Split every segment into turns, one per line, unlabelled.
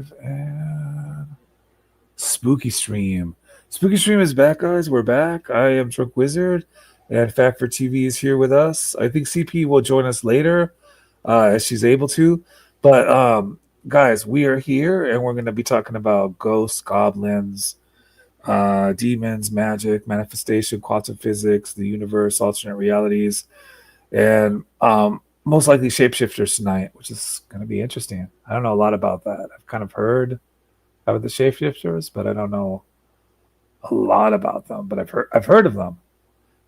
live and Spooky Stream. Spooky Stream is back, guys. We're back. I am Drunk Wizard, and Fafford TV is here with us. I think CPE will join us later as she's able to. But, guys, we are here, and we're going to be talking about ghosts, goblins, demons, magic, manifestation, quantum physics, the universe, alternate realities, and most likely shapeshifters tonight, which is going to be interesting. I don't know a lot about that. I've kind of heard about the shapeshifters, but I don't know a lot about them. But I've heard of them.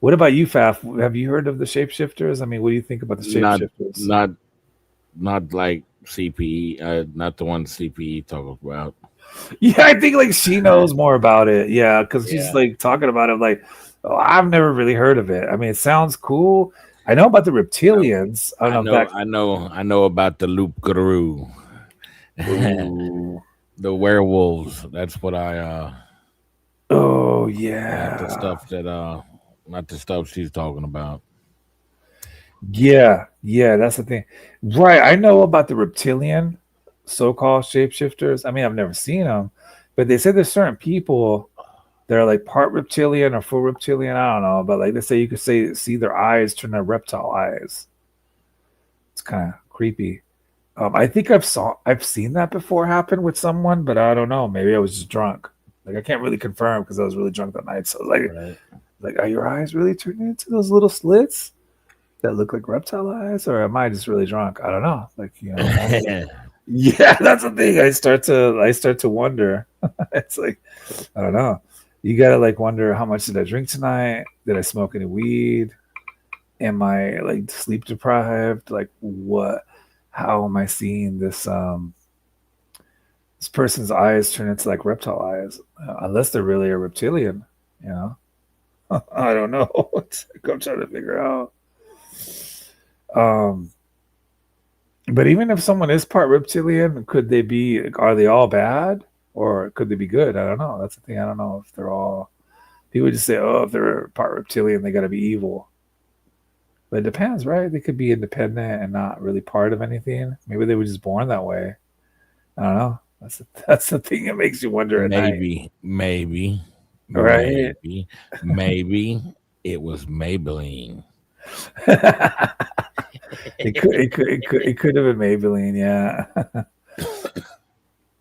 What about you, Faf? Have you heard of the shapeshifters? I mean, what do you think about the
Not
shapeshifters?
not not like CPE, not the one CPE talk about.
Yeah, I think like she knows more about it. Yeah, because she's
Yeah.
like talking about it. Like, oh, I've never really heard of it. I mean, it sounds cool. I know about the
I,
reptilians. I don't
I
know if
know
that.
I know I know about the loop guru.
Ooh.
The werewolves. That's what I
Oh
not the
yeah.
stuff that not the stuff she's talking about.
Yeah, yeah, that's the thing. Right, I know about the reptilian so-called shapeshifters. I mean, I've never seen them, but they say there's certain people that are like part reptilian or full reptilian. I don't know, but like they say you could see their eyes turn to reptile eyes. It's kind of creepy. I think I've seen that before happen with someone, but I don't know. Maybe I was just drunk. Like I can't really confirm because I was really drunk that night. So
Right.
like, are your eyes really turning into those little slits that look like reptile eyes, or am I just really drunk? I don't know. Like yeah, that's the thing. I start to wonder. It's like I don't know. You gotta like wonder how much did I drink tonight? Did I smoke any weed? Am I like sleep deprived? Like what? How am I seeing this person's eyes turn into like reptile eyes? Unless they're really a reptilian, you know. I don't know. I'm trying to figure out. Um, but even if someone is part reptilian, could they be? Are they all bad, or could they be good? I don't know. That's the thing. I don't know if they're all. People just say, "Oh, if they're part reptilian, they got to be evil." But it depends, right? They could be independent and not really part of anything. Maybe they were just born that way. I don't know. That's the thing that makes you wonder at night,
Maybe,
right?
maybe, maybe it was Maybelline.
It could have been Maybelline, yeah.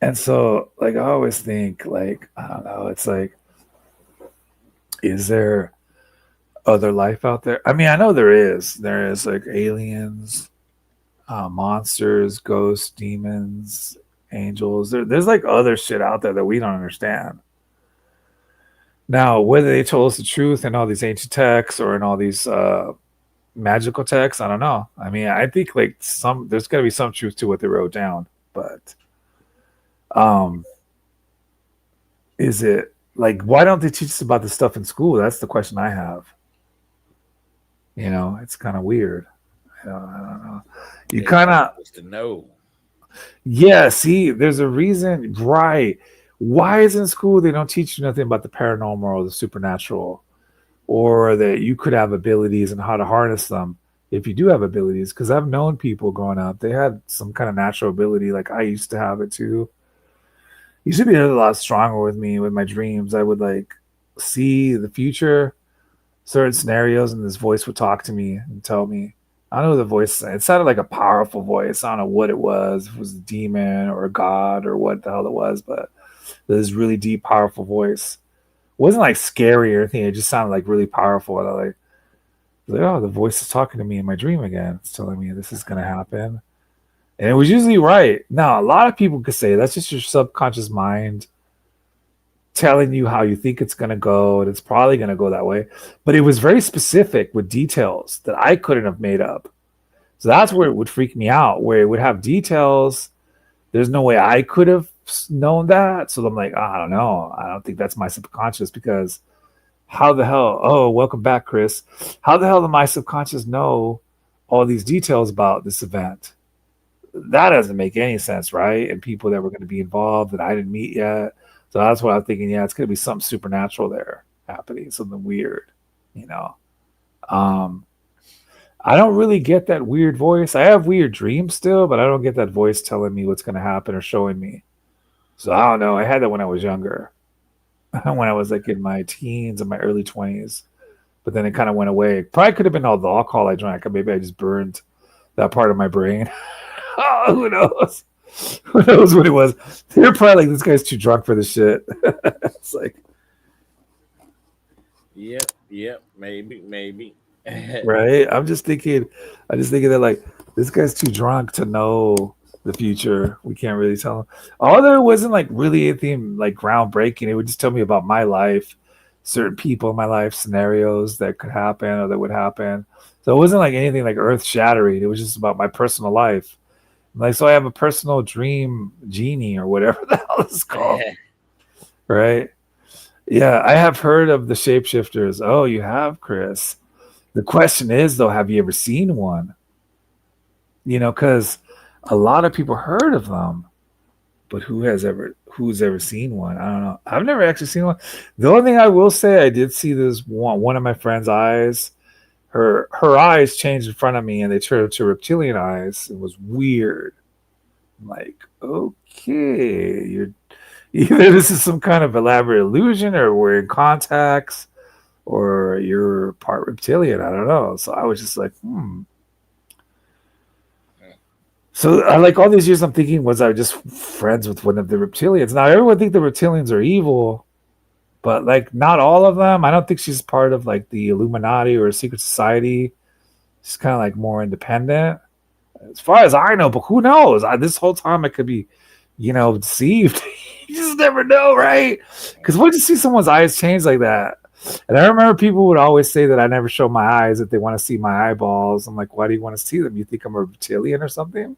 And so, like, I always think, like, I don't know. It's like, is there other life out there? I mean, I know there is. There is like aliens, monsters, ghosts, demons, angels. There's like other shit out there that we don't understand. Now, whether they told us the truth in all these ancient texts or in all these magical texts, I don't know. I mean, I think like there's got to be some truth to what they wrote down, but um, is it like why don't they teach us about this stuff in school? That's the question I have. It's kind of weird. I don't know. You
They
kind
want
of
us to know.
Yeah, see, there's a reason, right? Why is in school they don't teach you nothing about the paranormal or the supernatural, or that you could have abilities and how to harness them if you do have abilities? Because I've known people growing up, they had some kind of natural ability, like I used to have it too. Used to be a lot stronger with me with my dreams. I would like see the future, certain scenarios, and this voice would talk to me and tell me. I don't know the voice. It sounded like a powerful voice. I don't know what it was. If it was a demon or a god or what the hell it was, but this really deep, powerful voice. It wasn't like scary or anything. It just sounded like really powerful. And I like, oh, the voice is talking to me in my dream again. It's telling me this is gonna happen, and it was usually right. Now, a lot of people could say that's just your subconscious mind telling you how you think it's going to go, and it's probably going to go that way. But it was very specific with details that I couldn't have made up. So that's where it would freak me out, where it would have details. There's no way I could have known that. So I'm like, I don't know. I don't think that's my subconscious because how the hell? Oh, welcome back, Chris. How the hell did my subconscious know all these details about this event? That doesn't make any sense, right? And people that were going to be involved that I didn't meet yet. So that's what I'm thinking. Yeah, it's going to be something supernatural there happening, something weird, you know. Um, I don't really get that weird voice. I have weird dreams still, but I don't get that voice telling me what's going to happen or showing me. So I don't know. I had that when I was younger, when I was like in my teens and my early 20s. But then it kind of went away. Probably could have been all the alcohol I drank. Or maybe I just burned that part of my brain. Oh, who knows? Who knows what it was? They're probably like, this guy's too drunk for this shit. It's like,
Yep, yep, maybe.
right? I'm just thinking that like this guy's too drunk to know the future. We can't really tell him. Although it wasn't like really anything like groundbreaking. It would just tell me about my life, certain people in my life, scenarios that could happen or that would happen. So it wasn't like anything like earth shattering. It was just about my personal life. Like, so I have a personal dream genie or whatever the hell it's called, right? Yeah, I have heard of the shapeshifters. Oh, you have, Chris. The question is, though, have you ever seen one? Because a lot of people heard of them, but who's ever seen one? I don't know. I've never actually seen one. The only thing I will say, I did see this one of my friend's eyes. Her eyes changed in front of me, and they turned to reptilian eyes. It was weird. I'm like, okay, you're either this is some kind of elaborate illusion, or we're in contacts, or you're part reptilian. I don't know. So I was just like, hmm. So I like all these years I'm thinking, was I just friends with one of the reptilians? Now everyone think the reptilians are evil, but like not all of them. I don't think she's part of like the Illuminati or a secret society. She's kind of like more independent. As far as I know, but who knows? This whole time I could be, deceived. You just never know, right? Because once you see someone's eyes change like that, and I remember people would always say that I never show my eyes if they want to see my eyeballs. I'm like, why do you want to see them? You think I'm a reptilian or something?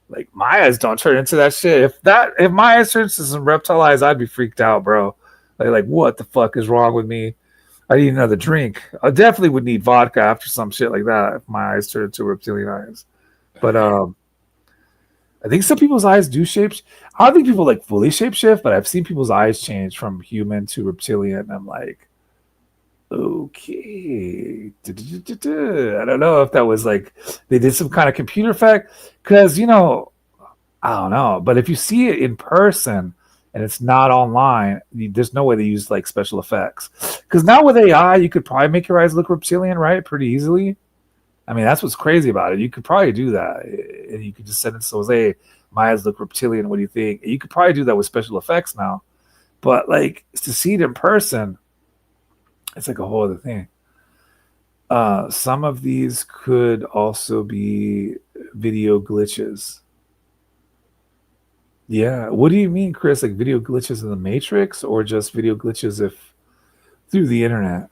Like my eyes don't turn into that shit. If my eyes turn into some reptile eyes, I'd be freaked out, bro. Like what the fuck is wrong with me? I need another drink. I definitely would need vodka after some shit like that if my eyes turn into reptilian eyes. But I think some people's eyes do shape. I don't think people like fully shapeshift, but I've seen people's eyes change from human to reptilian. And I'm like, okay. I don't know if that was like they did some kind of computer effect because I don't know. But if you see it in person and it's not online, there's no way they use like special effects. Because now with AI, you could probably make your eyes look reptilian, right? Pretty easily. I mean, that's what's crazy about it. You could probably do that. And you could just send it to someone, hey, my eyes look reptilian. What do you think? You could probably do that with special effects now. But like to see it in person, it's like a whole other thing. Some of these could also be video glitches. Yeah. What do you mean, Chris? Like video glitches in the Matrix or just video glitches if through the internet?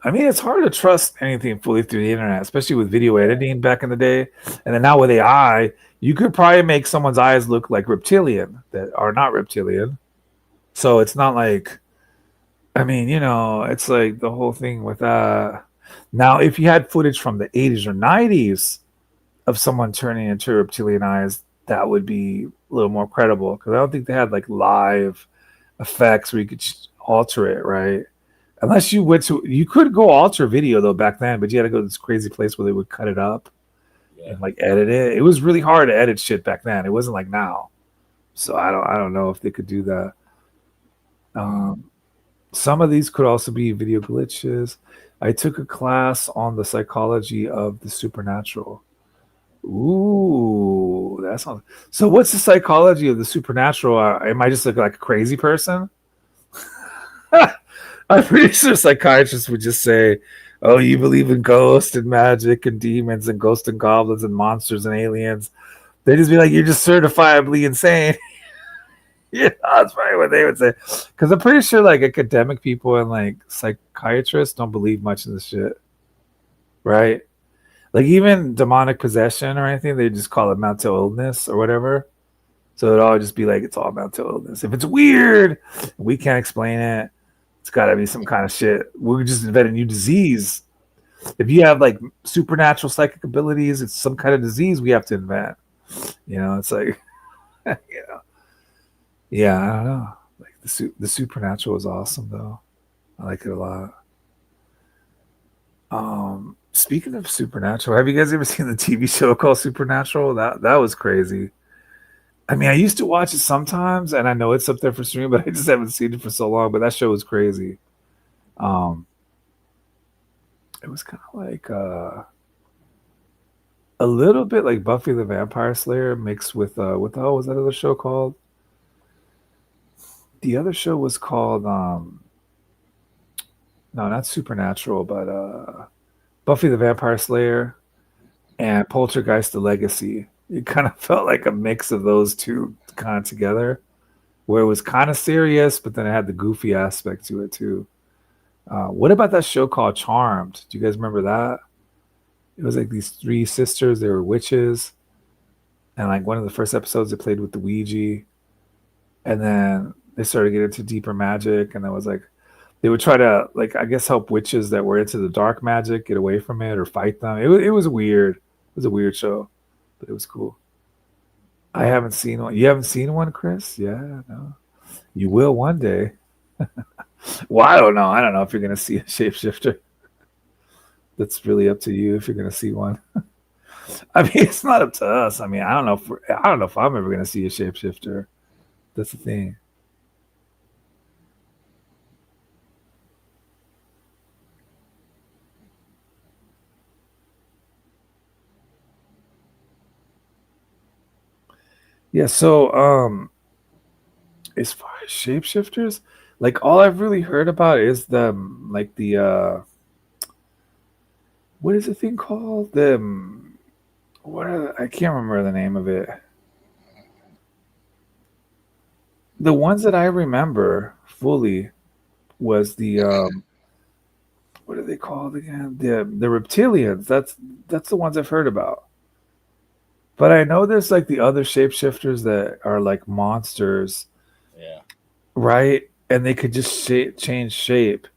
I mean, it's hard to trust anything fully through the internet, especially with video editing back in the day. And then now with AI, you could probably make someone's eyes look like reptilian that are not reptilian. So it's not like, I mean, it's like the whole thing with now if you had footage from the 80s or 90s of someone turning into reptilian eyes, that would be a little more credible because I don't think they had like live effects where you could alter it, right? Unless you could go alter video though back then, but you had to go to this crazy place where they would cut it up and like edit it. It was really hard to edit shit back then. It wasn't like now, so I don't know if they could do that. Some of these could also be video glitches. I took a class on the psychology of the supernatural. Ooh, that sounds. So, what's the psychology of the supernatural? Am I just like a crazy person? I'm pretty sure psychiatrists would just say, "Oh, you believe in ghosts and magic and demons and ghosts and goblins and monsters and aliens." They just be like, "You're just certifiably insane." Yeah, that's probably what they would say. Because I'm pretty sure like academic people and like psychiatrists don't believe much in this shit, right? Like even demonic possession or anything, they just call it mental illness or whatever. So it'd all just be like it's all mental illness. If it's weird, we can't explain it. It's got to be some kind of shit. We just invent a new disease. If you have like supernatural psychic abilities, it's some kind of disease we have to invent. It's like, yeah, I don't know. Like the supernatural is awesome though. I like it a lot. Speaking of supernatural, have you guys ever seen the TV show called Supernatural? That was crazy. I mean, I used to watch it sometimes, and I know it's up there for streaming, but I just haven't seen it for so long. But that show was crazy. Um, it was kind of like a little bit like Buffy the Vampire Slayer mixed with what the hell was that other show called? The other show was called no, not Supernatural, but Buffy the Vampire Slayer and Poltergeist the Legacy. It kind of felt like a mix of those two kind of together, where it was kind of serious, but then it had the goofy aspect to it too. What about that show called Charmed? Do you guys remember that? It was like these three sisters. They were witches, and like one of the first episodes, they played with the Ouija, and then they started getting into deeper magic, and then was like they would try to like I guess help witches that were into the dark magic get away from it or fight them. It was weird. It was a weird show, but it was cool. I haven't seen one. You haven't seen one, Chris? Yeah, no. You will one day. Well, I don't know. I don't know if you're gonna see a shapeshifter. That's really up to you if you're gonna see one. I mean, it's not up to us. I mean, I don't know if I'm ever gonna see a shapeshifter. That's the thing. Yeah. So, as far as shapeshifters, like all I've really heard about is the like the what is the thing called? I can't remember the name of it. The ones that I remember fully was the what are they called again? The reptilians. That's the ones I've heard about. But I know there's like the other shapeshifters that are like monsters,
Yeah.
right? And they could just change shape.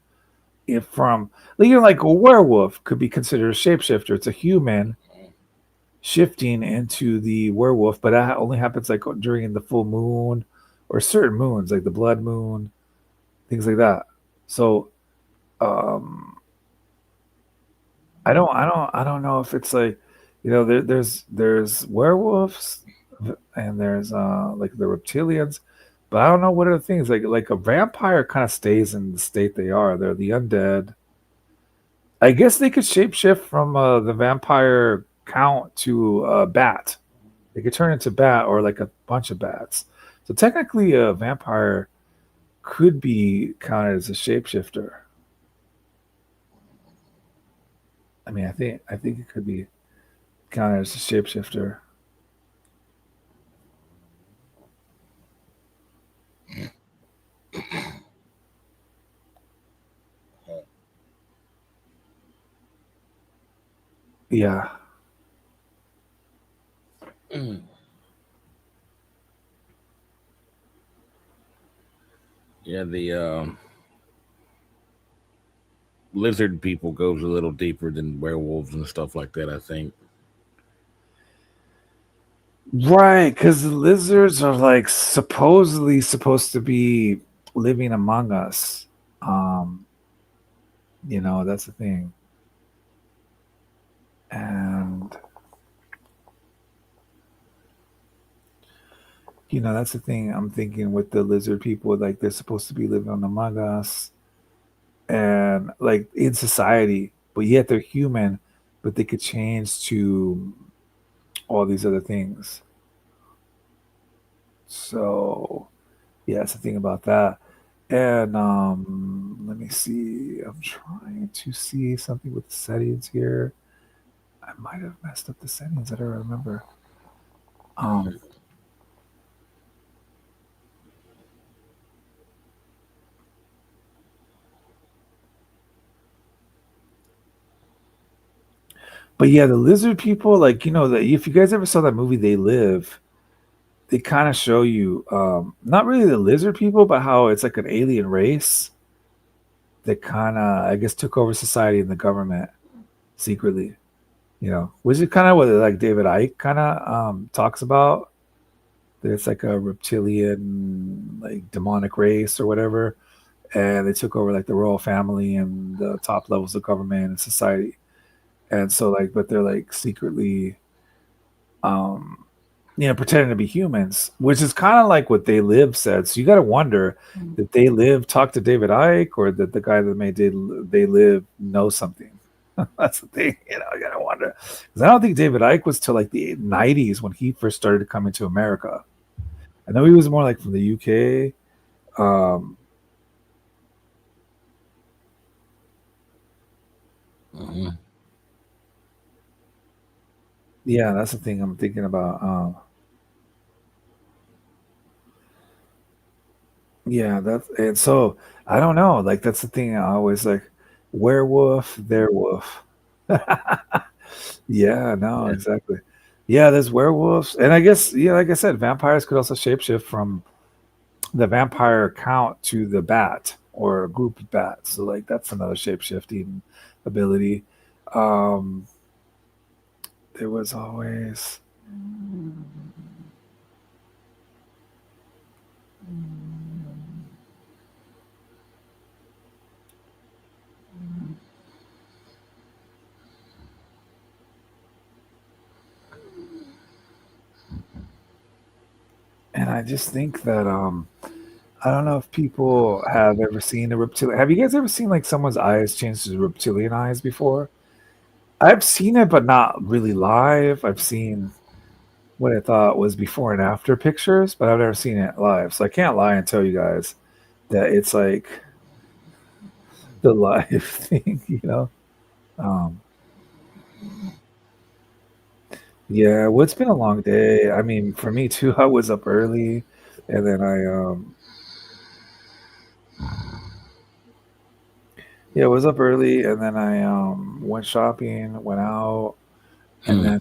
If from like, like a werewolf could be considered a shapeshifter. It's a human shifting into the werewolf, but that only happens like during the full moon or certain moons, like the blood moon, things like that. So um I don't know if it's like there's werewolves and there's like the reptilians, but I don't know what are the things like a vampire kind of stays in the state they are. They're the undead. I guess they could shapeshift from the vampire count to a bat. They could turn into bat or like a bunch of bats. So technically, a vampire could be counted as a shapeshifter. I mean, I think it could be counted as a shapeshifter. Yeah,
Yeah, the lizard people goes a little deeper than werewolves and stuff like that, I think.
right. Because the lizards are like supposedly supposed to be living among us. Um, that's the thing. And that's the thing I'm thinking with the lizard people, like they're supposed to be living among us and like in society, but yet they're human, but they could change to all these other things. So yeah, that's the thing about that. And let me see. I'm trying to see something with the settings here. I might have messed up the settings. I don't remember. Um, but yeah, the lizard people, like that if you guys ever saw that movie, They Live, they kind of show you not really the lizard people, but how it's like an alien race that kind of I guess took over society and the government secretly. Which is kind of what like David Icke kind of talks about. That it's like a reptilian, like demonic race or whatever, and they took over like the royal family and the top levels of government and society. And so like, but they're like secretly um pretending to be humans, which is kind of like what They Live said. So you got to wonder that They Live talked to David Icke, or that the guy that made They Live knows something. That's the thing, you got to wonder. Because I don't think David Icke was till like the '90s when he first started coming to America. I know he was more like from the UK. Um,
Mm-hmm.
yeah, that's the thing I'm thinking about. Yeah, that's and so I don't know. Like that's the thing. I always like werewolf, their wolf. Yeah, no,
Yeah.
exactly. Yeah, there's werewolves, and I guess like I said, vampires could also shapeshift from the vampire count to the bat or a group of bats. So like that's another shapeshifting ability. Um, there was always and I just think that I don't know if people have ever seen a reptilian. Have you guys ever seen like someone's eyes change to reptilian eyes before? I've seen it, but not really live. I've seen what I thought was before and after pictures, but I've never seen it live. So I can't lie and tell you guys that it's like the live thing. Um, yeah, well, it's been a long day. I mean, for me too, I was up early, and then I was up early, and then I went shopping, went out, and
Mm.
then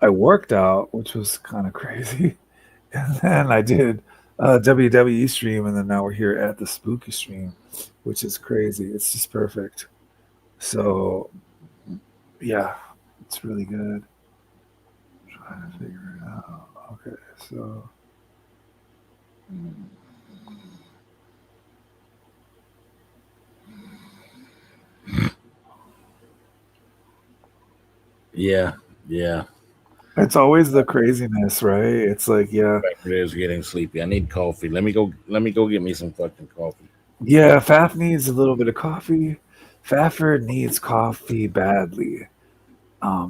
I worked out, which was kind of crazy. And then I did a WWE stream, and then now we're here at the spooky stream, which is crazy. It's just perfect. So yeah, it's really good. Trying to figure it out. Okay, so
Yeah, yeah.
it's always the craziness, right? It's like, yeah,
It is getting sleepy. I need coffee. Let me go. Let me go get me some fucking coffee.
yeah. Faf needs a little bit of coffee. Fafford needs coffee badly.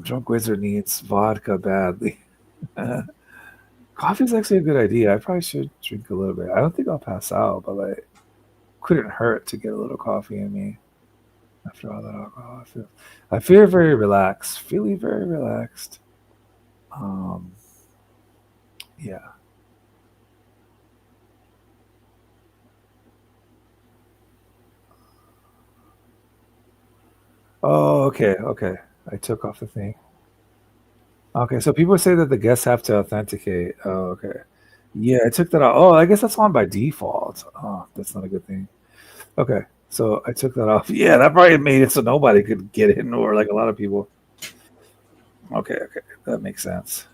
Drunk Wizard needs vodka badly. Coffee's actually a good idea. I probably should drink a little bit. I don't think I'll pass out, but like, couldn't hurt to get a little coffee in me after all that alcohol. I feel very relaxed. Feeling very relaxed. Um, yeah. Oh, okay, okay. I took off the thing. Okay, so people say that the guests have to authenticate. Oh, okay. Yeah, I took that off. Oh, I guess that's on by default. Oh, that's not a good thing. Okay, so I took that off. Yeah, that probably made it so nobody could get in, or like a lot of people. Okay, okay, that makes sense.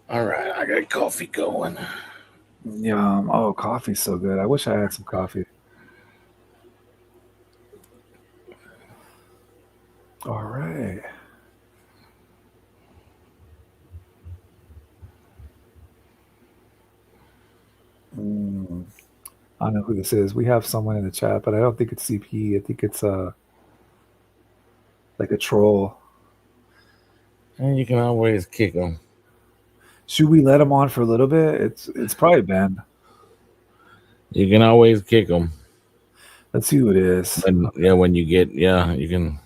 All right, I got coffee going.
Yeah. Oh, coffee's so good. I wish I had some coffee. All right. Mm, I don't know who this is. We have someone in the chat, but I don't think it's CPE. I think it's like a troll.
And you can always kick them.
Should we let him on for a little bit? It's probably Ben.
You can always kick them.
Let's see who it is.
When yeah, when you get you can.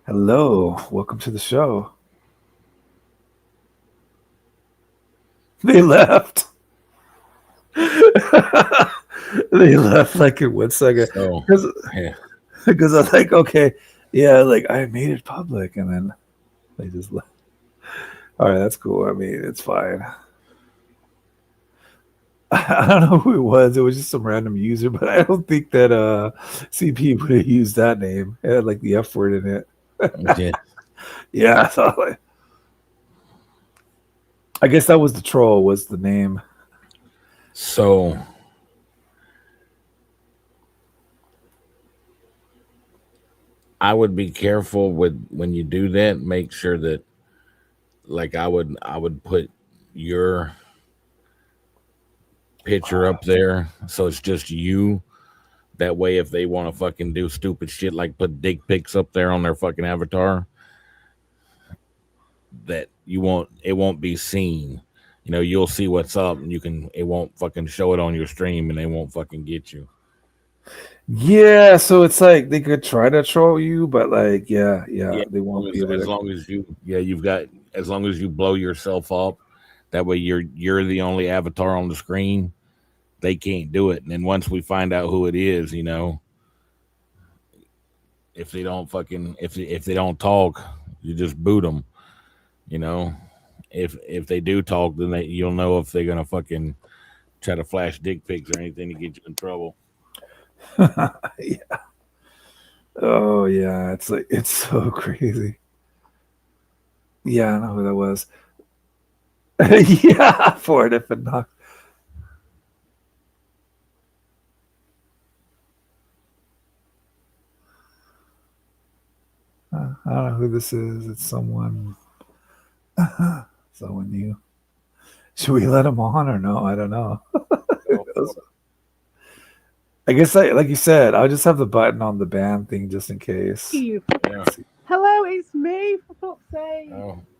Hello, welcome to the show. They left. They left like in 1 second
So
because
yeah,
because I was like, okay, yeah, like I made it public, and then they just left. All right, that's cool. I mean, it's fine. I don't know who it was. It was just some random user, but I don't think that CP would have used that name. It had like the F word in it.
Yeah.
Yeah, so I guess that was the troll. Was the name?
So I would be careful with when you do that. Make sure that, like, I would put your picture up there so it's just you. That way, if they want to fucking do stupid shit like put dick pics up there on their fucking avatar, that you won't it won't be seen. You know, you'll see what's up, and it won't fucking show it on your stream, and they won't fucking get you.
Yeah, so it's like they could try to troll you, but like,
Yeah,
they won't be able
as
to.
long as you, yeah, you've got, as long as you blow yourself up, that way you're the only avatar on the screen. They can't do it, and then once we find out who it is, you know, if they don't fucking if they don't talk, you just boot them. You know, if they do talk, then you'll know if they're gonna fucking try to flash dick pics or anything to get you in trouble.
Yeah. Oh yeah, it's like it's so crazy. Yeah, I know who that was. Yeah, for it if it knocked. I don't know who this is. It's someone, someone new. Should we let him on or no? I don't know. I guess, like you said, I'll just have the button on the ban thing just in case.
You.
Yeah.
Hello, it's me, for fuck's sake.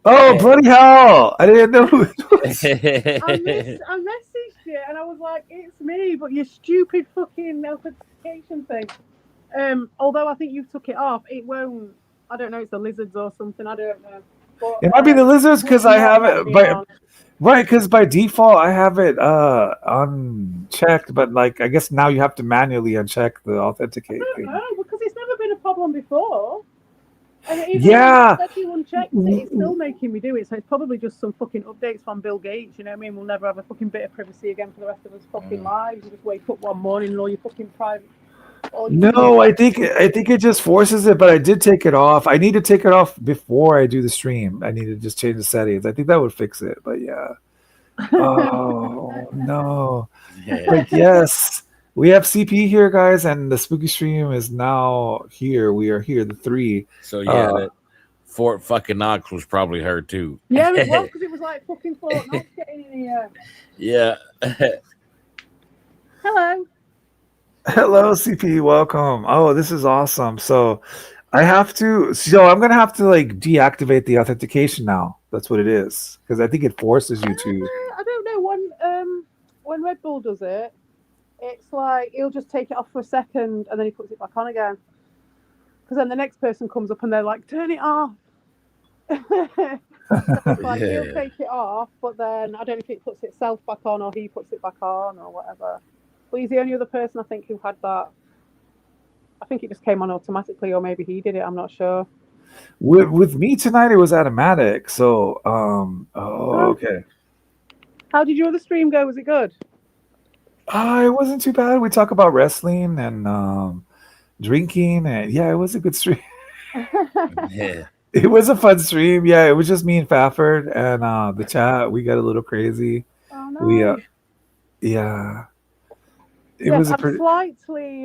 Oh, bloody hell! I didn't know who it was.
I messaged you and I was like, it's me, but your stupid fucking notification thing. Although I think you took it off, it won't. I don't know, it's the lizards or something, I don't know. But,
It might be the lizards because I have it right, because by default I have it unchecked, but like I guess now you have to manually uncheck the authenticate thing.
No, because it's never been a problem before. And even if you unchecked it, it's still making me do it. So it's probably just some fucking updates from Bill Gates. You know what I mean? We'll never have a fucking bit of privacy again for the rest of us fucking lives. You just wake up one morning and all your fucking private.
No, I think it just forces it, but I did take it off. I need to take it off before I do the stream. I need to just change the settings. I think that would fix it, but yeah. Oh no.
Yeah.
But yes, we have CP here, guys, and the spooky stream is now here. We are here, the three.
So yeah, that Fort fucking Knox was probably her too.
Yeah, it was, because it was like fucking Fort Knox getting in here.
Yeah.
Hello.
Hello, CP. Welcome. Oh, this is awesome. So I'm gonna have to like deactivate the authentication now. That's what it is, because I think it forces you to.
I don't know, when Red Bull does it, it's like he'll just take it off for a second and then he puts it back on again. Because then the next person comes up and they're like, turn it off. Like, he'll take it off, but then I don't know if it puts itself back on or he puts it back on or whatever. But he's the only other person I think who had that. I think it just came on automatically, or maybe he did it. I'm not sure.
With me tonight, it was automatic. So, okay.
How did your other stream go? Was it good?
It wasn't too bad. We talk about wrestling and drinking, and yeah, it was a good stream.
Yeah.
It was a fun stream. Yeah, it was just me and Fafford and the chat. We got a little crazy.
Oh no.
Yeah. It was a pretty
slightly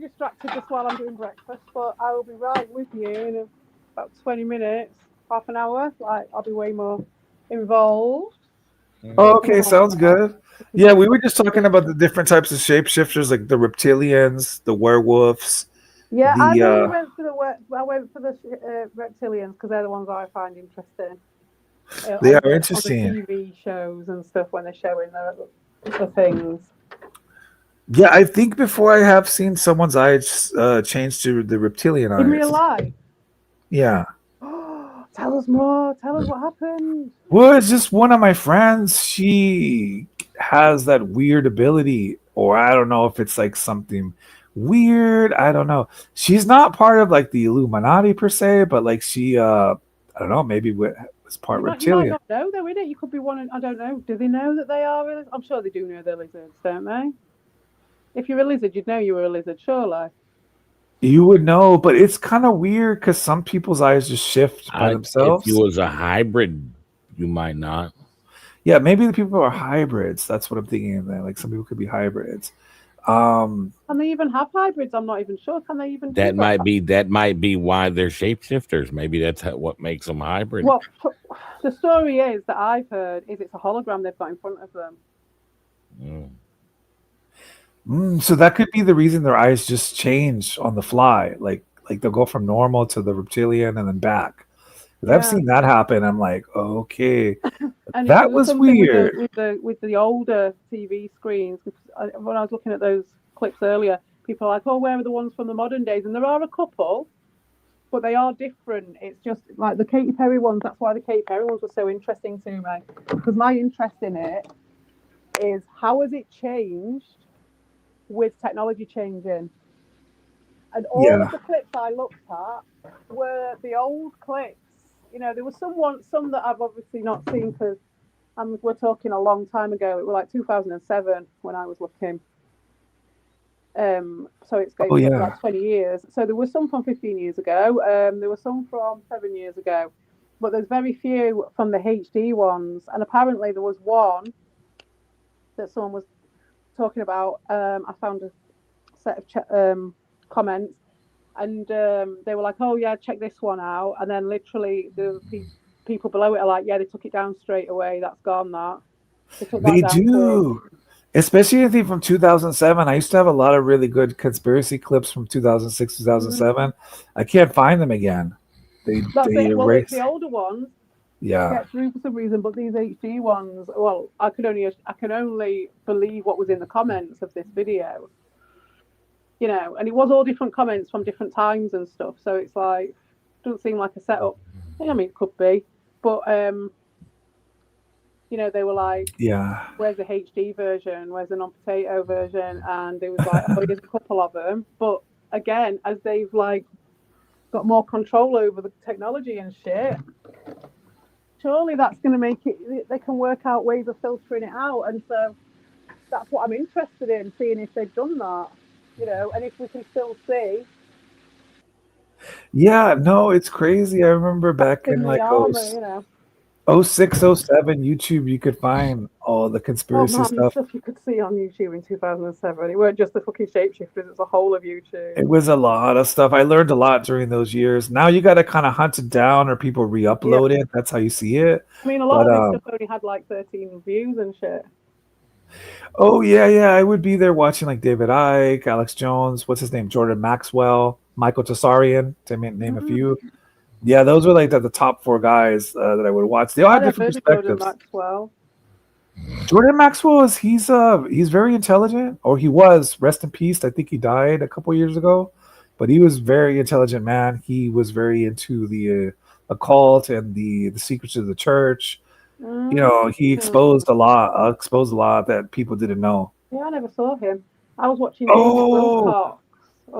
distracted just while I'm doing breakfast, but I will be right with you in about 20 minutes, half an hour. Like, I'll be way more involved.
Oh, okay, sounds good. Yeah, we were just talking about the different types of shapeshifters, like the reptilians, the werewolves.
Yeah, I went for the reptilians because they're the ones I find interesting.
They are interesting.
On the TV shows and stuff when they're showing the things.
Yeah, I think before I have seen someone's eyes change to the reptilian eyes.
In real life?
Yeah.
Tell us more. Tell us what happened.
Well, it's just one of my friends. She has that weird ability, or I don't know if it's like something weird. I don't know. She's not part of like the Illuminati per se, but like she, I don't know, maybe was part
You might
reptilian.
not know, though, innit? You could be one. I don't know. Do they know that they are? I'm sure they do know they're lizards, don't they? If you're a lizard, you'd know you were a lizard, surely.
You would know, but it's kind of weird because some people's eyes just shift by
If
themselves.
you was a hybrid, you might not.
Yeah, maybe the people are hybrids. That's what I'm thinking. That like some people could be hybrids.
Can they even have hybrids? I'm not even sure. Can they even?
That might be why they're shapeshifters. Maybe that's what makes them hybrid.
Well, the story is that I've heard is it's a hologram they've got in front of them.
So that could be the reason their eyes just change on the fly. Like they'll go from normal to the reptilian and then back. Yeah. I've seen that happen. I'm like, okay,
and
that was weird.
With the older TV screens, when I was looking at those clips earlier, people are like, oh, where are the ones from the modern days? And there are a couple, but they are different. It's just like the Katy Perry ones. That's why the Katy Perry ones were so interesting to me, because my interest in it is how has it changed with technology changing. And all of the clips I looked at were the old clips. You know, there was some that I've obviously not seen because we're talking a long time ago. It was like 2007 when I was looking. So it's going like 20 years. So there was some from 15 years ago. There were some from 7 years ago. But there's very few from the HD ones. And apparently there was one that someone was talking about. I found a set of comments. And they were like, oh, yeah, check this one out. And then literally the people below it are like, yeah, they took it down straight away. That's gone, that.
They do. Quick. Especially anything from 2007. I used to have a lot of really good conspiracy clips from 2006, 2007. I can't find them again. They erased.
The older ones,
get
through for some reason, but these HD ones, well, I can only believe what was in the comments of this video. You know, and it was all different comments from different times and stuff. So it's like, doesn't seem like a setup. I mean, it could be, but you know, they were like, where's the HD version? Where's the non-potato version? And they was like, oh, there's a couple of them. But again, as they've like got more control over the technology and shit, surely that's going to make it. They can work out ways of filtering it out, and so that's what I'm interested in, seeing if they've done that. You know, and if we can still see.
Yeah, no, it's crazy. I remember back in like 06, 07, YouTube, you could find all the conspiracy stuff
you could see on YouTube in 2007. It weren't just the fucking shapeshifters, it's a whole of YouTube.
It was a lot of stuff. I learned a lot during those years. Now you got to kind of hunt it down or people re-upload it. That's how you see it.
I mean, a lot of this stuff only had like 13 views and shit.
Oh, yeah. I would be there watching like David Icke, Alex Jones, what's his name? Jordan Maxwell, Michael Tassarian, to name a few. Yeah, those were like the top 4 guys that I would watch. They all have different perspectives. Jordan Maxwell he's very intelligent, or he was. Rest in peace. I think he died a couple years ago, but he was very intelligent man. He was very into the occult and the secrets of the church. You know, he exposed a lot that people didn't know.
Yeah, I never saw him. I was watching.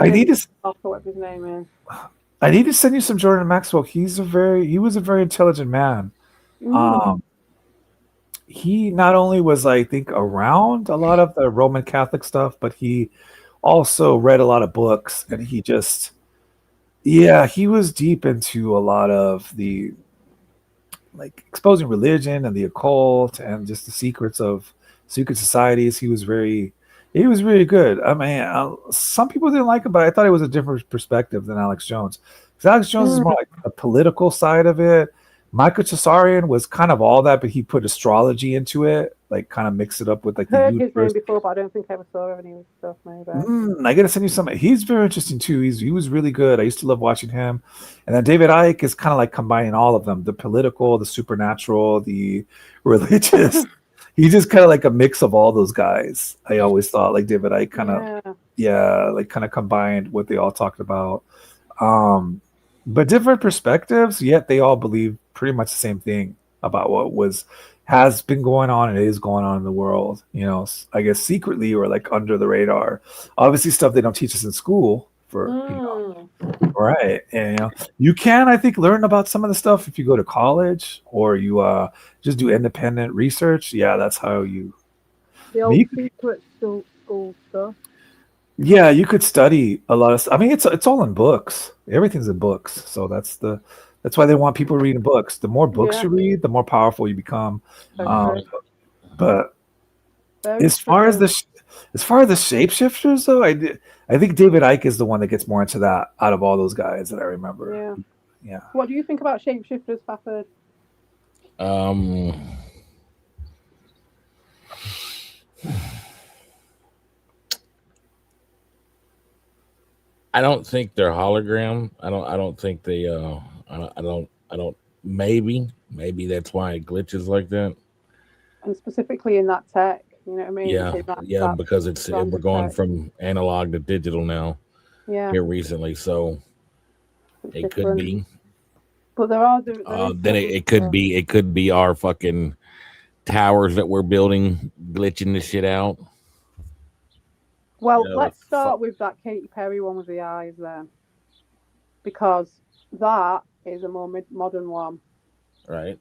I need to.
What his name is.
I need to send you some Jordan Maxwell. He was a very intelligent man. He not only was, I think, around a lot of the Roman Catholic stuff, but he also read a lot of books, and he was deep into a lot of the like exposing religion and the occult and just the secrets of secret societies. He was really good. I mean, some people didn't like him, but I thought it was a different perspective than Alex Jones. Because Alex Jones is more like the political side of it. Michael Tassarian was kind of all that, but he put astrology into it, like kind of mix it up with like
the universe. His name before, but I don't think I ever saw any of his stuff. Maybe.
I gotta send you some. He's very interesting too. He was really good. I used to love watching him. And then David Icke is kind of like combining all of them: the political, the supernatural, the religious. He's just kind of like a mix of all those guys. I always thought like David Icke kind of, like kind of combined what they all talked about. But different perspectives, yet they all believe pretty much the same thing about what has been going on and is going on in the world. You know, I guess secretly or like under the radar. Obviously, stuff they don't teach us in school. For you know, right. And you can, I think, learn about some of the stuff if you go to college or you just do independent research. Yeah, that's how you.
The old secret school stuff.
Yeah, you could study a lot of stuff. I mean, it's all in books. Everything's in books. So that's why they want people reading books. The more books you read, the more powerful you become. But as far as the shapeshifters, though, I think David Icke is the one that gets more into that out of all those guys that I remember. Yeah.
What do you think about shapeshifters, Fafford?
I don't think they're hologram. I don't think they. I don't. Maybe that's why it glitches like that.
And specifically in that tech, you know what I mean?
Yeah, because we're going from analog to digital now.
Yeah.
Here recently, so it could be.
But there are.
Then it could be our fucking towers that we're building glitching this shit out.
Well, let's start with that Katy Perry one with the eyes then, because that is a more modern one,
right?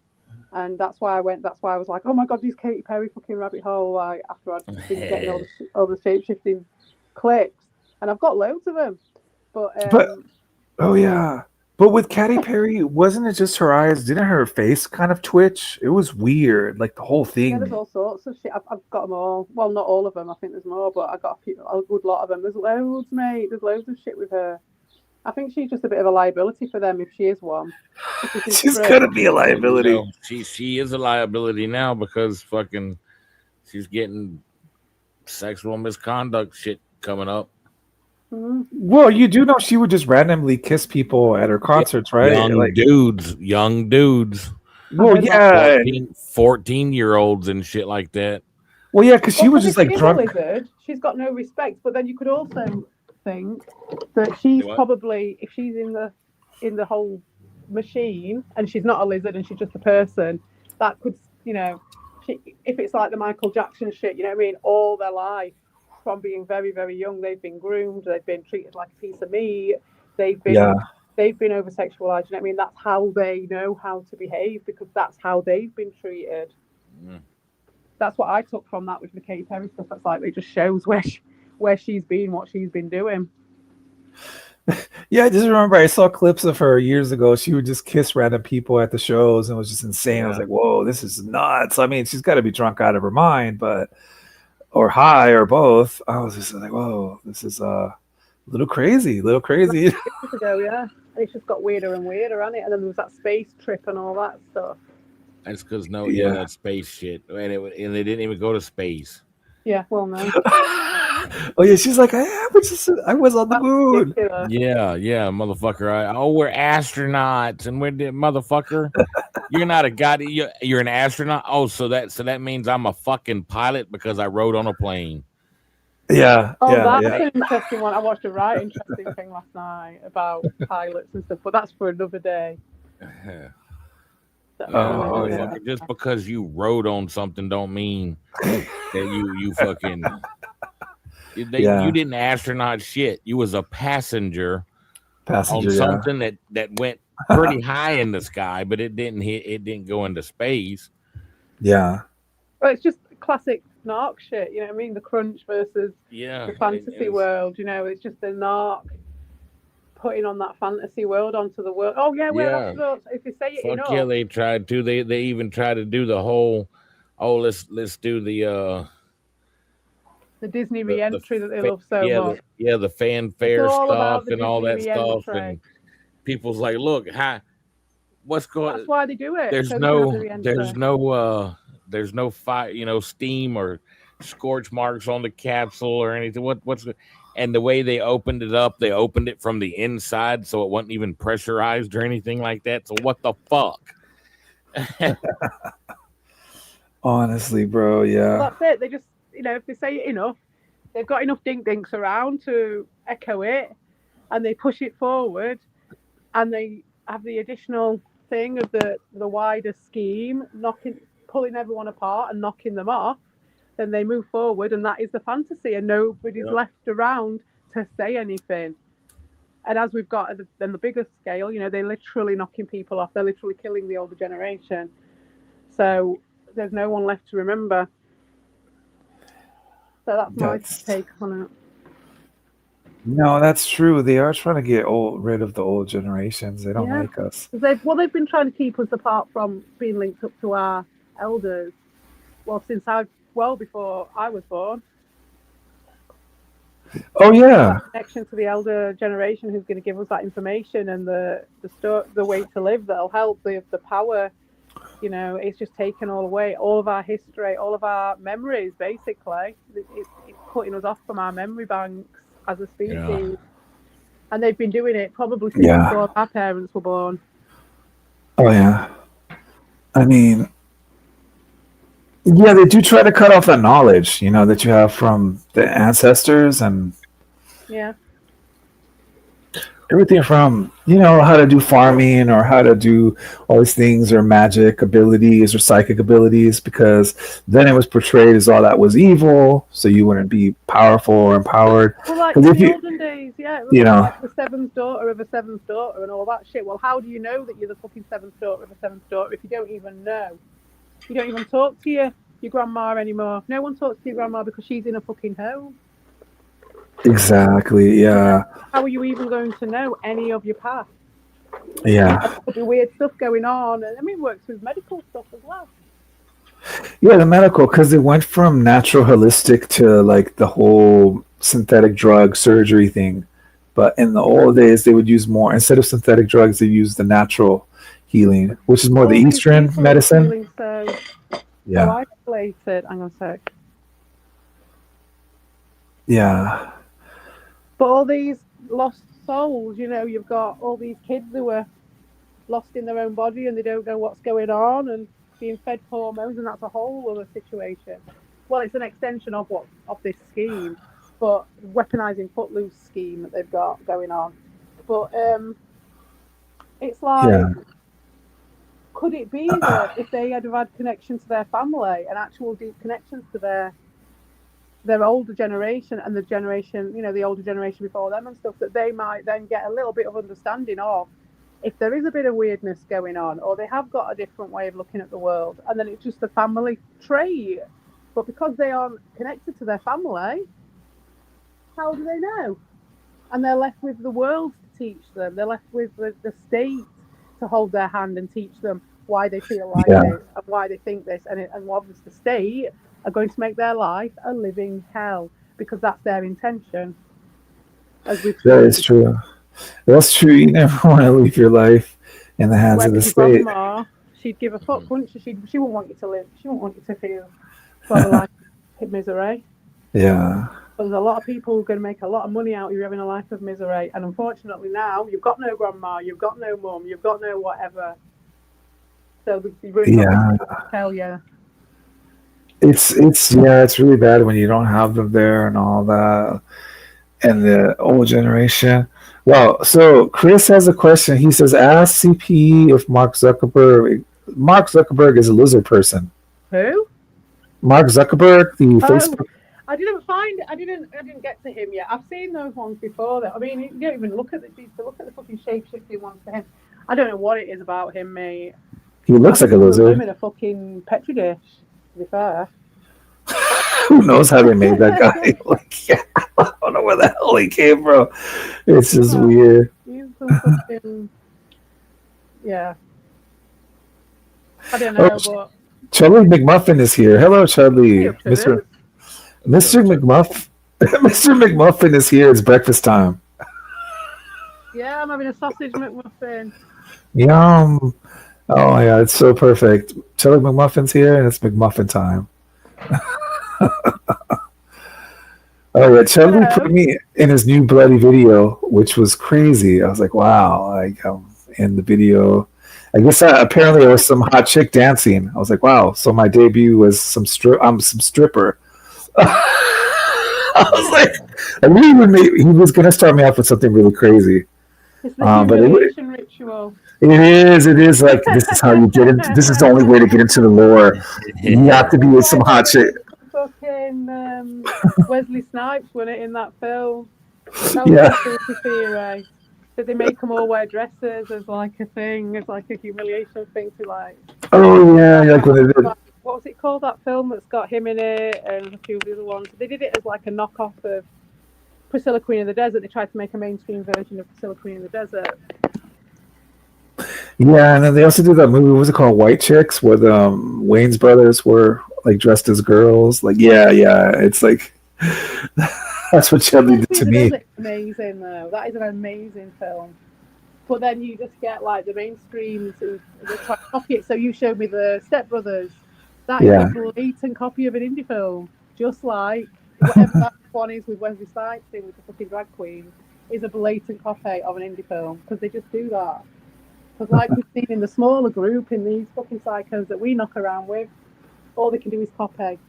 And that's why I was like, oh my god, these Katy Perry fucking rabbit hole. Like after I'd been getting all the shape shifting clips, and I've got loads of them. But
oh yeah. But with Katy Perry, wasn't it just her eyes? Didn't her face kind of twitch? It was weird, like the whole thing.
Yeah, there's all sorts of shit. I've got them all. Well, not all of them. I think there's more, but I got a good lot of them. There's loads, mate. There's loads of shit with her. I think she's just a bit of a liability for them if she is one.
She's gonna be a liability.
You know, she is a liability now because fucking she's getting sexual misconduct shit coming up.
Mm-hmm.
Well, you do know she would just randomly kiss people at her concerts, right?
Young dudes.
Well, yeah,
14-year-olds and shit like that.
Well, yeah, because she was just like drunk.
She's got no respect. But then you could also think that she's probably, if she's in the whole machine and she's not a lizard and she's just a person, that could, you know, if it's like the Michael Jackson shit, you know what I mean, all their life. From being very, very young, they've been groomed, they've been treated like a piece of meat, they've been over sexualized. You know what I mean? That's how they know how to behave because that's how they've been treated. That's what I took from that with the Katy Perry stuff. That's like it just shows where she's been, what she's been doing.
Yeah, I just remember I saw clips of her years ago. She would just kiss random people at the shows and it was just insane. I was like, whoa, this is nuts. I mean, she's got to be drunk out of her mind, or high or both. I was just like, whoa, this is a little crazy.
Years ago, yeah. And it's just got weirder and weirder, hasn't it? And then there was that space trip and all that stuff.
That's because that space shit. And they didn't even go to space.
Yeah, well, no.
Oh yeah, she's like, I was on the moon.
Yeah, motherfucker. We're astronauts, and we're motherfucker. You're not a god. You're an astronaut. Oh, so that means I'm a fucking pilot because I rode on a plane.
Yeah.
That's an interesting one. I watched a right interesting thing last night about pilots and stuff, but that's for another day.
Just because you rode on something don't mean that you fucking. You didn't astronaut shit. You was a passenger on something that went pretty high in the sky, but it didn't go into space.
Yeah.
Well, it's just classic narc shit, you know what I mean? The crunch versus the fantasy world, you know, it's just the narc putting on that fantasy world onto the world. Oh yeah, well if you say it enough.
Yeah, they tried to. They even tried to do the whole let's do the
Disney re-entry that they love so much.
The fanfare stuff and all that stuff. And people's like, look, what's going?
That's why they do it.
There's no fire, steam or scorch marks on the capsule or anything. And the way they opened it up, they opened it from the inside, so it wasn't even pressurized or anything like that. So what the fuck?
Honestly, bro, yeah.
Well, that's it. They just, if they say it enough, they've got enough dink-dinks around to echo it, and they push it forward, and they have the additional thing of the wider scheme, pulling everyone apart and knocking them off. Then they move forward, and that is the fantasy, and nobody's left around to say anything. And as we've got on the bigger scale, you know, they're literally knocking people off. They're literally killing the older generation. So there's no one left to remember. So that's my take on it.
No, that's true. They are trying to get rid of the old generations. They don't like us.
They've been trying to keep us apart from being linked up to our elders. Well, before I was born.
Oh yeah.
Connection to the elder generation who's going to give us that information and the way to live that'll help, the power. You know, it's just taken all away, all of our history, all of our memories. Basically, it's cutting us off from our memory banks as a species, and they've been doing it probably since before our parents were born.
Oh yeah, I mean, yeah, they do try to cut off that knowledge, you know, that you have from the ancestors, and everything from, you know, how to do farming or how to do all these things, or magic abilities or psychic abilities, because then it was portrayed as all that was evil, so you wouldn't be powerful or empowered.
Well, like in the olden days, it was like the seventh daughter of a seventh daughter and all that shit. Well, how do you know that you're the fucking seventh daughter of a seventh daughter if you don't even know? You don't even talk to your grandma anymore. No one talks to your grandma because she's in a fucking home.
Exactly, yeah.
How are you even going to know any of your past?
Yeah.
There'll be weird stuff going on. I mean, it works with medical stuff as well.
Yeah, the medical, because it went from natural holistic to like the whole synthetic drug surgery thing. But in the old days, they would use more, instead of synthetic drugs, they use the natural healing, which is more the Eastern medicine.
Yeah. Isolated. Hang on a sec.
Yeah.
But all these lost souls, you know, you've got all these kids who are lost in their own body and they don't know what's going on and being fed hormones, and that's a whole other situation. Well, it's an extension of this scheme, but weaponizing Footloose scheme that they've got going on. But it's like, could it be that if they had had connection to their family and actual deep connections to their older generation and the generation, you know, the older generation before them and stuff, that they might then get a little bit of understanding of if there is a bit of weirdness going on, or they have got a different way of looking at the world, and then it's just a family trait. But because they aren't connected to their family, how do they know? And they're left with the world to teach them. They're left with the state to hold their hand and teach them why they feel like this and why they think this. And obviously the state are going to make their life a living hell because that's their intention.
That is true. That's true. You never want to leave your life in the hands of the state.
Grandma, she'd give a fuck, wouldn't she? She wouldn't want you to live. She wouldn't want you to feel a life of misery.
Yeah.
But there's a lot of people who are going to make a lot of money out of you having a life of misery. And unfortunately now, you've got no grandma, you've got no mum, you've got no whatever. So the really tell you.
It's really bad when you don't have them there and all that. And the old generation. Well, so Chris has a question. He says, ask CPE if Mark Zuckerberg is a lizard person.
Who?
Mark Zuckerberg, the Facebook.
I didn't get to him yet. I've seen those ones before. I mean, you don't even look at the fucking shape-shifting ones for him. I don't know what it is about him, mate.
He looks like a lizard.
I'm in a fucking petri dish, to be fair.
Who knows how they made that guy? I don't know where the hell he came from. It's just weird.
He's some fucking, I don't know, but
Charlie McMuffin is here. Hello, Charlie. Mr. McMuffin. Mr. McMuffin is here. It's breakfast time.
Yeah, I'm having a sausage McMuffin.
Yum. Oh yeah, it's so perfect. Charlie McMuffin's here, and it's McMuffin time. Oh yeah, Charlie put me in his new bloody video, which was crazy. I was like, wow, like in the video. I guess apparently it was some hot chick dancing. I was like, wow. So my debut was some stripper. I was like, I really he was gonna start me off with something really crazy.
It's the humiliation ritual.
It is like, this is how you get into. This is the only way to get into the lore. You have to be with some hot chick.
Fucking Wesley Snipes won it in that film. That was a theory. Did they make them all wear dresses as like a thing, as like a humiliation thing to like?
Oh yeah, like when they did.
What was it called? That film that's got him in it and a few of the other ones. They did it as like a knockoff of Priscilla Queen of the Desert. They tried to make a mainstream version of Priscilla Queen of the Desert.
Yeah, and then they also did that movie. What was it called? White Chicks, where the Wayne's brothers were like dressed as girls. Like, yeah, it's like that's what Chudley did to me.
Amazing though. That is an amazing film. But then you just get like the mainstreams who try to copy it. So you showed me the Step Brothers. That is a blatant copy of an indie film, just like whatever that one is with Wesley Snipes in with the fucking drag queen is a blatant copy of an indie film because they just do that. Because like we've seen in the smaller group, in these fucking psychos that we knock around with, all they can do is copy.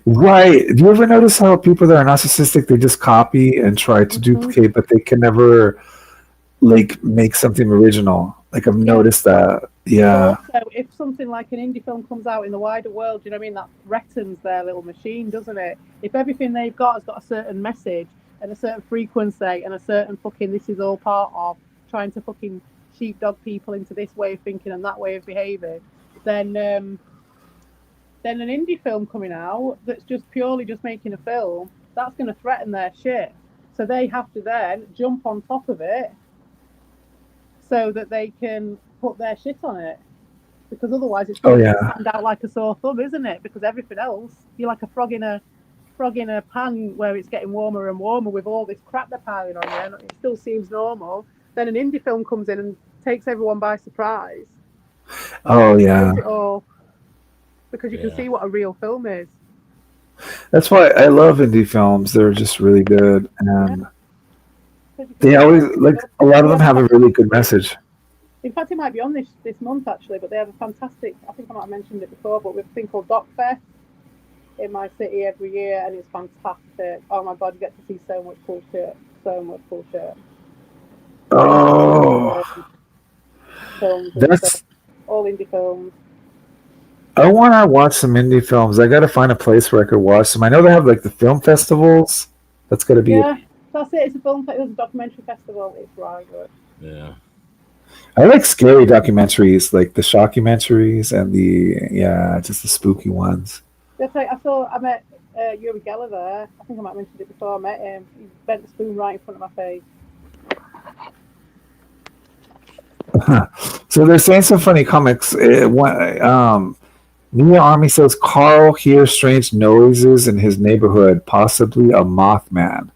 Right. Do you ever notice how people that are narcissistic, they just copy and try to duplicate, but they can never like make something original? Like I've noticed that. Yeah.
Also, if something like an indie film comes out in the wider world, you know what I mean? That threatens their little machine, doesn't it? If everything they've got has got a certain message and a certain frequency and a certain fucking, this is all part of trying to fucking sheepdog people into this way of thinking and that way of behaving, then an indie film coming out that's just purely just making a film, that's going to threaten their shit. So they have to then jump on top of it so that they can put their shit on it. Because otherwise it's going to stand out like a sore thumb, isn't it? Because everything else, you're like a frog in a pan where it's getting warmer and warmer with all this crap they're piling on you, and it still seems normal. Then an indie film comes in and takes everyone by surprise.
Oh yeah.
Because you can see what a real film is.
That's why I love indie films. They're just really good, and they always like a lot of them have a really good message.
In fact, it might be on this month actually, but they have a fantastic. I think I might have mentioned it before, but we have a thing called Doc Fest in my city every year, and it's fantastic. Oh my god, you get to see so much cool shit.
Oh, that's
all indie films.
I want to watch some indie films. I got to find a place where I could watch them. I know they have like the film festivals. That's got to be.
Yeah, that's it. It's a film. It's a documentary festival. It's right good.
Yeah.
I like scary documentaries, like the shockumentaries and just the spooky ones.
That's like I met Yuri Geller there. I think I might have mentioned it before. I met him. He bent the spoon right in front of my face.
So they're saying some funny comics. Mia Army says Carl hears strange noises in his neighborhood, possibly a Mothman.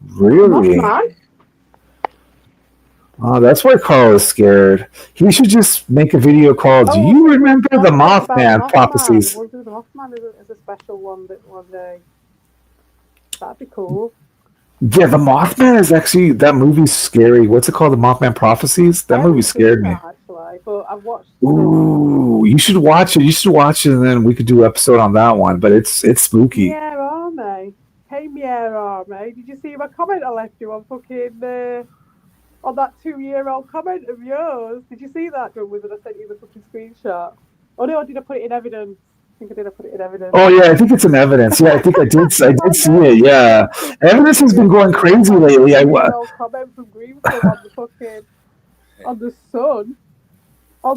Really?
Mothman?
Oh, that's why Carl is scared. He should just make a video called "Do you remember the Mothman prophecies?"
We'll do the Mothman as a special one day. That'd be cool.
Yeah, the Mothman is actually, that movie's scary. What's it called? The Mothman Prophecies? That movie scared me.
Actually, but I've watched.
Ooh, you should watch it. And then we could do an episode on that one. But it's spooky.
Yeah, Army. Hey, Mia Army. Did you see my comment I left you on fucking on that 2-year-old comment of yours? Did you see that, Drumwood, that I sent you the fucking screenshot? Oh no, did I put it in evidence? I think I did. I put it in evidence.
Oh yeah, I think it's in evidence. Yeah, I think I did. I did see it. Yeah, evidence has been going crazy lately.
Comment from Greenfield on the fucking on the sun on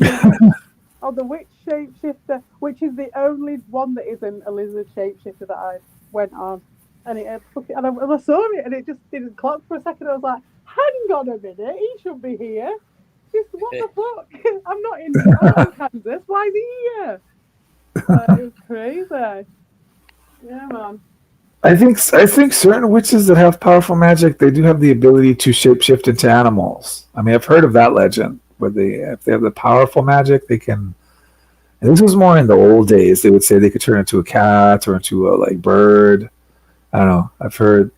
the witch shapeshifter, which is the only one that isn't a lizard shapeshifter that I went on, and I saw it and it just didn't clock for a second. I was like, hang on a minute, he should be here. Just what the fuck? I'm not in Kansas. Why is he here? It was crazy. Yeah, man.
I think certain witches that have powerful magic, they do have the ability to shapeshift into animals. I mean, I've heard of that legend where if they have the powerful magic, they can. And this was more in the old days. They would say they could turn into a cat or into a bird. I don't know. I've heard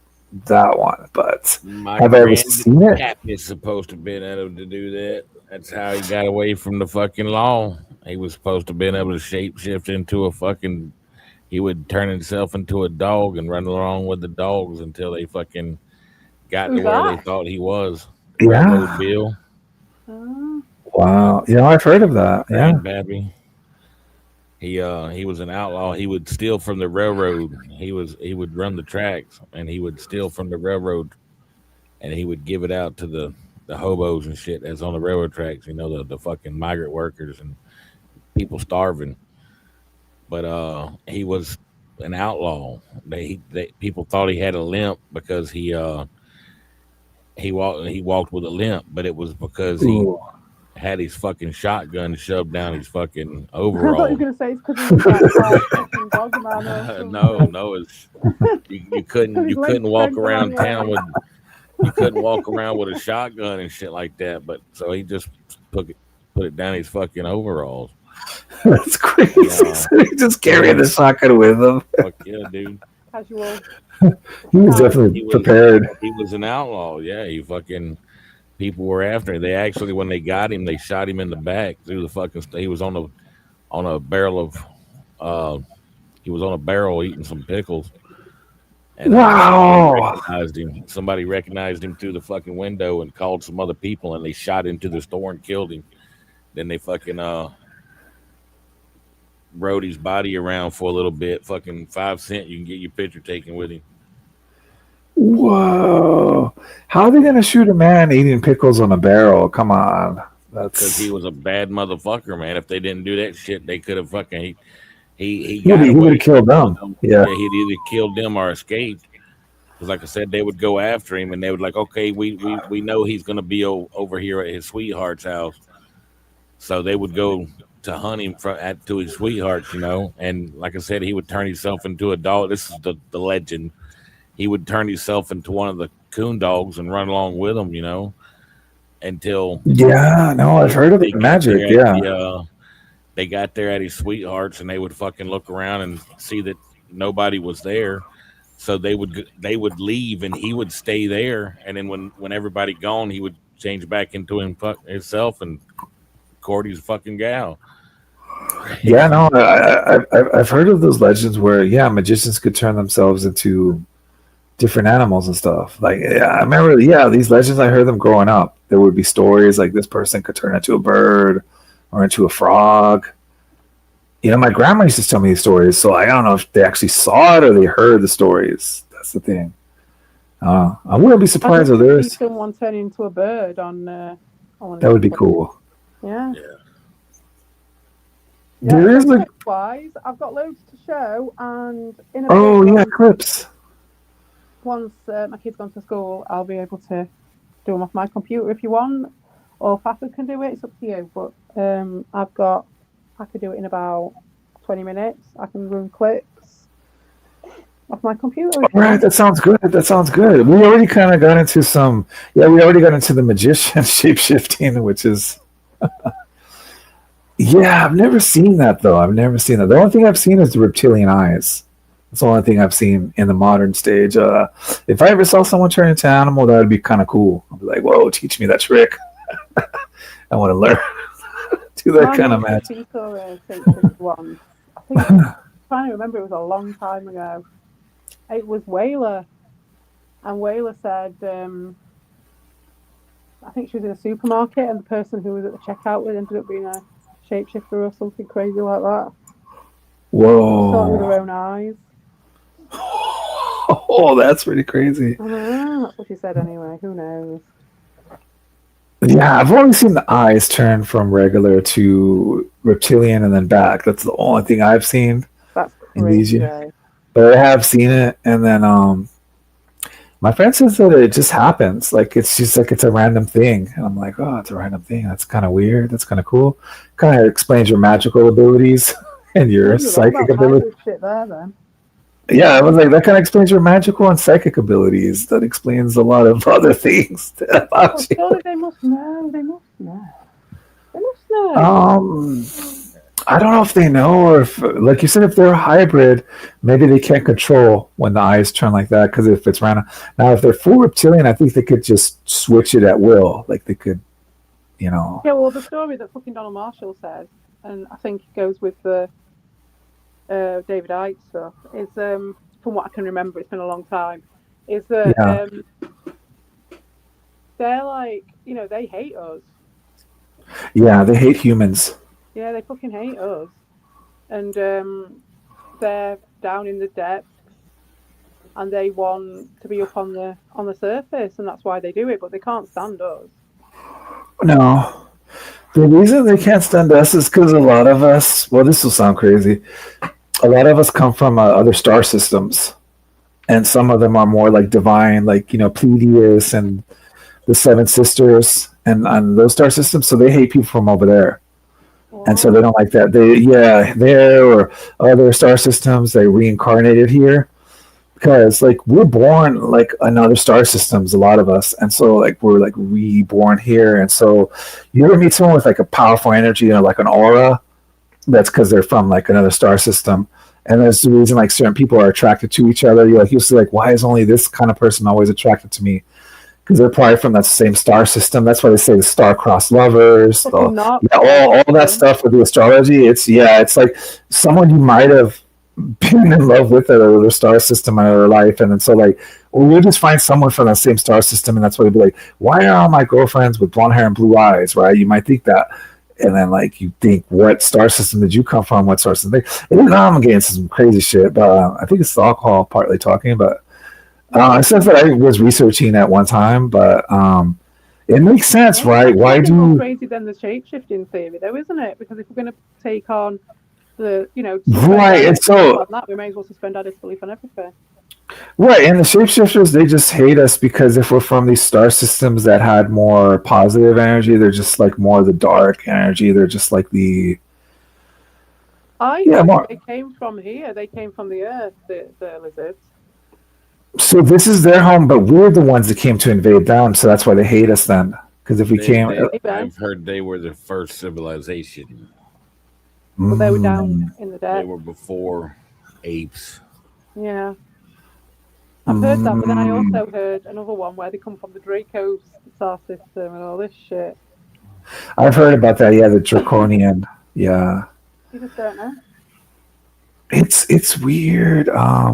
that one, but have I ever seen it?
Cat is supposed to have been able to do that. That's how he got away from the fucking law. He was supposed to have been able to shapeshift into a fucking. He would turn himself into a dog and run along with the dogs until they fucking got to where they thought he was.
Yeah.
Bill.
Wow. Yeah, I've heard of that. Yeah.
Babby. He was an outlaw. He would steal from the railroad. He would run the tracks and he would steal from the railroad and he would give it out to the hobos and shit that's on the railroad tracks. You know, the fucking migrant workers and people starving. But he was an outlaw. They people thought he had a limp because he walked with a limp, but it was because he
Ooh.
had his fucking shotgun shoved down his fucking
I thought you
overall.
were going to say it's because he was like fucking dog man or something.
No, it's you couldn't
His legs
walk
bent
around
around
town with you couldn't walk around with a shotgun and shit like that. But so he just put it down his fucking overalls.
That's crazy.
Yeah.
So he just carrying the shotgun with him.
Fuck yeah, dude.
Casual.
He was definitely prepared.
He was an outlaw. Yeah, he fucking people were after him. They actually, when they got him, they shot him in the back through the fucking. He was on a barrel of. He was on a barrel eating some pickles. And
Wow.
somebody recognized him through the fucking window and called some other people, and they shot into the store and killed him. Then they fucking rode his body around for a little bit. Fucking 5 cents, you can get your picture taken with him.
Whoa. How are they going to shoot a man eating pickles on a barrel? Come on.
Because he was a bad motherfucker, man. If they didn't do that shit, they could have fucking he
would have killed them. Yeah.
He'd either killed them or escaped. Because, like I said, they would go after him, and they would like, okay, we know he's going to be over here at his sweetheart's house, so they would go to hunt him to his sweetheart's, you know. And like I said, he would turn himself into a dog. This is the legend. He would turn himself into one of the coon dogs and run along with them, you know, until
I've heard of the magic.
They got there at his sweetheart's, and they would fucking look around and see that nobody was there. So they would leave, and he would stay there. And then when everybody gone, he would change back into himself and court his fucking gal.
Yeah, no, I've heard of those legends where magicians could turn themselves into different animals and stuff. Like, I remember, these legends, I heard them growing up. There would be stories like this person could turn into a bird or into a frog. You know, my grandma used to tell me these stories, so I don't know if they actually saw it or they heard the stories. That's the thing. I wouldn't be surprised if there is
someone turning into a bird on. That
would be cool.
Yeah.
There is
wise. I've got loads to show, and in
clips.
Once my kids gone to school, I'll be able to do them off my computer if you want, or Faffard can do it. It's up to you. But I could do it in about 20 minutes. I can run clips off my computer.
All right, that sounds good. We already kind of got into we already got into the magician shape-shifting, which is... I've never seen that, though. The only thing I've seen is the reptilian eyes. That's the only thing I've seen in the modern stage. If I ever saw someone turn into an animal, that would be kind of cool. I'd be like, whoa, teach me that trick. I want to learn. Do that kind of magic.
I think I'm trying to remember, it was a long time ago. It was Whaler, and Whaler said, I think she was in a supermarket, and the person who was at the checkout ended up being a shapeshifter or something crazy like that.
Whoa!
Saw it with her own eyes.
Oh, that's pretty crazy.
I know, that's what she said anyway. Who knows?
Yeah, I've only seen the eyes turn from regular to reptilian and then back. That's the only thing I've seen.
That's
in these
crazy.
years. But I have seen it, and then my friend says that it just happens. Like, it's just like it's a random thing, and I'm like, oh, it's a random thing. That's kind of weird. That's kind of cool. Kind of explains your magical abilities and your psychic abilities.
Shit there, then.
Yeah, I was like, that kind of explains your magical and psychic abilities. That explains a lot of other things about you.
Surely they must know.
I don't know if they know, or if, like you said, if they're a hybrid, maybe they can't control when the eyes turn like that, because if it's random. Now, if they're full reptilian, I think they could just switch it at will. Like, they could, you know.
Yeah, well, the story that fucking Donald Marshall said, and I think it goes with the David Icke stuff, is, from what I can remember, it's been a long time, is that they're like, you know, they hate us.
Yeah, they hate humans.
Yeah, they fucking hate us. And they're down in the depths, and they want to be up on the surface, and that's why they do it. But they can't stand us.
No. The reason they can't stand us is because a lot of us, well, this will sound crazy, a lot of us come from other star systems. And some of them are more like divine, like, Pleiades and the Seven Sisters and those star systems. So they hate people from over there. And so they don't like that. There or other star systems, they reincarnated here. Because like we're born like in other star systems, a lot of us, and so like we're like reborn here. And so you ever meet someone with like a powerful energy or like an aura, that's because they're from like another star system. And there's the reason like certain people are attracted to each other. You're like used to like, why is only this kind of person always attracted to me? Because they're probably from that same star system. That's why they say the star-crossed lovers. All that stuff with the astrology. It's like someone you might have been in love with at another star system in their life, and then so like we'll just find someone from that same star system, and that's why they'll be like, why are all my girlfriends with blonde hair and blue eyes, right? You might think that. And then, like, you think, what star system did you come from? What star system? I'm getting some crazy shit, but I think it's the alcohol partly talking. But it's stuff that I was researching at one time, but it makes sense, right? Why do
more crazy than the shape-shifting theory, though, isn't it? Because if we're going to take on the,
right, and so
that, we may as well suspend our disbelief on everything.
Right, and the shapeshifters, they just hate us because if we're from these star systems that had more positive energy, they're just like more the dark energy. They're just like the...
They came from here. They came from the Earth, the lizards.
So this is their home, but we're the ones that came to invade them, so that's why they hate us then. Because if we
I've heard they were the first civilization.
But they were down in the dead.
They were before apes.
Yeah. I've heard that, but then I also heard another one where they come from the Draco star system and all this shit.
I've heard about that, the Draconian. Yeah.
You just don't know.
It's weird. I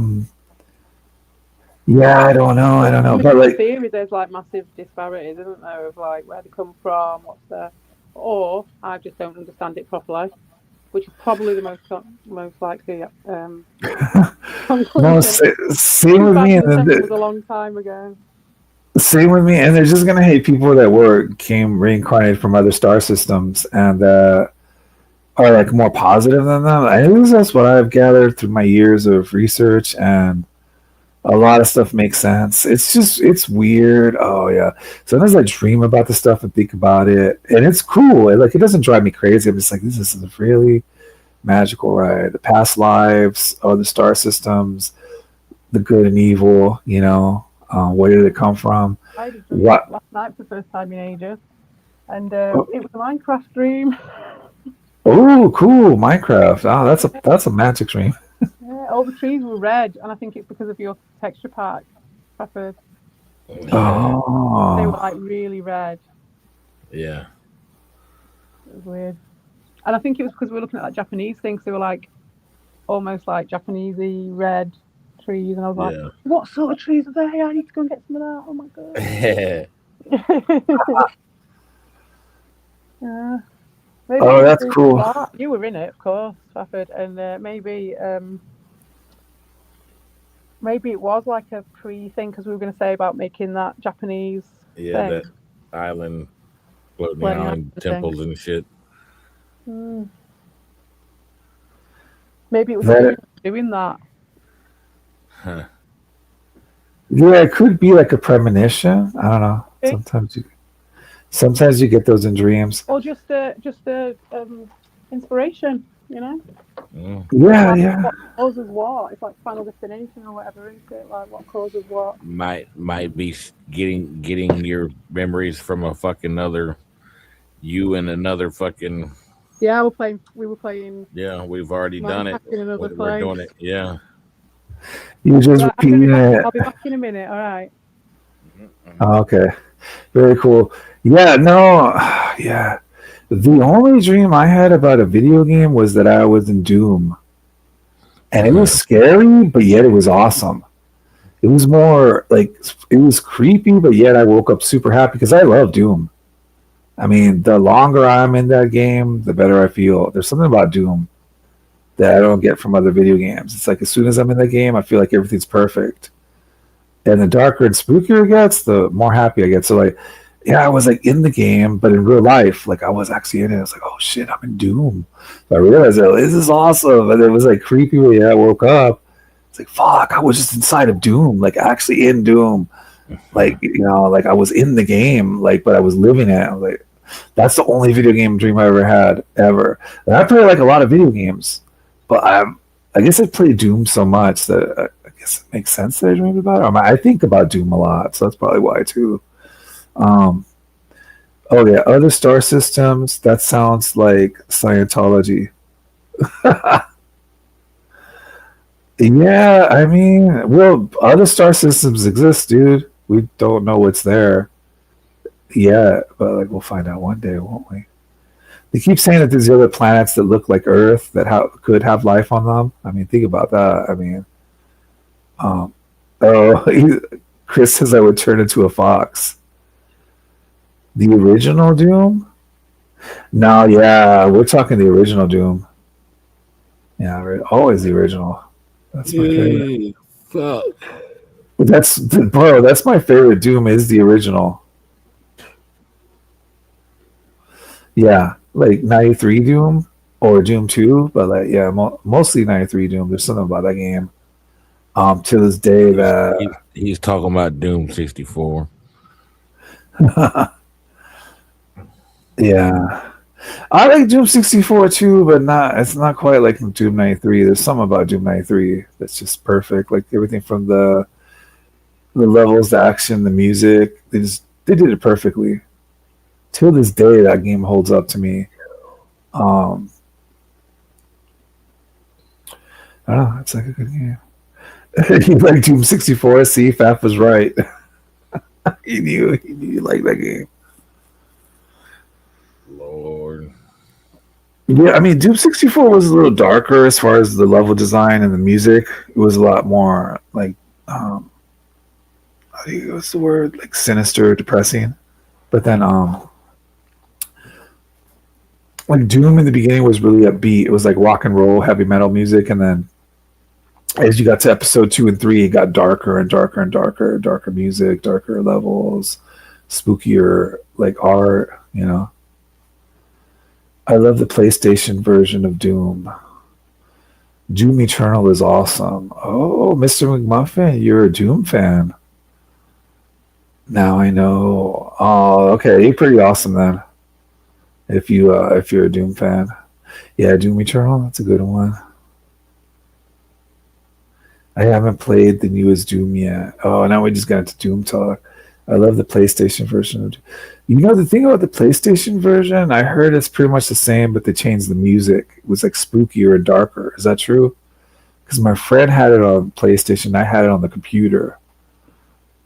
don't know. But like
theory, there's like massive disparities, isn't there, of like where they come from, what's there, or I just don't understand it properly, which is probably the most likely.
No, same with me. And
it was a long time ago.
Same with me, and they're just gonna hate people that came reincarnated from other star systems and are like more positive than them. I think that's what I've gathered through my years of research, and a lot of stuff makes sense. It's weird. Oh yeah. Sometimes I dream about the stuff and think about it, and it's cool. It doesn't drive me crazy. I'm just like, this is a really magical ride. The past lives, the star systems, the good and evil. Where did it come from?
I did last night for the first time in ages, and it was a Minecraft dream.
Oh, cool! Minecraft. Oh, that's a magic dream.
Yeah, all the trees were red, and I think it's because of your texture pack, Faffard.
Oh.
They were like really red.
Yeah.
It was weird. And I think it was because we were looking at that Japanese things. They were like almost like Japanesey red trees, and I was like, what sort of trees are they? I need to go and get some of that. Oh my god. Yeah. Maybe
that's cool.
You were in it, of course, Faffard, and maybe it was like a pre-thing because we were going to say about making that Japanese thing.
That island, floating island temples and shit.
Maybe it was doing that.
Huh.
Yeah, it could be like a premonition. I don't know. Sometimes you get those in dreams.
Or just inspiration,
Yeah.
What causes what? It's like Final Destination or whatever, isn't it? Like what causes what?
Might be getting your memories from a fucking other you and another fucking.
Yeah, we were playing.
Yeah, we've already done it.
We're
doing it. Yeah.
You're just repeating it.
I'll be back in a minute. All right.
Oh, okay. Very cool. Yeah, no, yeah. The only dream I had about a video game was that I was in Doom. And it was scary, but yet it was awesome. It was more like, it was creepy, but yet I woke up super happy because I love Doom. I mean, the longer I'm in that game, the better I feel. There's something about Doom that I don't get from other video games. It's like as soon as I'm in the game, I feel like everything's perfect. And the darker and spookier it gets, the more happy I get. So like, yeah, I was like in the game, but in real life, like I was actually in it. I was like, oh shit, I'm in Doom. So I realized that this is awesome, and it was like creepy when I woke up. It's like fuck, I was just inside of Doom, like actually in Doom, like like I was in the game, like but I was living it. I was like, that's the only video game dream I ever had ever. And I play like a lot of video games, but I guess I played Doom so much that I guess it makes sense that I dream about it. I think about Doom a lot, so that's probably why too. Um, oh yeah, other star systems. That sounds like Scientology. Yeah, I mean, well, other star systems exist, dude. We don't know what's there yet, but like we'll find out one day, won't we? They keep saying that there's other planets that look like Earth that could have life on them. I mean, think about that. I mean, um, oh, Chris says I would turn into a fox. The original Doom? No, yeah, we're talking the original Doom. Yeah, right. Always the original. That's my favorite.
Fuck.
That's my favorite Doom is the original. Yeah, like 93 Doom or Doom 2, but like yeah, mostly 93 Doom. There's something about that game. To this day that
He's talking about Doom 64.
yeah. I like Doom 64 too, but it's not quite like Doom 93. There's something about Doom 93 that's just perfect. Like everything from the levels, the action, the music. They did it perfectly. Till this day that game holds up to me. I don't know, it's like a good game. You like Doom 64? See, Faf was right. he knew you liked that game.
Lord.
Yeah, I mean, Doom 64 was a little darker as far as the level design and the music. It was a lot more like, what's the word? Like sinister, depressing. But then, like Doom in the beginning was really upbeat. It was like rock and roll, heavy metal music, and then as you got to episode 2 and 3, it got darker and darker and darker, darker music, darker levels, spookier like art. I love the PlayStation version of Doom. Doom Eternal is awesome. Oh, Mr. McMuffin, you're a Doom fan. Now I know. Oh, okay, you're pretty awesome then. If you're a Doom fan, yeah, Doom Eternal, that's a good one. I haven't played the newest Doom yet. Oh, now we just got into Doom talk. I love the PlayStation version of Doom. The thing about the PlayStation version, I heard it's pretty much the same, but they changed the music. It was like spookier and darker. Is that true? Because my friend had it on PlayStation, I had it on the computer,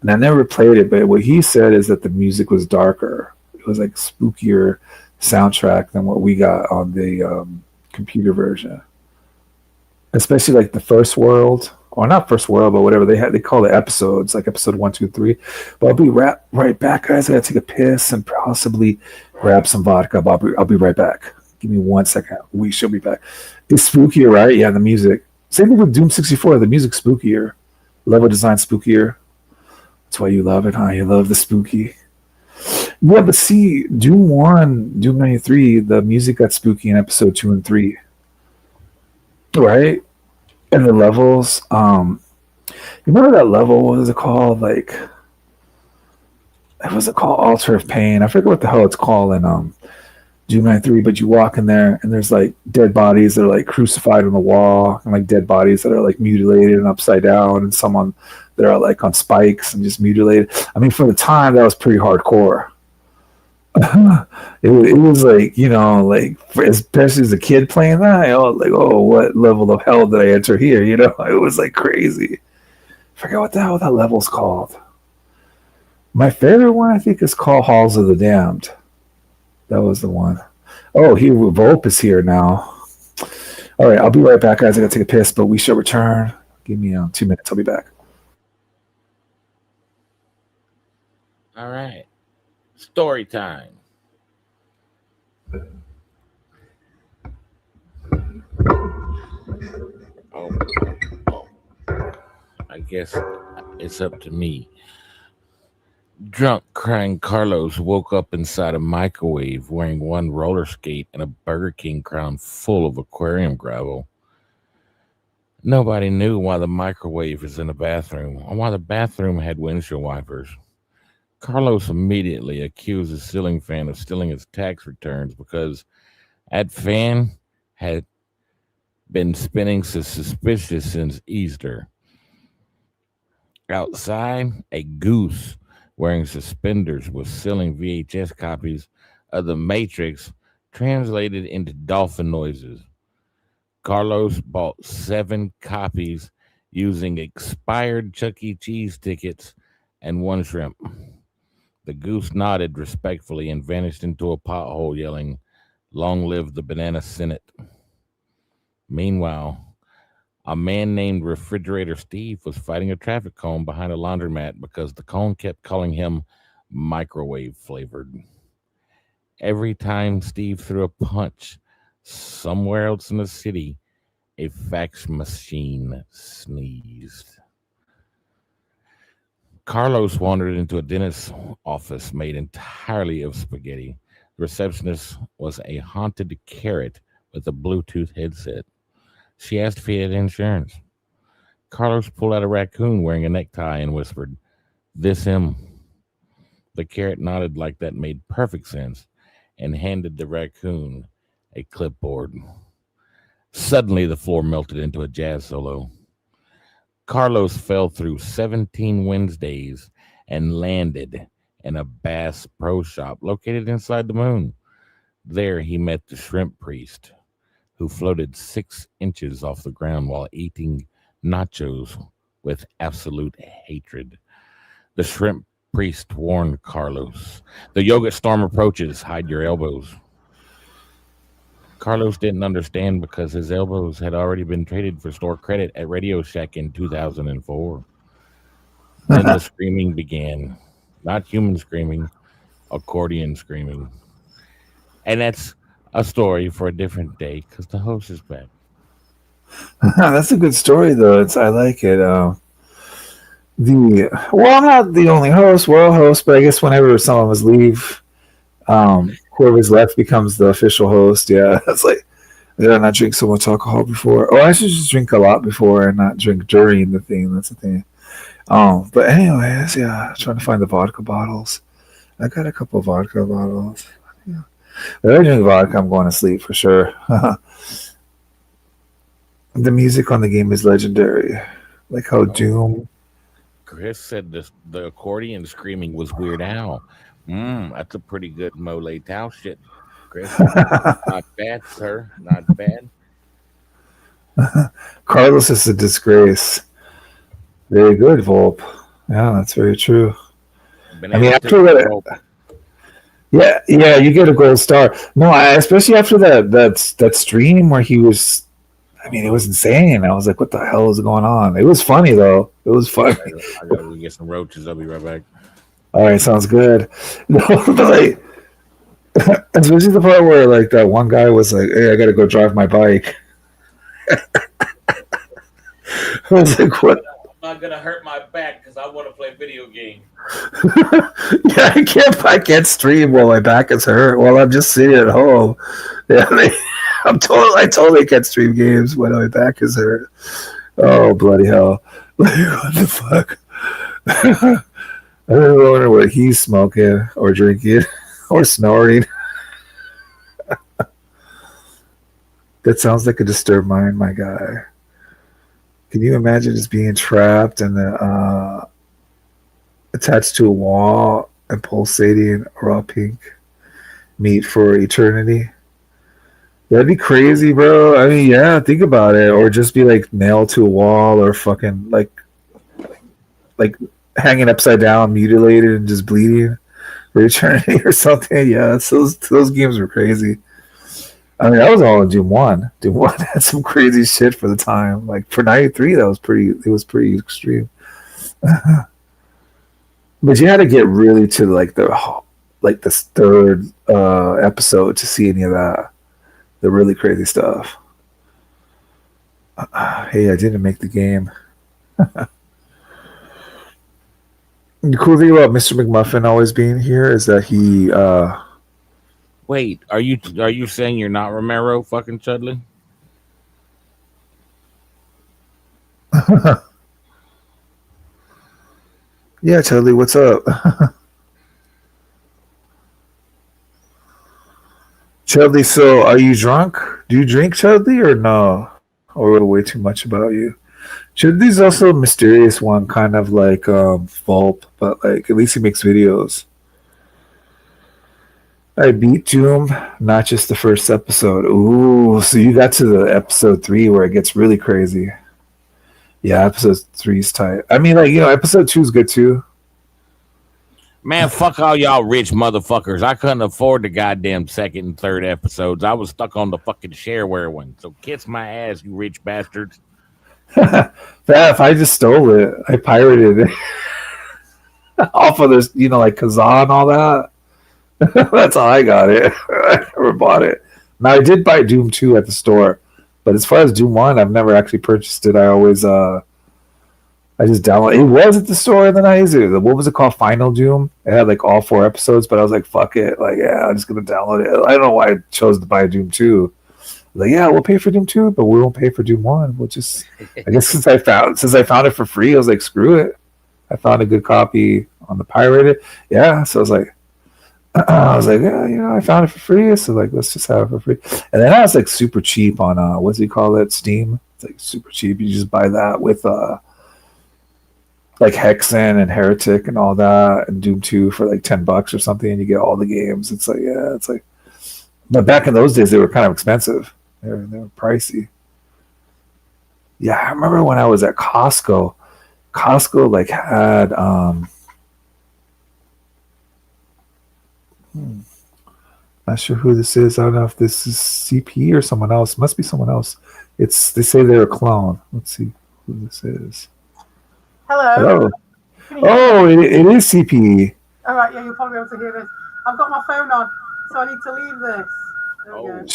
and I never played it. But what he said is that the music was darker. It was like spookier soundtrack than what we got on the computer version. Especially like the first world, or not first world, but whatever they call it episodes, like episode 1, 2, 3. But I'll be right back, guys. I gotta take a piss and possibly grab some vodka. But I'll be right back. Give me 1 second. We should be back. It's spookier, right? Yeah, the music. Same thing with Doom 64. The music's spookier, level design spookier. That's why you love it, huh? You love the spooky. Yeah, but see, Doom 1, Doom 93, the music got spooky in episode 2 and 3. Right? And the levels, you remember that level? What was it called? Like, what was it called? Altar of Pain. I forget what the hell it's called in Doom 93, but you walk in there and there's like dead bodies that are like crucified on the wall, and like dead bodies that are like mutilated and upside down, and someone that are like on spikes and just mutilated. I mean, for the time, that was pretty hardcore. It was like, especially as a kid playing that, I was like, oh, what level of hell did I enter here? It was like crazy. I forget what the hell that level's called. My favorite one, I think, is called Halls of the Damned. That was the one. Oh, Volp is here now. All right, I'll be right back, guys. I gotta take a piss, but we shall return. Give me 2 minutes. I'll be back.
All right. Story time. Oh. I guess It's up to me. Drunk, crying Carlos woke up inside a microwave wearing one roller skate and a Burger King crown full of aquarium gravel. Nobody knew why the microwave was in the bathroom or why the bathroom had windshield wipers. Carlos immediately accused the ceiling fan of stealing his tax returns because that fan had been spinning suspicious since Easter. Outside, a goose wearing suspenders was selling VHS copies of The Matrix translated into dolphin noises. Carlos bought 7 copies using expired Chuck E. Cheese tickets and 1 shrimp. The goose nodded respectfully and vanished into a pothole, yelling, "Long live the Banana Senate." Meanwhile, a man named Refrigerator Steve was fighting a traffic cone behind a laundromat because the cone kept calling him microwave flavored. Every time Steve threw a punch somewhere else in the city, a fax machine sneezed. Carlos wandered into a dentist's office made entirely of spaghetti. The receptionist was a haunted carrot with a Bluetooth headset. She asked if he had insurance. Carlos pulled out a raccoon wearing a necktie and whispered, "This him." The carrot nodded like that made perfect sense and handed the raccoon a clipboard. Suddenly, the floor melted into a jazz solo. Carlos fell through 17 Wednesdays and landed in a Bass Pro Shop located inside the moon. There, he met the shrimp priest, who floated 6 inches off the ground while eating nachos with absolute hatred. The shrimp priest warned Carlos, "The yogurt storm approaches. Hide your elbows." Carlos didn't understand because his elbows had already been traded for store credit at Radio Shack in 2004. Then the screaming began. Not human screaming, accordion screaming. And that's a story for a different day because the host is back.
That's a good story, though. I like it. Not the only host, we're all hosts, but I guess whenever some of us leave, whoever's left becomes the official host. Yeah, it's like I gotta not drink so much alcohol before. Oh, I should just drink a lot before and not drink during the thing. That's the thing. But anyways, yeah, trying to find the vodka bottles. I got a couple of vodka bottles. Yeah. If I drink vodka, I'm going to sleep for sure. The music on the game is legendary. Like how Doom.
Chris said the accordion screaming was Weird Al. That's a pretty good Mole Tao shit, Chris. Not bad, sir. Not bad.
Carlos is a disgrace. Very good, Volp. Yeah, that's very true. I mean, after that, yeah, you get a gold star. No, especially after that stream where he was. I mean, it was insane. I was like, "What the hell is going on?" It was funny though. It was funny.
I gotta go get some roaches. I'll be right back.
All right, sounds good. No, but like, especially the part where like that one guy was like, "Hey, I gotta go drive my bike." I was like, "What?"
I'm not gonna hurt my back because I want to play video game.
Yeah, I can't stream while my back is hurt while I'm just sitting at home. Yeah, I totally can't stream games when my back is hurt. Oh bloody hell! What the fuck? I don't wonder what he's smoking or drinking or snoring. That sounds like a disturbed mind, my guy. Can you imagine just being trapped and attached to a wall and pulsating raw pink meat for eternity? That'd be crazy, bro. I mean, yeah, think about it. Or just be like nailed to a wall or fucking like hanging upside down, mutilated and just bleeding for eternity or something. Yeah, those games were crazy. I mean, that was all in Doom 1. Doom 1 had some crazy shit for the time. Like for 93, it was pretty extreme. But you had to get really to this third episode to see any of that. The really crazy stuff. Hey, I didn't make the game. The cool thing about Mr. McMuffin always being here is that he
Wait, are you saying you're not Romero, fucking Chudley?
yeah, Chudley, what's up? Chudley, so are you drunk? Do you drink, Chudley, or no? Or way too much about you? Chudley's also a mysterious one, kind of like Volp, but like at least he makes videos. I beat Doom, not just the first episode. Ooh, so you got to the episode 3 where it gets really crazy. Yeah, episode 3 is tight. I mean, like, episode 2 is good too.
Man, fuck all y'all rich motherfuckers. I couldn't afford the goddamn second and third episodes. I was stuck on the fucking shareware one. So kiss my ass, you rich bastards.
If I just stole it, I pirated it off of this, like Kazaa and all that. That's how I got it. I never bought it. Now I did buy Doom 2 at the store, but as far as Doom 1, I've never actually purchased it. I always I just downloaded it. Was at the store in the 90s. What was it called? Final Doom. It had like all 4 episodes, but I was like, fuck it. Like, yeah, I'm just gonna download it. I don't know why I chose to buy Doom 2. Like, yeah, we'll pay for Doom 2, but we won't pay for Doom 1. We'll just I guess since I found it for free, I was like, screw it. I found a good copy on the pirated. Yeah, so I was like, yeah, I found it for free, so like, let's just have it for free. And then I was like super cheap on what's he call it, Steam. It's like super cheap. You just buy that with like Hexen and Heretic and all that, and Doom 2 for like $10 or something, and you get all the games. It's like, yeah, it's like, but back in those days they were kind of expensive. They were pricey. Yeah, I remember when I was at Costco. Costco like had not sure who this is. I don't know if this is CPE or someone else. Must be someone else. They say they're a clone. Let's see who this is.
Hello.
Oh, it is CPE.
All right, yeah, you'll probably be able to hear this. I've got my phone on, so I need to leave this. There we go.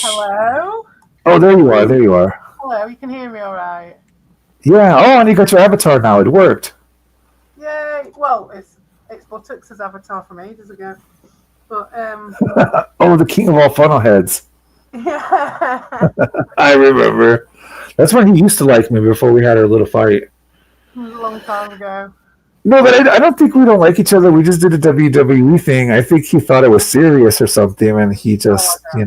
Hello?
Oh, there you are. There you are.
Hello, you can hear me all right?
Yeah. Oh, and you got your avatar now. It worked.
Yay. Well, it's Buttocks' avatar from ages ago. But,
oh, the king of all funnel heads.
yeah.
I remember. That's when he used to like me before we had our little fight.
It was a long time ago.
No, but I don't think we don't like each other. We just did a WWE thing. I think he thought it was serious or something, and he just,
Can you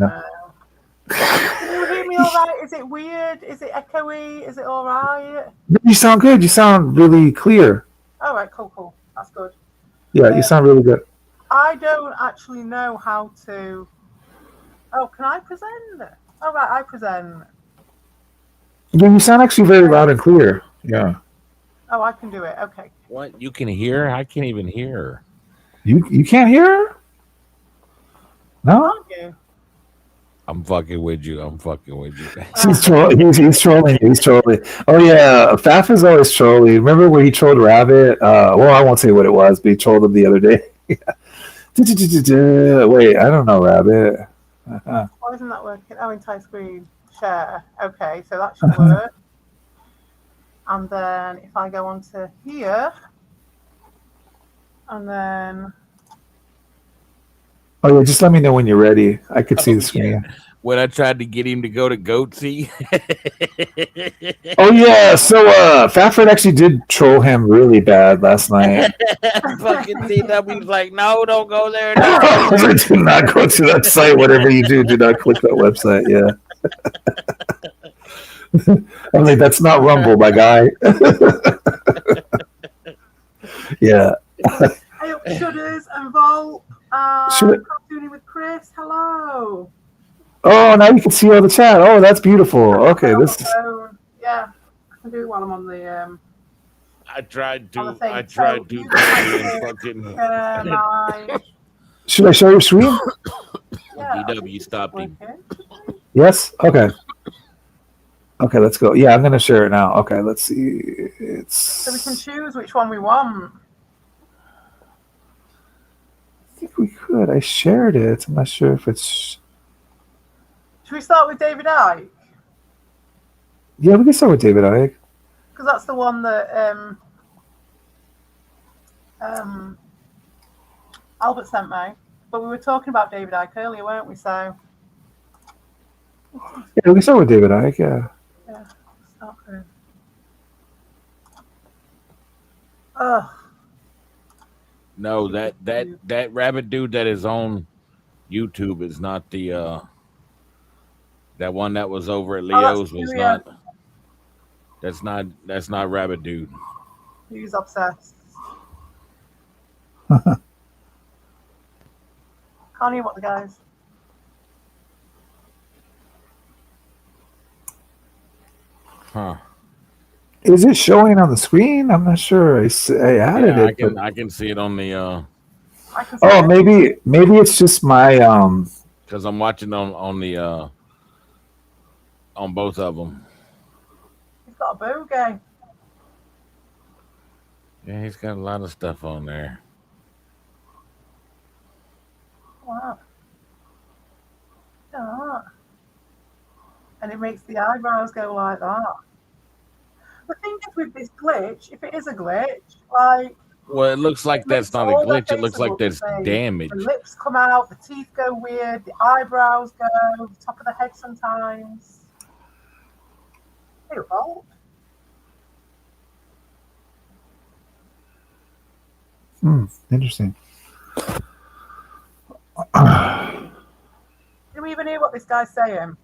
hear me all right? Is it weird? Is it echoey? Is it all right?
You sound good. You sound really clear.
All right, cool. That's good.
Yeah, you sound really good.
I don't actually know how to... Oh, can I present? All right, I present.
Yeah, you sound actually very loud and clear. Yeah.
Oh, I can do it. Okay.
What? You can hear? I can't even hear her.
You can't hear her? No?
Aren't you?
I'm fucking with you.
He's trolling you. He's trolling. Oh yeah, Faff is always trolling. Remember when he trolled Rabbit? Well, I won't say what it was, but he trolled him the other day. Wait, I don't know, Rabbit.
Why isn't that working? Oh, entire screen share. Okay, so that should work. And then if I go on to here, and then...
Oh yeah, just let me know when you're ready. I could see the screen.
Yeah. When I tried to get him to go to Goatsy.
Oh yeah, so Fafford actually did troll him really bad last night.
Fucking DW's like, no, don't go there.
Do not go to that site. Whatever you do not click that website. Yeah. I'm like, that's not Rumble, my guy. Yeah.
Hey up, Shudders and Volt. Cartooning with Chris. Hello.
Oh, now you can see all the chat. Oh, that's beautiful. Okay, this is...
Yeah, I can do it while I'm on the...
I tried to.
Should I show your screen?
Yeah,
DW stopped him.
Yes? Okay. Okay, let's go. Yeah, I'm going to share it now. Okay, let's see.
So we can choose which one we want.
I think we could. I shared it. I'm not sure if it's...
Should we start with David Icke?
Yeah, we can start with David Icke.
Because that's the one that Albert sent me. But we were talking about David Icke earlier, weren't we? So
Yeah, we start with David Icke. Yeah.
yeah, start with. Ugh.
No, that rabbit dude that is on YouTube is not the that one that was over at Leo's was not. That's not rabbit dude.
He's obsessed. Can't hear what the guys.
Huh.
Is it showing on the screen? I'm not sure. I added
Yeah,
it.
I can see it on the
Oh, maybe it's just my
because I'm watching on the on both of them.
He's got a boogie.
Yeah, he's got a lot of stuff on there.
Wow. Yeah. And it makes the eyebrows go like that. The thing is with this glitch, if it is a glitch, like.
Well, it looks like that's not a glitch. It looks like there's damage.
The lips come out, the teeth go weird, the eyebrows go, the top of the head sometimes. They evolved.
Interesting.
Do we even hear what this guy's saying?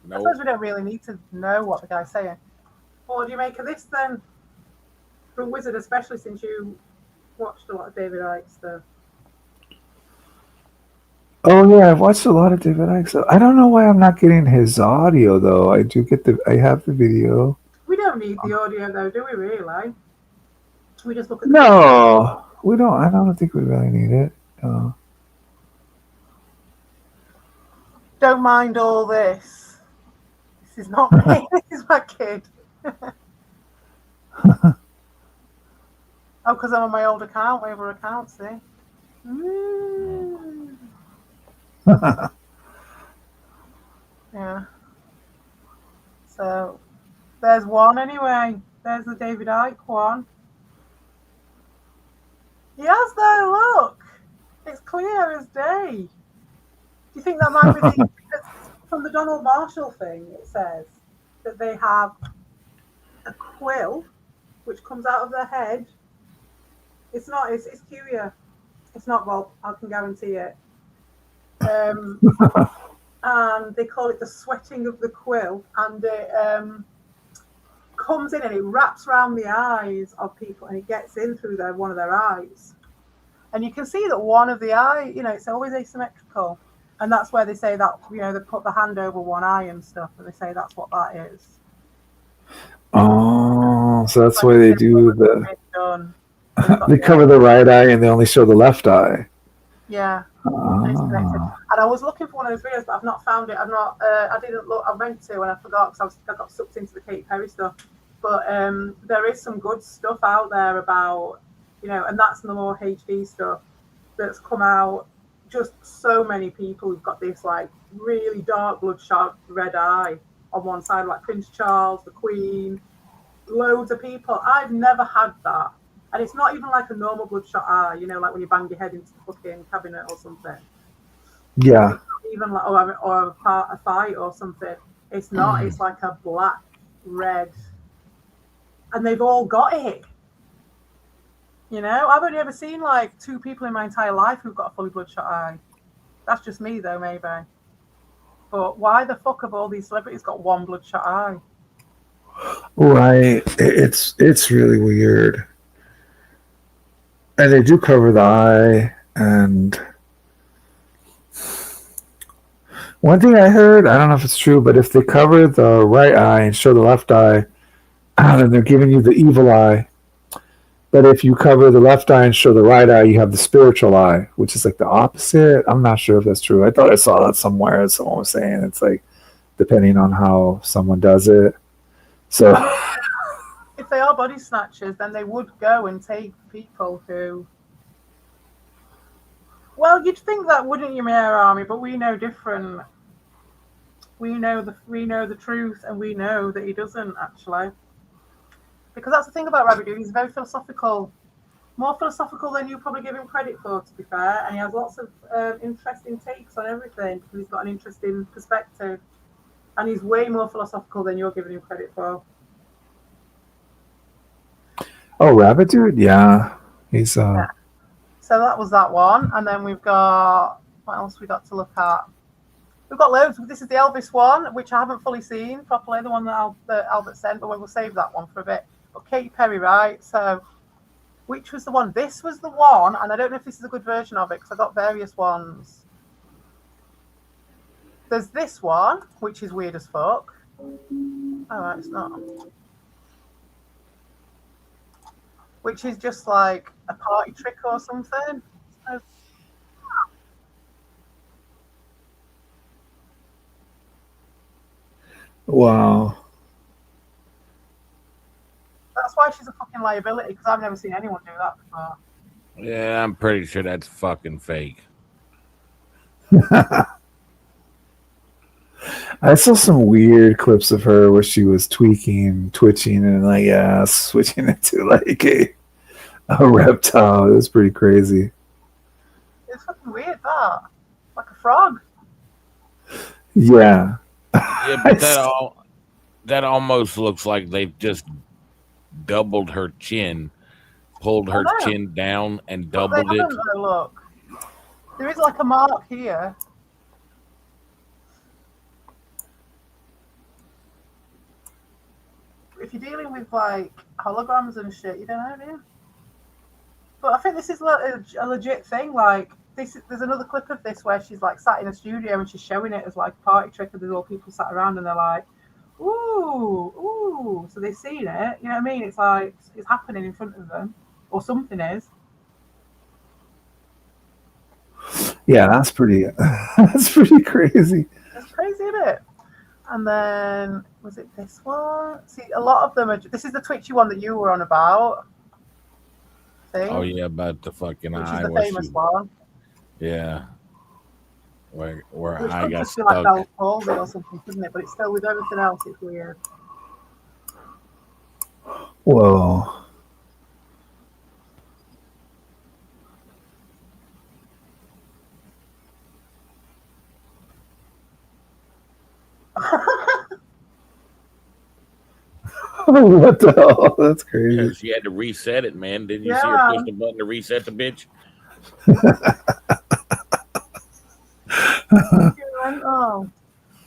No.
I suppose we don't really need to know what the guy's saying. What do you make of this then? From Wizard, especially since you watched a lot of David Icke stuff.
Oh yeah, I've watched a lot of David Icke. So I don't know why I'm not getting his audio though. I have the video.
We don't need the audio though, do we really? We just look at
the we don't. I don't think we really need it. No.
Don't mind all this. This is not me. This is my kid. Oh, because I'm on my old account, waiver account, see? Yeah. So, there's one anyway. There's the David Icke one. Yes, there, look. It's clear as day. Do you think that might be because from the Donald Marshall thing, it says that they have a quill which comes out of their head. It's not, it's Curia. It's not Bob, I can guarantee it. And they call it the sweating of the quill, and it comes in and it wraps around the eyes of people and it gets in through one of their eyes. And you can see that one of the eye, it's always asymmetrical. And that's where they say that, they put the hand over one eye and stuff, and they say that's what that is.
Oh, so that's why they do they cover the right eye and they only show the left eye.
Yeah. And I was looking for one of those videos, but I've not found it. I didn't look. I meant to, and I forgot because I got sucked into the Katy Perry stuff. But there is some good stuff out there about, and that's the more HD stuff that's come out. Just so many people who've got this like really dark bloodshot red eye on one side, like Prince Charles, the Queen, loads of people. I've never had that. And it's not even like a normal bloodshot eye, like when you bang your head into the fucking cabinet or something.
Yeah.
Even like or a fight or something. It's not. It's like a black, red, and they've all got it. I've only ever seen like 2 people in my entire life who've got a fully bloodshot eye. That's just me though, maybe. But why the fuck have all these celebrities got one bloodshot eye?
Right. It's really weird. And they do cover the eye. And one thing I heard, I don't know if it's true, but if they cover the right eye and show the left eye, then they're giving you the evil eye. But if you cover the left eye and show the right eye, you have the spiritual eye, which is like the opposite. I'm not sure if that's true. I thought I saw that somewhere. Someone was saying it's like depending on how someone does it. So
if they are body snatchers, then they would go and take people who. Well, you'd think that, wouldn't you, Mayor Army? But we know different. We know the truth, and we know that he doesn't actually. Because that's the thing about Rabbit Dude. He's very philosophical. More philosophical than you probably give him credit for, to be fair. And he has lots of interesting takes on everything because he's got an interesting perspective. And he's way more philosophical than you're giving him credit for.
Oh, Rabbit Dude? Yeah. He's
Yeah. So that was that one. And then we've got, what else we got to look at? We've got loads. This is the Elvis one, which I haven't fully seen properly, the one that Albert sent, but we'll save that one for a bit. But Katy Perry, right? So, which was the one? This was the one, and I don't know if this is a good version of it because I got various ones. There's this one, which is weird as fuck. Oh, it's not. Which is just like a party trick or something. So,
wow.
that's why she's a fucking liability because I've never seen anyone do that before.
Yeah, I'm pretty sure that's fucking fake.
I saw some weird clips of her where she was tweaking, twitching, and like switching into like a reptile. It was pretty crazy.
It's fucking weird, that. Like a frog.
Yeah.
Yeah, but that almost looks like they've just doubled her chin, pulled her chin down, and doubled it.
Look, there is like a mark here. If you're dealing with like holograms and shit, you don't know, do you? But I think this is a legit thing. Like there's another clip of this where she's like sat in a studio and she's showing it as like a party trick, and there's all people sat around and they're like, "Ooh, ooh!" So they've seen it. You know what I mean? It's like it's happening in front of them, or something is.
Yeah, that's pretty crazy.
That's crazy, isn't it? And then was it this one? See, a lot of them are. This is the twitchy one that you were on about.
Oh yeah, about the fucking
which
eye.
Is the famous one.
Yeah. Where
Which
I got
just
stuck.
Like Bell Palsy or something, couldn't it? But it's still with everything else, it's weird.
Whoa. What the hell? That's crazy.
Yeah, she had to reset it, man. Didn't you see her push the button to reset the bitch?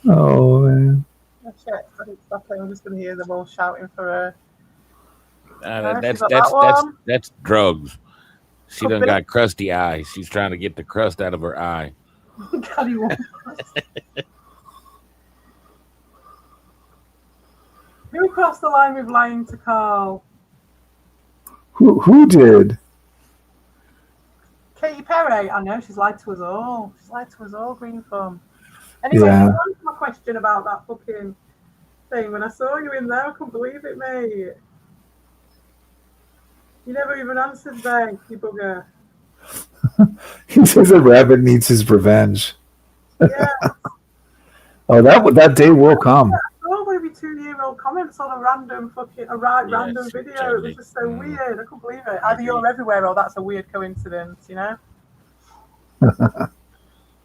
Oh man.
Oh, shit. I didn't stop it. I'm just gonna hear them all shouting for her.
That's drugs. She done got crusty eyes. She's trying to get the crust out of her eye.
Who crossed the line with lying to Carl?
Who did?
Katy Perry. I know she's lied to us all. She's lied to us all, Green Thumb. Anyway,
Yeah.
to answer my question about that fucking thing, when I saw you in there, I couldn't believe it, mate. You never even answered me, you bugger.
He says a rabbit needs his revenge.
Yeah.
Oh, that day will come.
Oh, maybe 2-year-old comments on a random random video. It was just so weird. I couldn't believe it. Either you're everywhere or that's a weird coincidence, you know?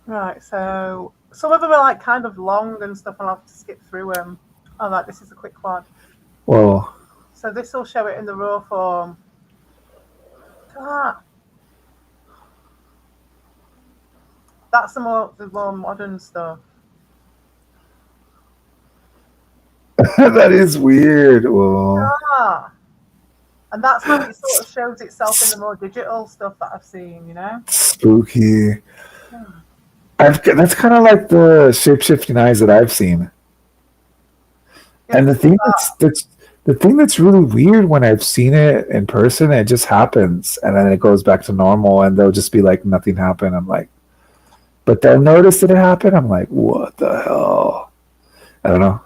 Right, so some of them are like kind of long and stuff, and I'll have to skip through them. Oh, like this is a quick one.
Whoa.
So this will show it in the raw form. That's the more modern stuff.
That is weird. Whoa.
And that's how it sort of shows itself in the more digital stuff that I've seen, you know?
Spooky. That's kind of like the shape-shifting eyes that I've seen. Yeah, and the thing that's really weird when I've seen it in person, it just happens, and then it goes back to normal, and they'll just be like, nothing happened. I'm like, but they'll notice that it happened. I'm like, what the hell? I don't know.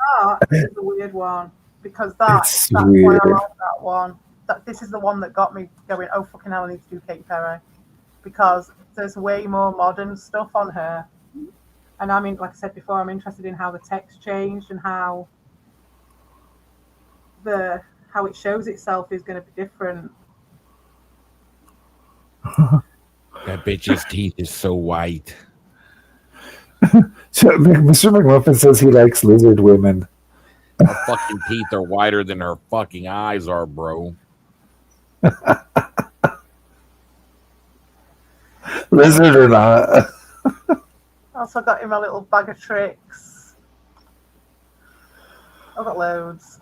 This is a weird one because that's
weird.
Why I like that one. This is the one that got me going, oh fucking hell, I need to do Katy Perry, because there's way more modern stuff on her. And I mean, like I said before, I'm interested in how the text changed and how it shows itself is going to be different.
That bitch's teeth is so white.
So, Mr. McMuffin says he likes lizard women.
Her fucking teeth are whiter than her fucking eyes are, bro.
Lizard or not.
Also got him a little bag of tricks. I've got loads.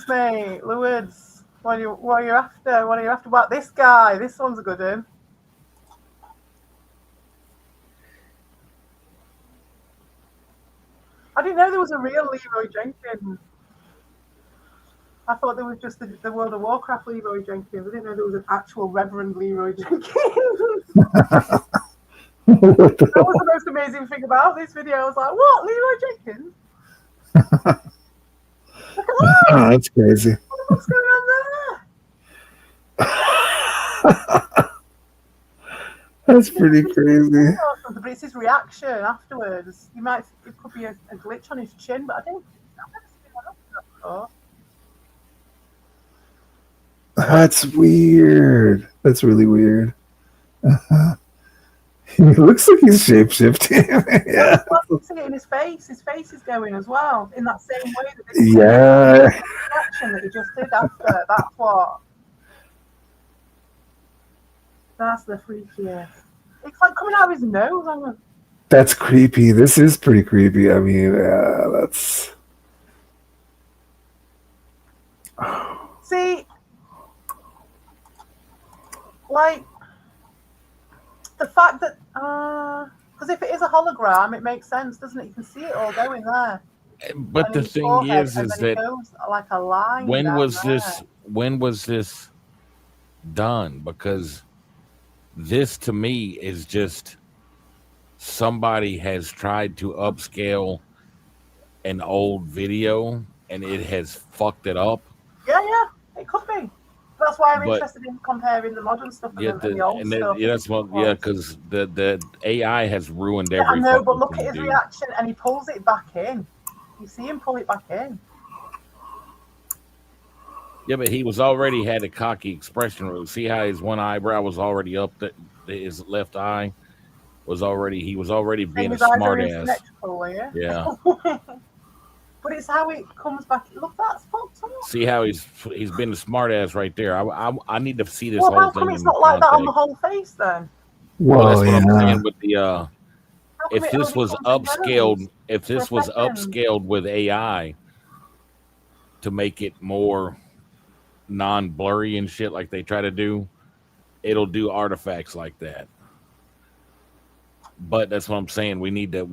Mate. Loads. What are you after? What are you after about this guy? This one's a good one. I didn't know there was a real Leroy Jenkins. I thought there was just the World of Warcraft Leroy Jenkins. I didn't know there was an actual Reverend Leroy Jenkins. That was the most amazing thing about this video. I was like, what? Leroy Jenkins? Look at that!
Oh, that's crazy.
What's going on there?
That's pretty crazy.
But it's his reaction afterwards. It could be a glitch on his chin, but I've never seen one of that before.
That's weird. That's really weird. He looks like he's shape-shifting. Yeah.
Well, you see it in his face. His face is going as well in that same way. That reaction that he just did after. That's the freakiest. It's like coming out of his nose.
That's creepy. This is pretty creepy. I mean, that's.
See, like the fact that because if it is a hologram, it makes sense, doesn't it? You can see it all going there.
But the thing is that
it goes like a line.
When was this done? Because this to me is just somebody has tried to upscale an old video and it has fucked it up.
Yeah, it could be. That's why I'm interested in comparing the modern stuff and the old stuff.
Yeah, that's what. Yeah, because the AI has ruined everything.
I know, but look at his reaction, and he pulls it back in. You see him pull it back in.
Yeah, but he was already had a cocky expression. See how his one eyebrow was already up. His left eye was already. He was already being a smart ass. Yeah.
But it's how it comes back. Look, that's fucked up.
See how he's been a smart ass right there. I need to see this
whole
thing.
How come it's not like that on the whole face then?
Well,
that's what I'm saying with the. If this was upscaled with AI to make it more non-blurry and shit like they try to do, it'll do artifacts like that. But that's what I'm saying. We need to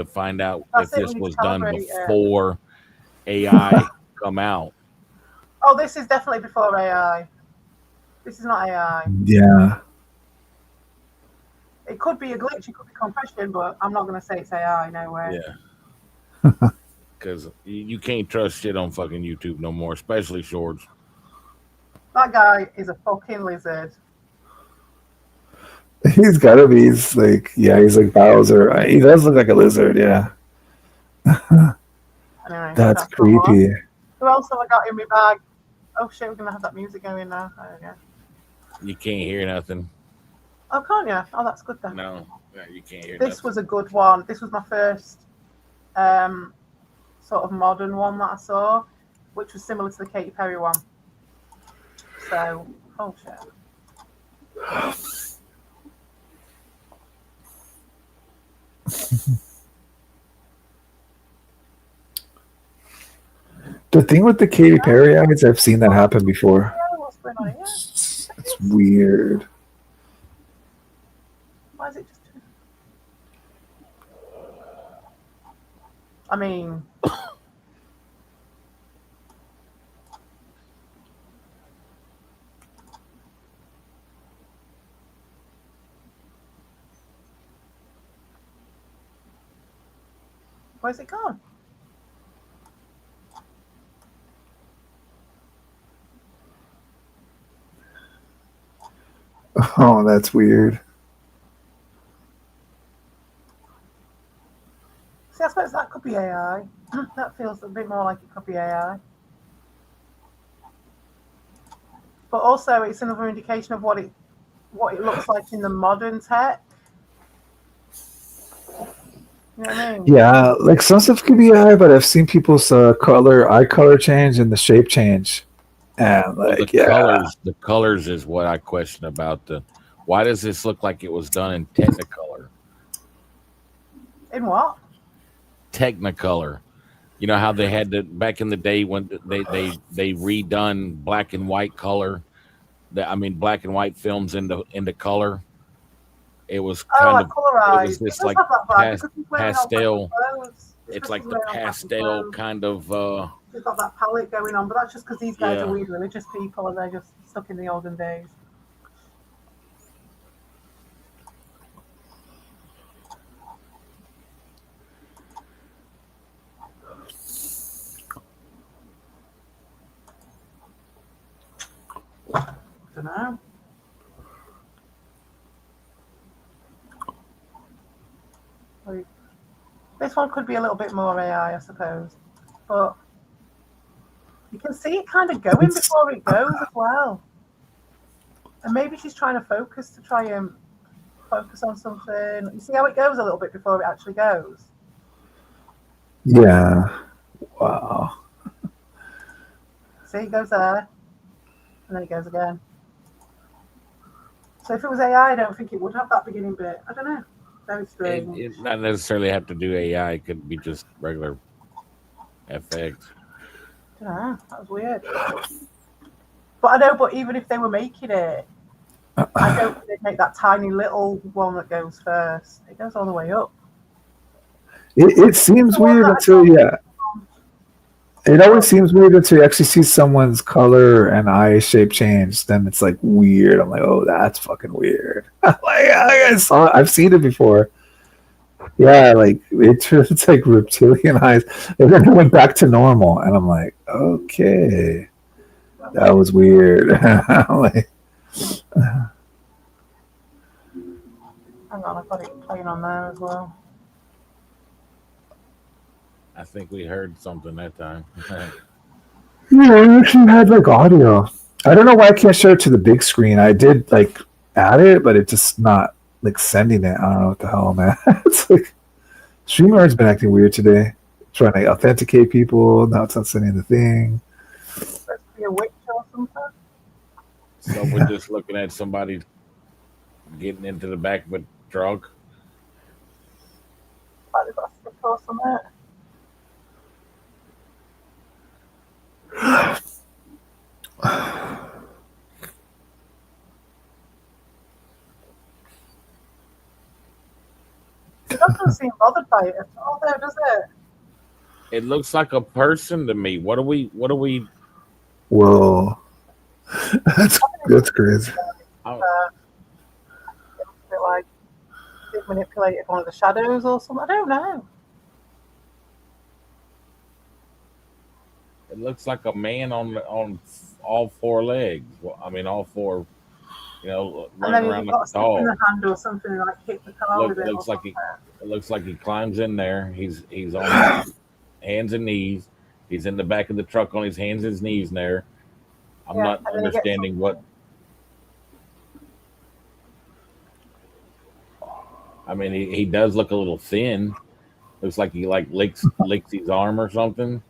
find out if this was done before AI come out.
Oh, this is definitely before AI. This is not AI.
Yeah.
It could be a glitch, it could be compression, but I'm not going to say it's AI, no way.
Yeah. Because you can't trust shit on fucking YouTube no more, especially shorts.
That guy is a fucking lizard.
He's gotta be. He's like Bowser. He does look like a lizard, yeah.
Anyway,
that's creepy.
Who else have I got in my bag? Oh shit, we're going to have that music going now. There we go.
You can't hear nothing.
Oh, can't you? Oh, that's good then.
No, you can't hear
This was a good one. This was my first sort of modern one that I saw, which was similar to the Katy Perry one. So, oh shit.
The thing with the Katy Perry ads, I've seen that happen before. It's weird.
Why is it just... I mean... Where's it gone?
Oh, that's weird.
See, I suppose that could be AI. That feels a bit more like it could be AI. but also it's another indication of what it looks like in the modern tech. You know what I mean?
Yeah, like some stuff can be AI, but I've seen people's eye color change and the shape change, and
Well,
like yeah,
the colors is what I question about the. Why does this look like it was done in Technicolor?
In what?
Technicolor. You know how they had to back in the day when they redone black and white color. Black and white films into color. It was kind
like
of it was
colorized. It
this
does
like
have that vibe because he's wearing all
pastel.
black clothes.
It's
because
like
he's
the
wearing all black
pastel
clothes.
kind of.
He's got that palette going on, but that's just because these guys
Yeah.
are weird religious people and they're just stuck in the olden days. I don't know. Like, this one could be a little bit more AI, I suppose, but you can see it kind of going before it goes as well. And maybe she's trying to focus on something. You see how it goes a little bit before it actually goes?
yeah. Wow.
See, it goes there, and then it goes again. So if it was AI, I don't think it would have that beginning bit. I don't know. Very strange.
It not necessarily have to do AI. It could be just regular FX.
I don't know. That was weird. But I know, but even if they were making it, I don't think they'd make that tiny little one that goes first. It goes all the way up.
It seems weird until it always seems weird until you actually see someone's color and eye shape change. Then it's like weird. I'm like, oh, that's fucking weird. I've seen it before. Yeah, like it's like reptilian eyes, and then it went back to normal, and I'm like, okay, that was weird. Like,
Hang on, I've got it playing on there as well.
I think we heard something that time.
yeah, she had like audio. I don't know why I can't show it to the big screen. I did like add it, but it's just not like sending it. I don't know what the hell, man. It's like StreamYard's been acting weird today, trying to authenticate people. Now it's not sending the thing.
Supposed to be a witch or something.
So we're just looking at somebody getting into the back of a truck.
Like they've got a stick or something. It doesn't seem bothered by it at all, though, does it?
It looks like a person to me. What are we?
Whoa, that's crazy.
It like they've manipulated one of the shadows or something. I don't know.
It looks like a man on all four legs. Well, I mean, all four. You know,
And
running
then
around
he's
like
got
a
a stick in
dog.
the hand or something, like hit the car with it.
It looks like he climbs in there. He's on his hands and knees. He's in the back of the truck on his hands and his knees there. I'm not understanding what. I mean, he does look a little thin. Looks like he like licks his arm or something.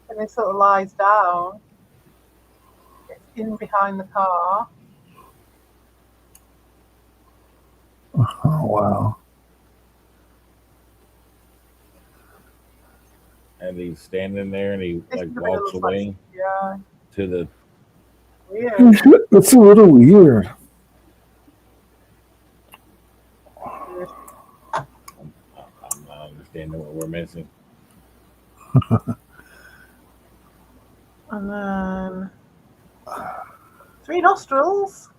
And he sort of lies down, gets in behind the car.
Oh wow.
And he's standing there and he
This
like
is a bit of
walks
a
away
yeah.
to the.
Weird.
That's a little weird.
I'm not understanding what we're missing.
And then 3 nostrils.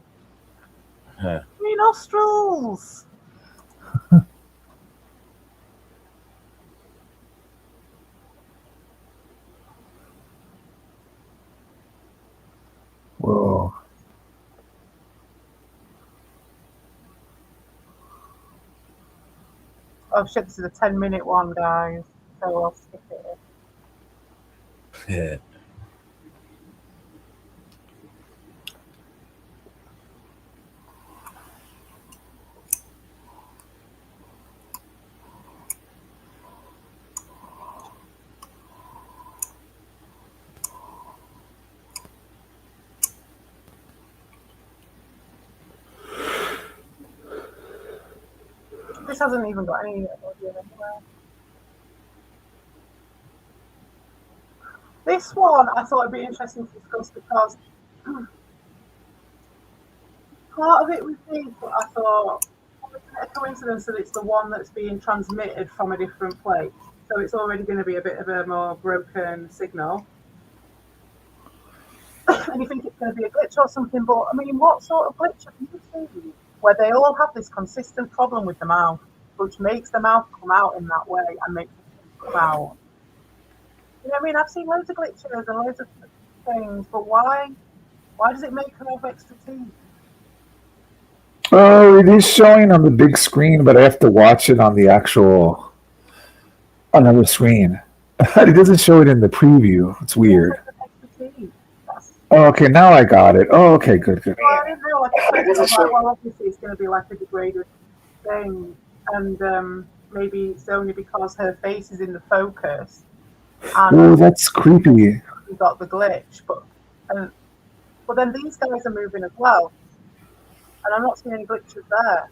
Huh.
3 nostrils.
Whoa.
Oh shit, this is a 10-minute one, guys. So I'll skip it.
Yeah.
This hasn't even got any audio anywhere. This one I thought it'd be interesting to discuss because part of it was this, but I thought it's a coincidence that it's the one that's being transmitted from a different place. So it's already going to be a bit of a more broken signal. And you think it's going to be a glitch or something, but I mean, what sort of glitch have you seen where they all have this consistent problem with the mouth, which makes the mouth come out in that way and makes it come out? You know what I mean? I've seen loads of glitches and loads of things, but why does it make her have extra teeth?
Oh, it is showing on the big screen, but I have to watch it on the actual another screen. It doesn't show it in the preview. It's weird. Oh, okay, now I got it. Oh, okay, good.
Well, I didn't know, well, obviously it's going to be like a degraded thing, and maybe it's only because her face is in the focus.
Oh, that's creepy.
You got the glitch, but then these guys are moving as well, and I'm not seeing any glitches there.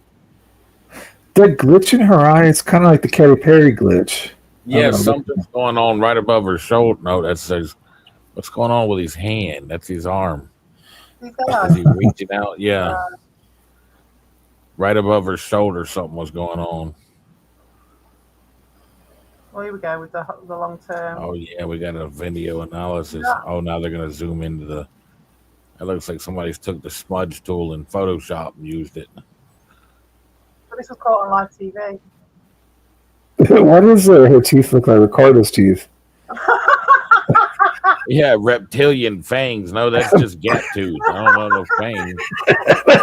That glitch in her eye is kind of like the Katy Perry glitch.
Yeah, something's going on right above her shoulder. No, that says, what's going on with his hand? That's his arm. Is he reaching out? Yeah. Right above her shoulder, something was going on.
Well, here we go with the long term.
Oh, yeah, we got a video analysis. Yeah. Oh, now they're going to zoom into the... It looks like somebody's took the smudge tool in Photoshop and used it.
But this was caught on live TV.
Why does her teeth look like Ricardo's teeth?
Yeah, reptilian fangs. No, that's just gap tooth. I don't know those fangs.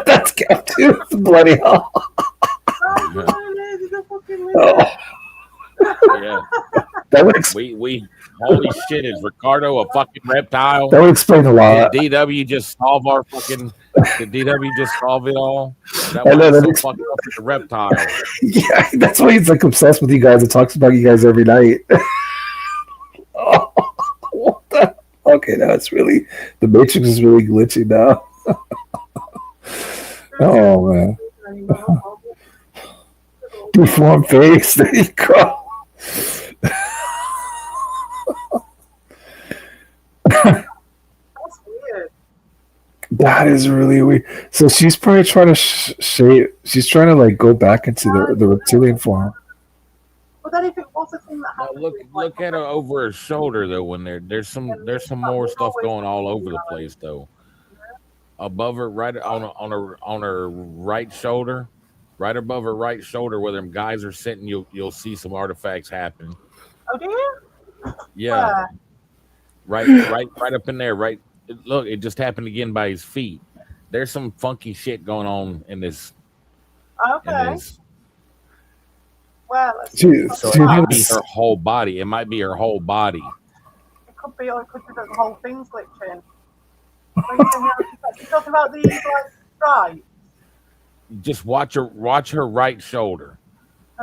That's gap tooth. Bloody hell.
Oh. Yeah.
That would
we holy shit, is Ricardo a fucking reptile?
That would explain a lot.
Did DW just solve our fucking did DW just solve it all? That
I know,
was so fucking up with the reptile.
Yeah, that's why he's like obsessed with you guys and talks about you guys every night. Oh, what the? Okay, now it's really the Matrix is really glitchy now. Oh man. Deformed face, there you go.
That's weird.
That is really weird. So she's probably trying to shape. She's trying to like go back into the reptilian form.
Well, then if it was a thing that happened,
look at her over her shoulder though. When there's some more stuff going all over the place though. Above her, right on her right shoulder, right above her right shoulder, where them guys are sitting, you'll see some artifacts happen.
Oh, do you?
Yeah. Right up in there. Right. Look, it just happened again by his feet. There's some funky shit going on in this.
Okay. Well,
so it might be her whole body. It might be her whole body.
It could be, or it could be that the whole thing's glitching. You're talking about these like stripes.
Just watch her right shoulder.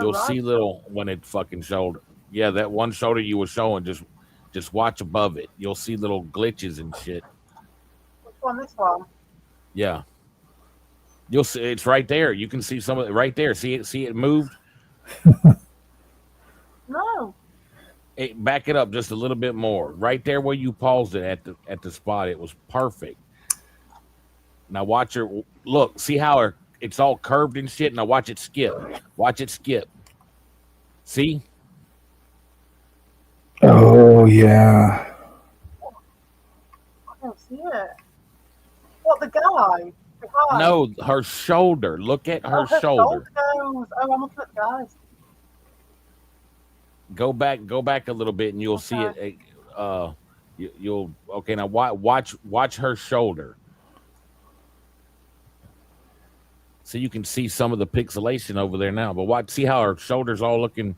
You'll see little when it fucking shoulder. Yeah, that one shoulder you were showing. Just watch above it. You'll see little glitches and shit.
Which one? This one?
Yeah. You'll see it's right there. You can see some of it right there. See it moved?
No.
Back it up just a little bit more. Right there where you paused it at the spot. It was perfect. Now watch her look. See how it's all curved and shit. Now watch it skip. Watch it skip. See?
Oh yeah.
I don't see it. What, the guy? Behind?
No, her shoulder. Look at her shoulder.
Oh, I'm looking at the guys.
Go back a little bit, and you'll see it. You'll okay. Now watch her shoulder, so you can see some of the pixelation over there now. But see how her shoulder's all looking.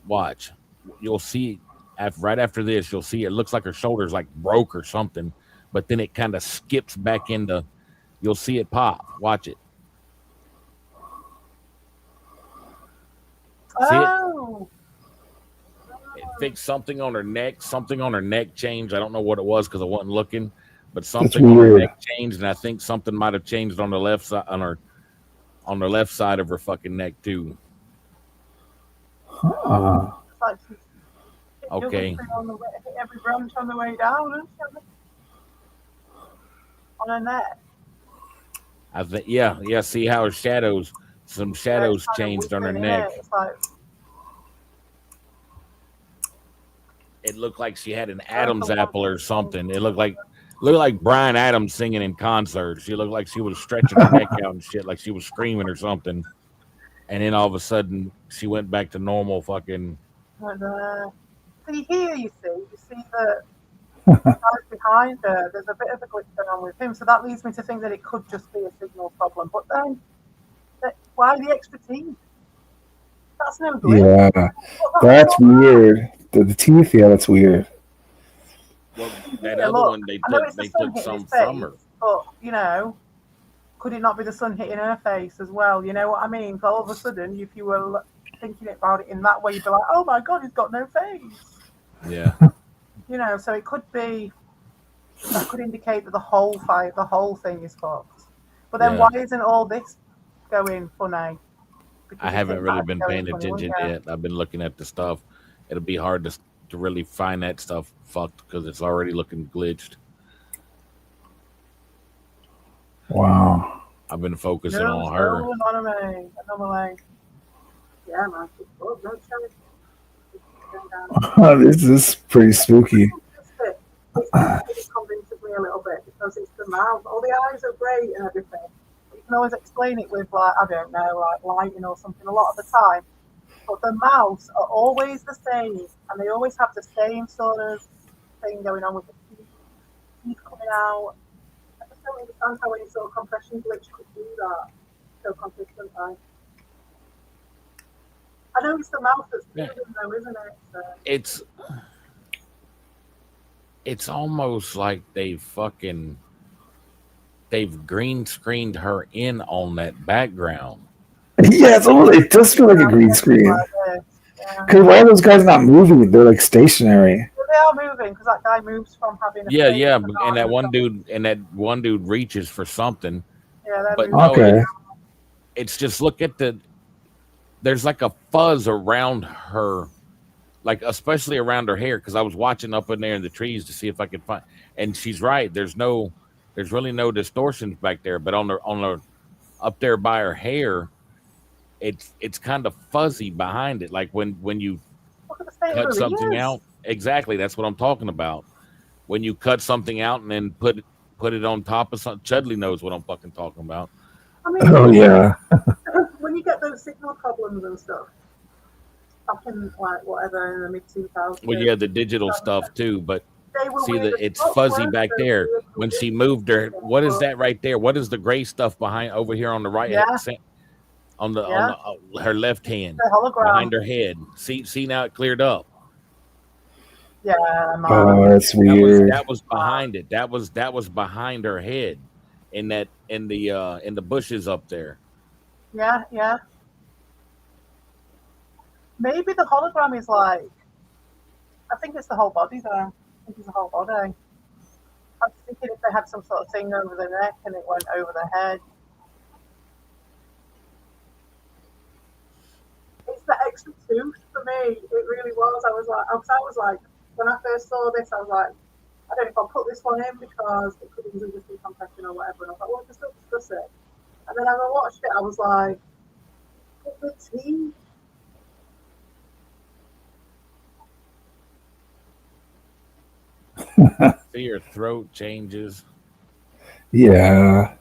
Watch, you'll see right after this. You'll see it looks like her shoulder's like broke or something, but then it kind of skips back into. You'll see it pop. Watch it. See it? Fixed something on her neck. Something on her neck changed. I don't know what it was because I wasn't looking, but something on her neck changed, and I think something might have changed on the left side on the left side of her fucking neck too.
It's like she's
Okay.
on the way, hit every branch on the way down, isn't she? On her neck.
I think, yeah. See how some shadows changed on her neck.
It's like,
It looked like she had an Adam's apple or something. It looked like Bryan Adams singing in concert. She looked like she was stretching her neck out and shit, like she was screaming or something. And then all of a sudden, she went back to normal fucking.
see here, you see the guys behind her. There's a bit of a glitch going on with him, so that leads me to think that it could just be a signal problem. But then, why the extra teeth? That's no glitch.
Yeah, that's weird. The teeth, yeah, that's weird.
Well, that other one, they took some from her.
But, you know, could it not be the sun hitting her face as well? You know what I mean? So all of a sudden, if you were thinking about it in that way, you'd be like, oh my God, he's got no face.
Yeah.
You know, so it could be, that could indicate that the whole thing is fucked. But then why isn't all this going funny?
I haven't really been paying attention yet. I've been looking at the stuff. It'll be hard to really find that stuff fucked because it's already looking glitched.
Wow.
I've been focusing on her.
Yeah, man.
This is pretty spooky.
It convinces me a little bit because it's the mouth. All the eyes are great and everything. You can always explain it with, like, I don't know, like lighting or something a lot of the time. But the mouths are always the same, and they always have the same sort of thing going on with the teeth coming out. I just don't understand how any sort of compression glitch could do that so consistently. I know it's the mouth that's moving though, isn't it? So.
It's almost like they've green screened her in on that background.
Yeah, it does feel like a green screen. Because why are those guys not moving? They're like stationary.
Well, they are moving because that guy moves from having.
And that one dude reaches for something.
Yeah,
but
okay.
It's just look at there's like a fuzz around her, like especially around her hair. Because I was watching up in there in the trees to see if I could find. And she's right. There's really no distortions back there. But on the up there by her hair. It's kind of fuzzy behind it, like when you cut something out. Exactly, that's what I'm talking about. When you cut something out and then put it on top of something. Chudley knows what I'm fucking talking about.
I mean,
yeah.
When you get those signal problems and stuff, back in like whatever in the mid 2000s.
Well, yeah, the digital stuff too, but see that it's fuzzy back there. When she moved her, what is that right there? What is the gray stuff behind over here on the right?
Yeah.
On her left hand, behind her head. See now it cleared up.
Yeah.
Oh, that's weird.
That was behind it. That was behind her head, in the bushes up there.
Yeah. Maybe the hologram is like. I think it's the whole body though. I think it's the whole body. I was thinking if they had some sort of thing over the neck and it went over the head. It's the extra tooth for me. It really was. I was like, when I first saw this, I was like, I don't know if I'll put this one in because it could easily just be compression or whatever. And I thought, well, just discuss it. And then as I watched it, I was like, the teeth.
See, your throat changes.
Yeah.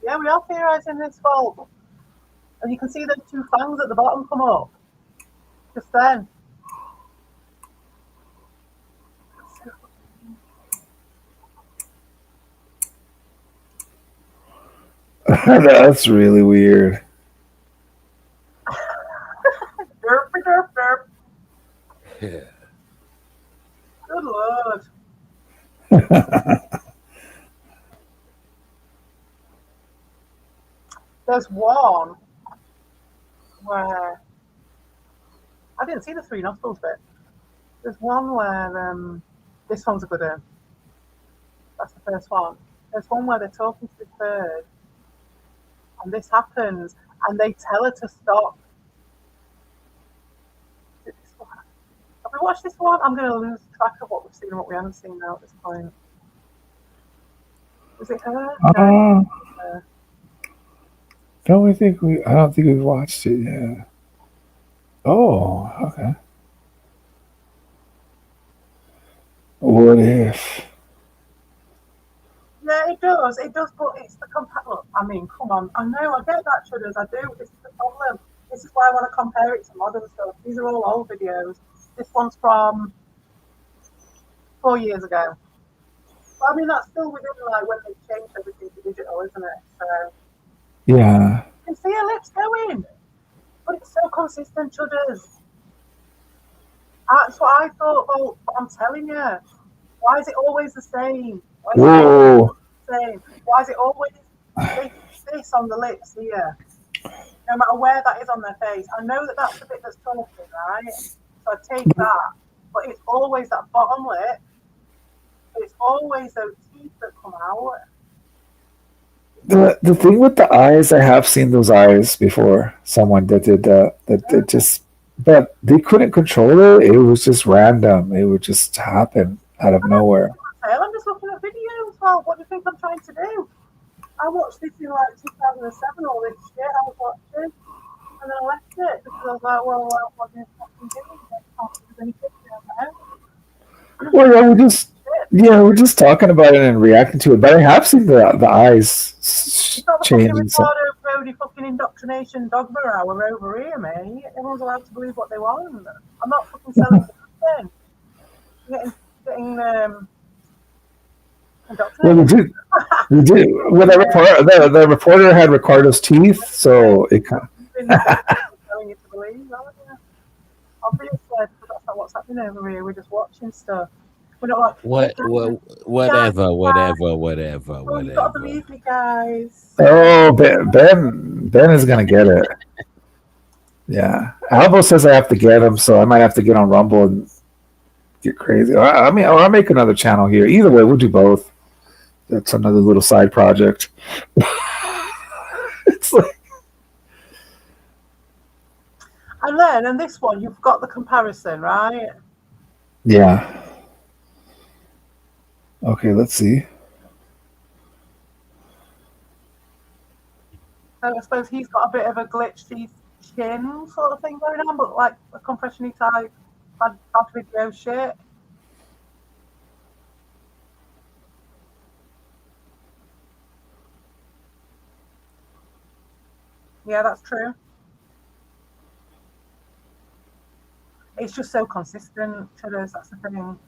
Yeah, we are theorising this fault. And you can see those two fangs at the bottom come up. Just then.
That's really weird.
Derp. Yeah. Good Lord. There's one where I didn't see the three nostrils bit. There's one where this one's a good one. That's the first one. There's one where they're talking to this bird, and this happens, and they tell her to stop. Is it this one? Have we watched this one? I'm going to lose track of what we've seen and what we haven't seen now at this point. Was it her? No.
Don't we think we? I don't think we've watched it yet. Oh, okay. What if?
Yeah, it does. It does, but it's the look. I mean, come on. I know. I get that, Chudders. I do. This is the problem. This is why I want to compare it to modern stuff. These are all old videos. This one's from 4 years ago. But I mean, that's still within like when they changed everything to digital, isn't it? So
Yeah.
you can see her lips going, but it's so consistent, Chudders. That's what I thought. Well, but I'm telling you, why is it always the same? Why is
Whoa.
it the same? Why is it always this on the lips here? No matter where that is on their face. I know that that's the bit that's talking, right? So I take that, but it's always that bottom lip. It's always those teeth that come out.
The thing with the eyes, I have seen those eyes before. Someone that did that. That just, but they couldn't control it. It was just random. It would just happen out of nowhere.
I'm just looking at videos. Well, what do you think I'm trying to do? I watched this in like 2007, all this shit I was watching, and then I left it because I was like, well, what do you fucking do? I can't do anything now.
Well, we're just talking about it and reacting to it. But I have seen the eyes
It's not the
change.
fucking Ricardo Brody fucking indoctrination dogma hour over here, mate. Everyone's allowed to believe what they want. I'm not fucking selling anything. Getting indoctrinated.
Well, we did. Well, the reporter had Ricardo's teeth, so it kind of.
Telling you to believe, aren't you? Obviously, that's not what's happening over here. We're just watching stuff. We're not like
whatever.
Oh, you gotta believe me, guys.
Oh, Ben is gonna get it. Yeah, Alvo says I have to get him, so I might have to get on Rumble and get crazy. I mean, or I'll make another channel here. Either way, we'll do both. That's another little side project. It's like,
and then, and this one, you've got the comparison, right?
yeah. Okay, let's see.
So I suppose he's got a bit of a glitched chin sort of thing going on, but like a compression-y type bad video shit. Yeah, that's true. It's just so consistent, Chudders, that's the thing.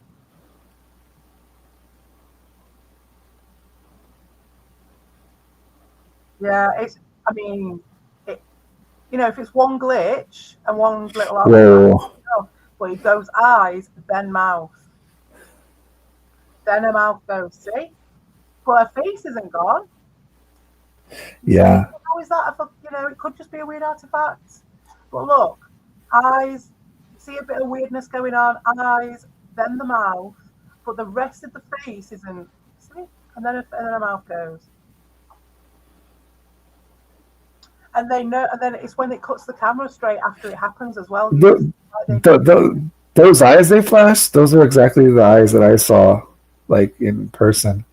Yeah, I mean, if it's one glitch and one little well, it goes eyes, then mouth. Then her mouth goes, see? But her face isn't gone.
Yeah.
How is that? It could just be a weird artifact. But look, eyes, see a bit of weirdness going on, eyes, then the mouth, but the rest of the face isn't, see? And then her mouth goes. And they know, and then it's when it cuts the camera straight after it happens as well.
Those eyes they flash, those are exactly the eyes that I saw, like in person.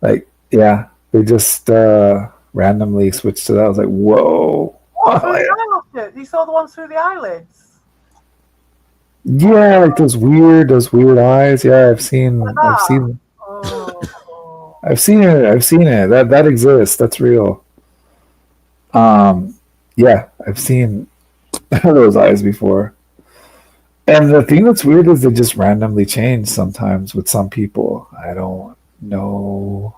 Like, yeah, they just randomly switched to that. I was like, whoa.
You saw the ones through the eyelids?
Yeah, like those weird eyes. Yeah, I've seen them.
Oh.
I've seen it. That exists. That's real. Yeah, I've seen those eyes before. And the thing that's weird is they just randomly change sometimes with some people. I don't know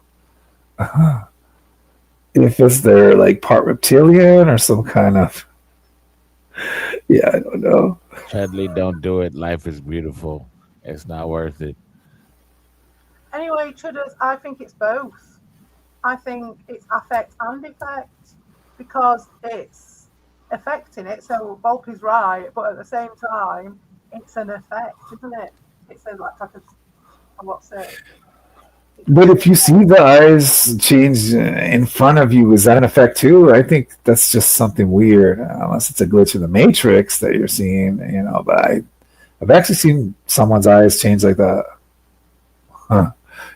if it's their like part reptilian or some kind of. Yeah, I don't know.
Sadly, don't do it. Life is beautiful. It's not worth it.
Anyway, Chudders, I think it's both. I think it's affect and effect because it's affecting it. So Volpe is right, but at the same time, it's an effect, isn't it? It's a like type of what's it?
But if you see the eyes change in front of you, is that an effect too? I think that's just something weird, unless it's a glitch in the matrix that you're seeing, you know. But I've actually seen someone's eyes change like that. Huh.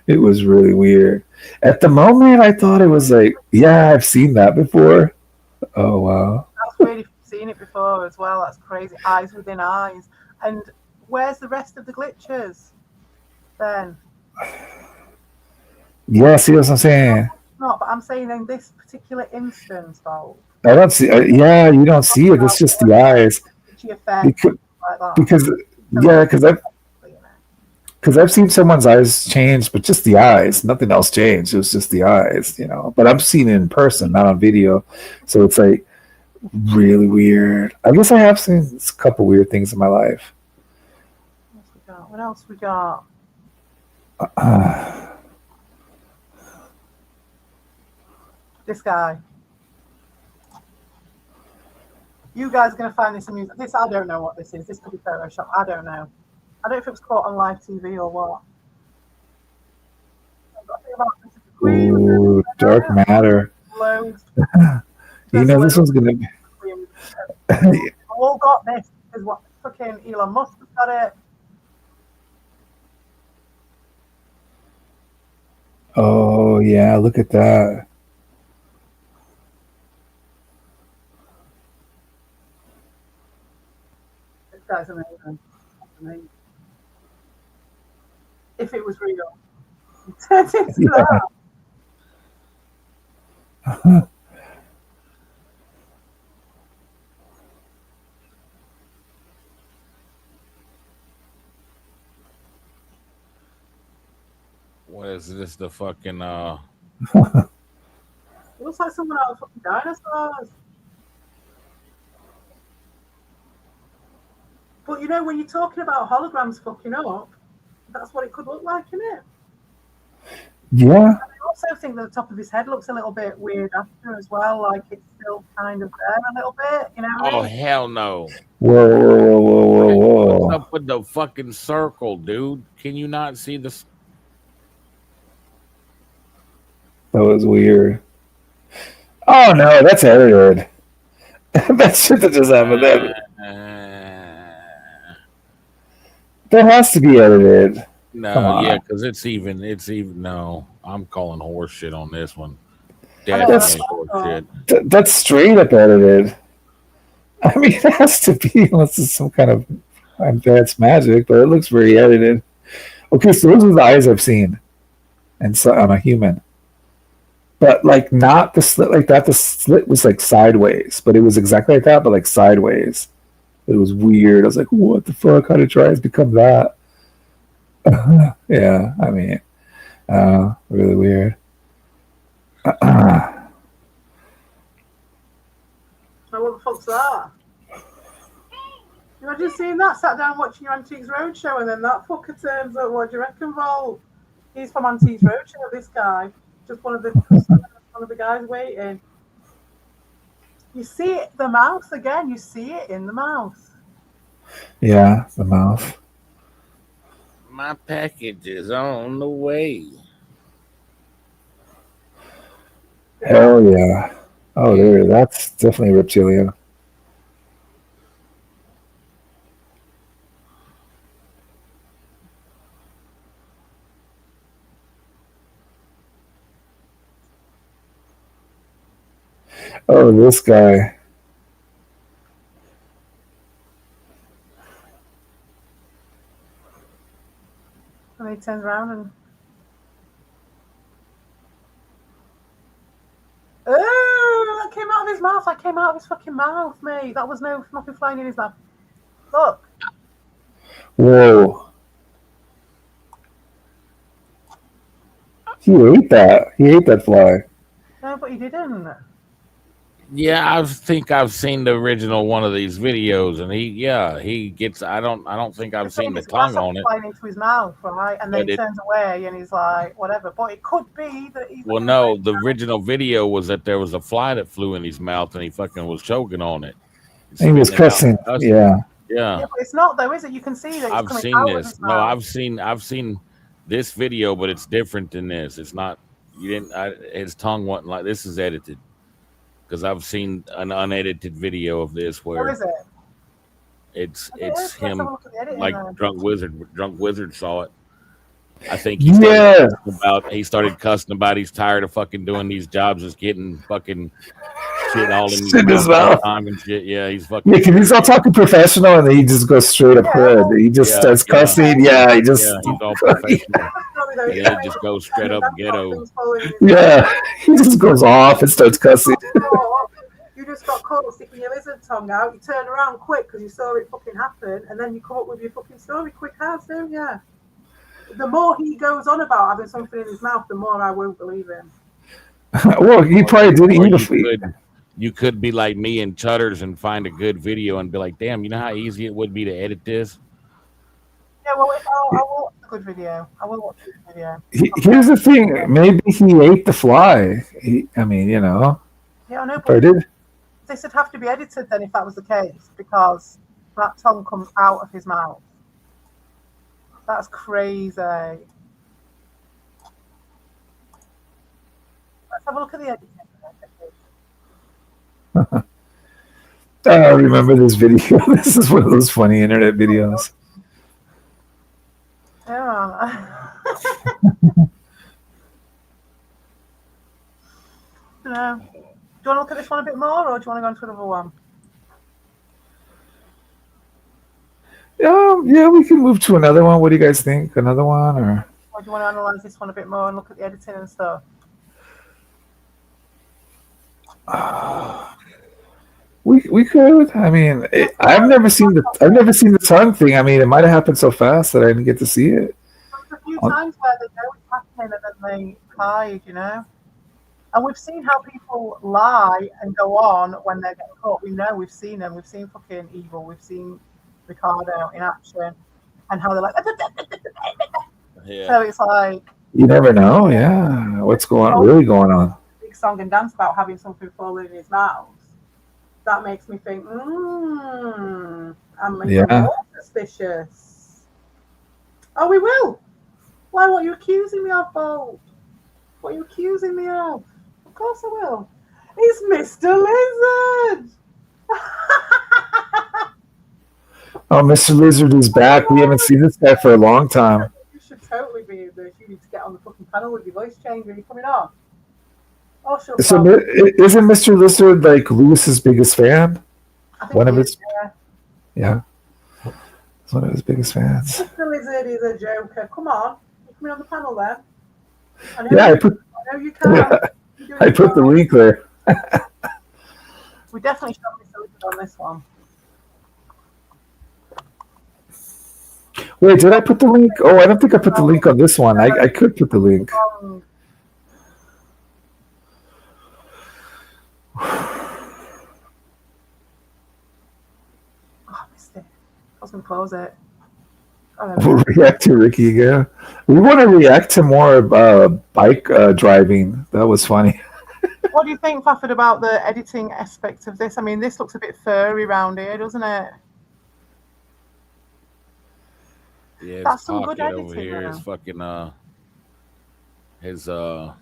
It was really weird. At the moment, I thought it was like, yeah, I've seen that before. Oh, wow.
That's really seen it before as well. That's crazy. Eyes within eyes. And where's the rest of the glitches then?
Yeah, see what I'm saying?
No, but I'm saying in this particular instance, though.
I don't see. Yeah, you don't see it. It's just the eyes.
Because,
because I've seen someone's eyes change, but just the eyes. Nothing else changed. It was just the eyes, you know. But I've seen it in person, not on video. So it's like really weird. I guess I have seen a couple weird things in my life.
What else we got? This guy. You guys are going to find this amusing. This, I don't know what this is. This could be Photoshop. I don't know. I don't know if it was caught on live TV or what.
Ooh, dark matter.
Loads.
You know, this one's going to be.
We all got this. Is what fucking Elon Musk has got it.
Oh, yeah, look at that.
This guy's amazing. Amazing. If it was real, he turned into that.
What is this? The fucking
It looks like someone out of fucking dinosaurs. But you know, when you're talking about holograms fucking up, that's what it could look like, innit?
Yeah.
I also think that the top of his head looks a little bit weird after as well, like it's still kind of there a little bit, you know?
Oh, hell no.
Whoa.
What's up with the fucking circle, dude? Can you not see the...
That was weird. Oh, no, that's edited. That shit that just happened. That has to be edited.
No, yeah, because it's even, no, I'm calling horse shit on this one.
That's
horse shit.
That's straight up edited. I mean, it has to be, unless it's some kind of advanced magic, but it looks very edited. Okay, so those are the eyes I've seen and so, on a human. But, like, not the slit like that. The slit was, like, sideways, but it was exactly like that, but, like, sideways. It was weird. I was like, what the fuck? How did your eyes become that? Yeah, I mean, really weird.
So what the fuck's that? Imagine seeing that, sat down watching your Antiques Roadshow, and then that fucker turns up. What do you reckon, Vol? He's from Antiques Roadshow, this guy. Just one of the guys waiting. You see it, the mouth again. You see it in the mouth.
Yeah, the mouth.
My package is on the way.
Hell yeah. Oh, there. That's definitely reptilian. Oh, this guy.
And he turns around and... Oh, that came out of his mouth. That came out of his fucking mouth, mate. That was nothing flying in his mouth. Look.
Whoa. He ate that. He ate that fly.
No, but he didn't.
Yeah, I think I've seen the original one of these videos, and he gets. I don't think I've seen the tongue on it.
Flying into his mouth, right? And then he turns away, and he's like, whatever. But it could be that he's.
Well, no, the original video was that there was a fly that flew in his mouth, and he fucking was choking on it.
He was cussing. Yeah.
Yeah.
But it's not though, is it? You can see that.
I've seen this. No, I've seen this video, but it's different than this. It's not. You didn't. His tongue wasn't like this. Is edited because I've seen an unedited video of this
Where
where
is it?
it's
Let's have a
him
look at the editing
like
then.
drunk wizard saw it. I think he started cussing about he's tired of fucking doing these jobs, just getting fucking shit all in
Shit in his mouth.
time and shit. Yeah, he's fucking.
Yeah, because he's all talking professional, and then he just goes straight up hood. He just starts cussing. Yeah, he just.
Yeah, he's all professional. And then he just goes straight up ghetto.
Yeah, he just goes off and starts cussing.
You just got caught sticking your lizard tongue out. You turn around quick because you saw it fucking happen, and then you come up with your fucking story quick as, don't you? The more he goes on about having something in his mouth, the more I won't believe him.
Well, he probably didn't eat
You could be like me and Chutters and find a good video and be like, damn, you know how easy it would be to edit this?
Yeah, well, I will watch a good video. I will watch a good video.
Here's the thing. Maybe he ate the fly. I mean, you know.
Yeah, I know. But
did.
This would have to be edited then if that was the case, because that tongue comes out of his mouth. That's crazy. Let's have a look at the editing.
I remember this video. This is one of those funny internet videos.
Yeah. No. Do you want to look at this one a bit more, or do you want to go into another one?
Yeah, we can move to another one. What do you guys think? Another one, or
do you want to analyze this one a bit more and look at the editing and stuff?
We could. I mean, I've never seen the tongue thing. I mean, it might have happened so fast that I didn't get to see it.
There's a few times where they know it's happening and then they hide, you know. And we've seen how people lie and go on when they're getting caught. We know, we've seen them. We've seen fucking Evil. We've seen Ricardo in action, and how they're like.
Yeah.
So it's like
You never know. Yeah, what's really going on?
Big song and dance about having something falling in his mouth. That makes me think, I'm more suspicious. Oh, we will. Why? What are you accusing me of, Bolt? What are you accusing me of? Of course I will. It's Mr. Lizard.
Oh, Mr. Lizard is back. We haven't seen this guy for a long time.
You should totally be in this. You need to get on the fucking panel with your voice change. Are you coming on? Oh, sure.
So isn't Mr. Lizard like Lewis's biggest fan?
I think
One of his.
Yeah.
He's one of his biggest fans.
Mr. Lizard is a joker. Come on. You coming on the panel then? I know you can.
I put the link there.
We definitely should have Mr. Lizard on this one.
Wait, did I put the link? Oh, I don't think I put the link on this one. I could put the link.
I was going to close it.
We'll react to Ricky again. We want to react to more bike driving. That was funny.
What do you think, Fafford, about the editing aspect of this? I mean, this looks a bit furry around here, doesn't it?
Yeah,
that's some good editing.
Over here is fucking his
I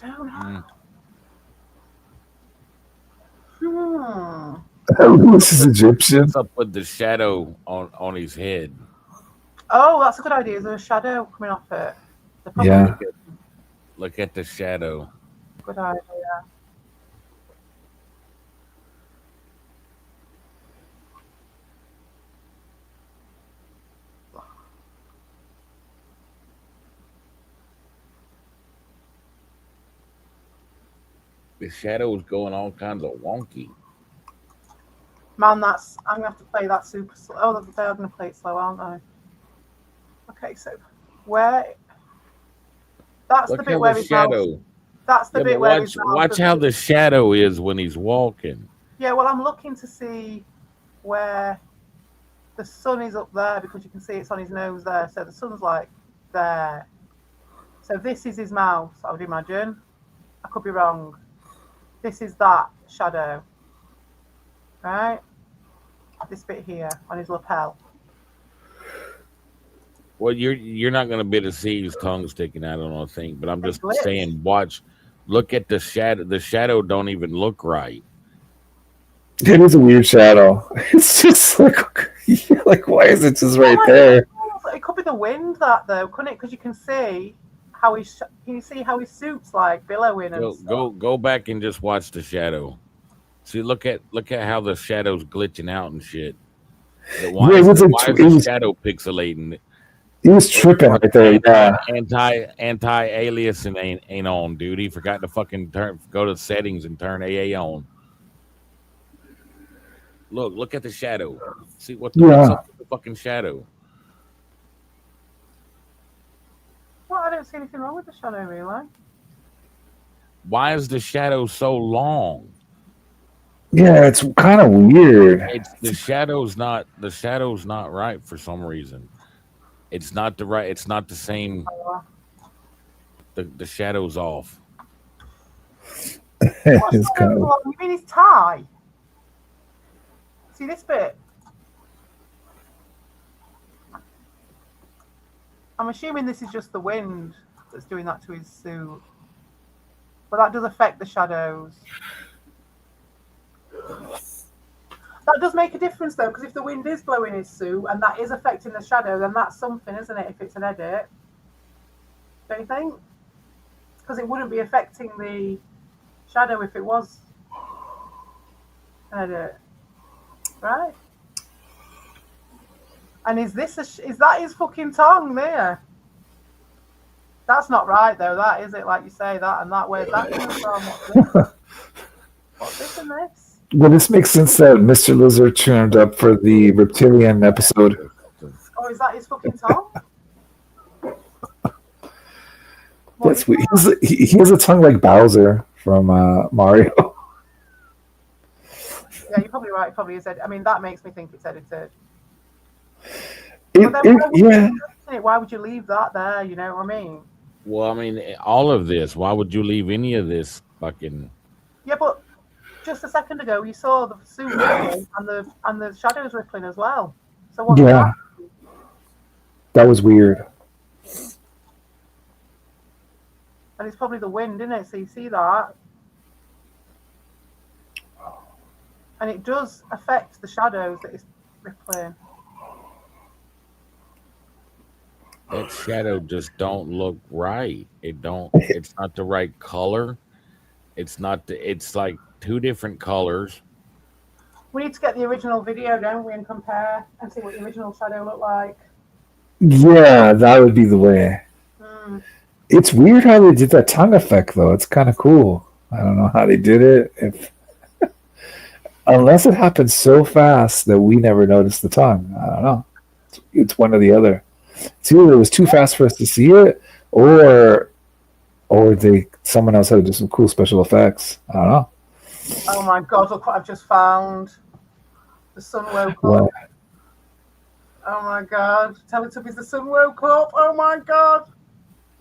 don't know.
Lewis is Egyptian.
What's up with the shadow on his head?
Oh, that's a good idea. Is there a shadow coming off it?
Yeah.
Look at the shadow.
Good idea.
The shadow is going all kinds of wonky.
Man, I'm gonna have to play that super slow. Oh, they're gonna play it slow, aren't they? Okay, so where? That's the bit where his shadow. That's the bit where
watch how the shadow is when he's walking.
Yeah, well, I'm looking to see where the sun is up there because you can see it's on his nose there. So the sun's like there. So this is his mouth, I would imagine. I could be wrong. This is that shadow, right? This bit here on his lapel.
Well, you're not gonna be able to see his tongue sticking out on a thing, but I'm just
Lips.
saying, look at the shadow. The shadow don't even look right.
It is a weird shadow. It's just like why is it just right there?
It could be the wind, that though, couldn't it? Because you can see how can you see how his suit's like billowing and stuff?
Go back and just watch the shadow. See, look at how the shadow's glitching out and shit. Why is the shadow pixelating?
He was tripping right there. Yeah.
Anti-aliasing ain't on, dude. He forgot to fucking go to settings and turn AA on. Look at the shadow. See what's up with the fucking shadow.
Well, I don't see anything wrong with the shadow, really.
Why is the shadow so long?
Yeah, it's kind of weird.
The shadow's not right for some reason. It's not the same. The shadow's off.
You mean his tie? See this bit? I'm assuming this is just the wind that's doing that to his suit. But that does affect the shadows. That does make a difference, though, because if the wind is blowing his suit and that is affecting the shadow, then that's something, isn't it, if it's an edit? Don't you think? Because it wouldn't be affecting the shadow if it was an edit. Right? And is that his fucking tongue there? That's not right, though, that is it, like you say, that and that. Where's that coming from? What's this and this?
Well, this makes sense that Mr. Lizard turned up for the reptilian episode.
Oh, is that his fucking tongue?
That's weird. He has a tongue like Bowser from Mario.
Yeah, you're probably right. It probably is. I mean, that makes me think it's edited. Why would you leave that there? You know what I mean?
Well, I mean, all of this. Why would you leave any of this fucking?
Yeah, but just a second ago, you saw the suit rippling and the shadows rippling as well. So what?
Yeah, that was weird.
And it's probably the wind, isn't it? So you see that, and it does affect the shadows that it's rippling.
That shadow just don't look right. It's not the right color. It's like two different colors.
We need to get the original video, don't we, and compare and see what the original shadow looked like.
Yeah, that would be the way. It's weird how they did that tongue effect, though. It's kind of cool. I don't know how they did it. Unless it happened so fast that we never noticed the tongue. I don't know. It's one or the other. It's either it was too fast for us to see it, or someone else had to do some cool special effects. I don't know.
Oh my god! Look what I've just found. The sun woke up.
What?
Oh my god! Teletubbies, the sun woke up. Oh my god!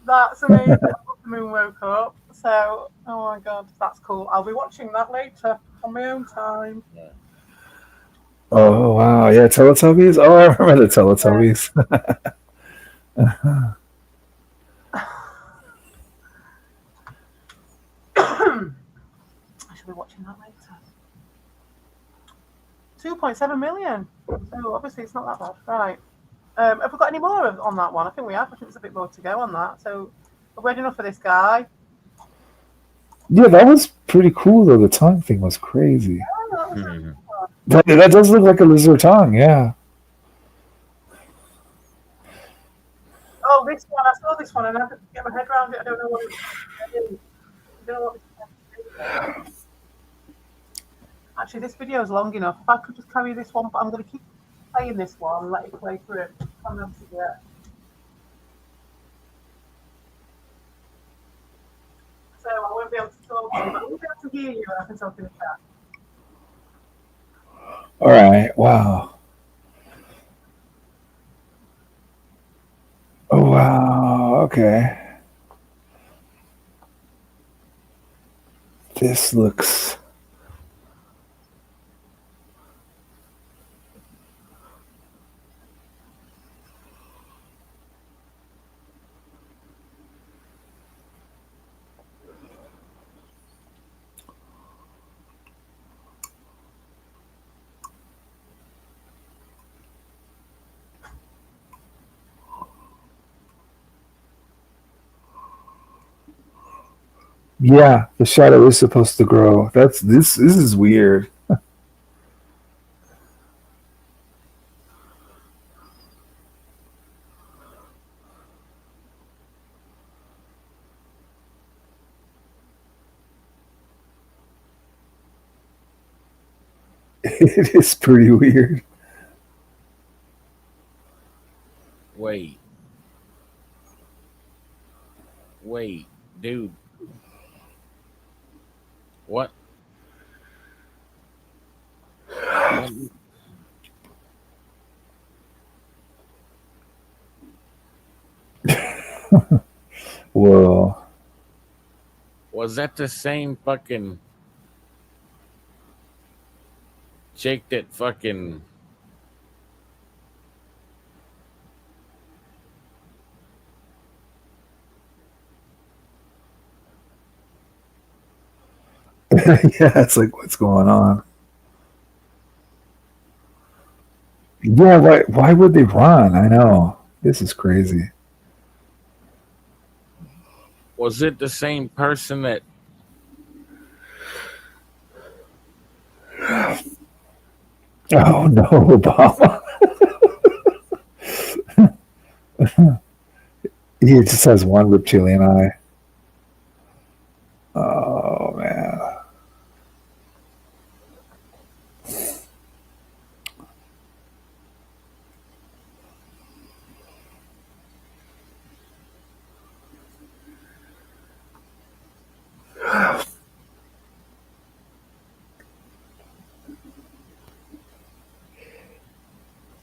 That's amazing. The moon woke up. So, oh my god, that's cool. I'll be watching that later on my own time.
Yeah.
Oh wow! Yeah, Teletubbies. Oh, I remember the Teletubbies.
I should be watching that later. 2.7 million. So obviously it's not that bad, right? Have we got any more on that one? I think we have. I think there's a bit more to go on that. So we've read enough for this guy.
Yeah, that was pretty cool though. The tongue thing was crazy.
Oh,
That does look like a lizard tongue. Yeah.
Oh, this one. I saw this one and I couldn't get my head around it. I don't know what it's. Actually, this video is long enough. If I could just carry this one, but I'm going to keep playing this one and let it play through it. I'm going to forget. So I won't be able to talk to you, but I will be able to hear you and I can talk in the chat.
All right. Wow. Oh wow. Okay. This looks. Yeah, the shadow is supposed to grow. That's this. This is weird. It is pretty weird.
Wait, wait, dude. What? What?
Whoa.
Was that the same fucking chick that fucking?
Yeah, it's like what's going on? Yeah, why would they run? I know. This is crazy.
Was it the same person that?
Oh no, Obama. He just has one reptilian eye. Oh man.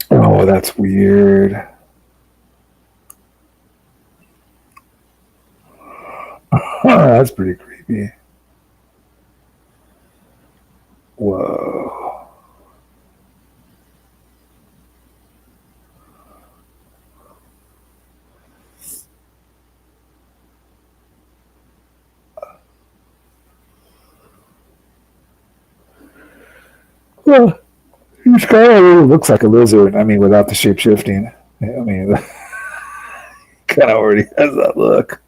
Oh, that's weird. That's pretty creepy. Whoa. Well, he kind of really looks like a lizard. I mean, without the shape shifting. I mean, kind of already has that look.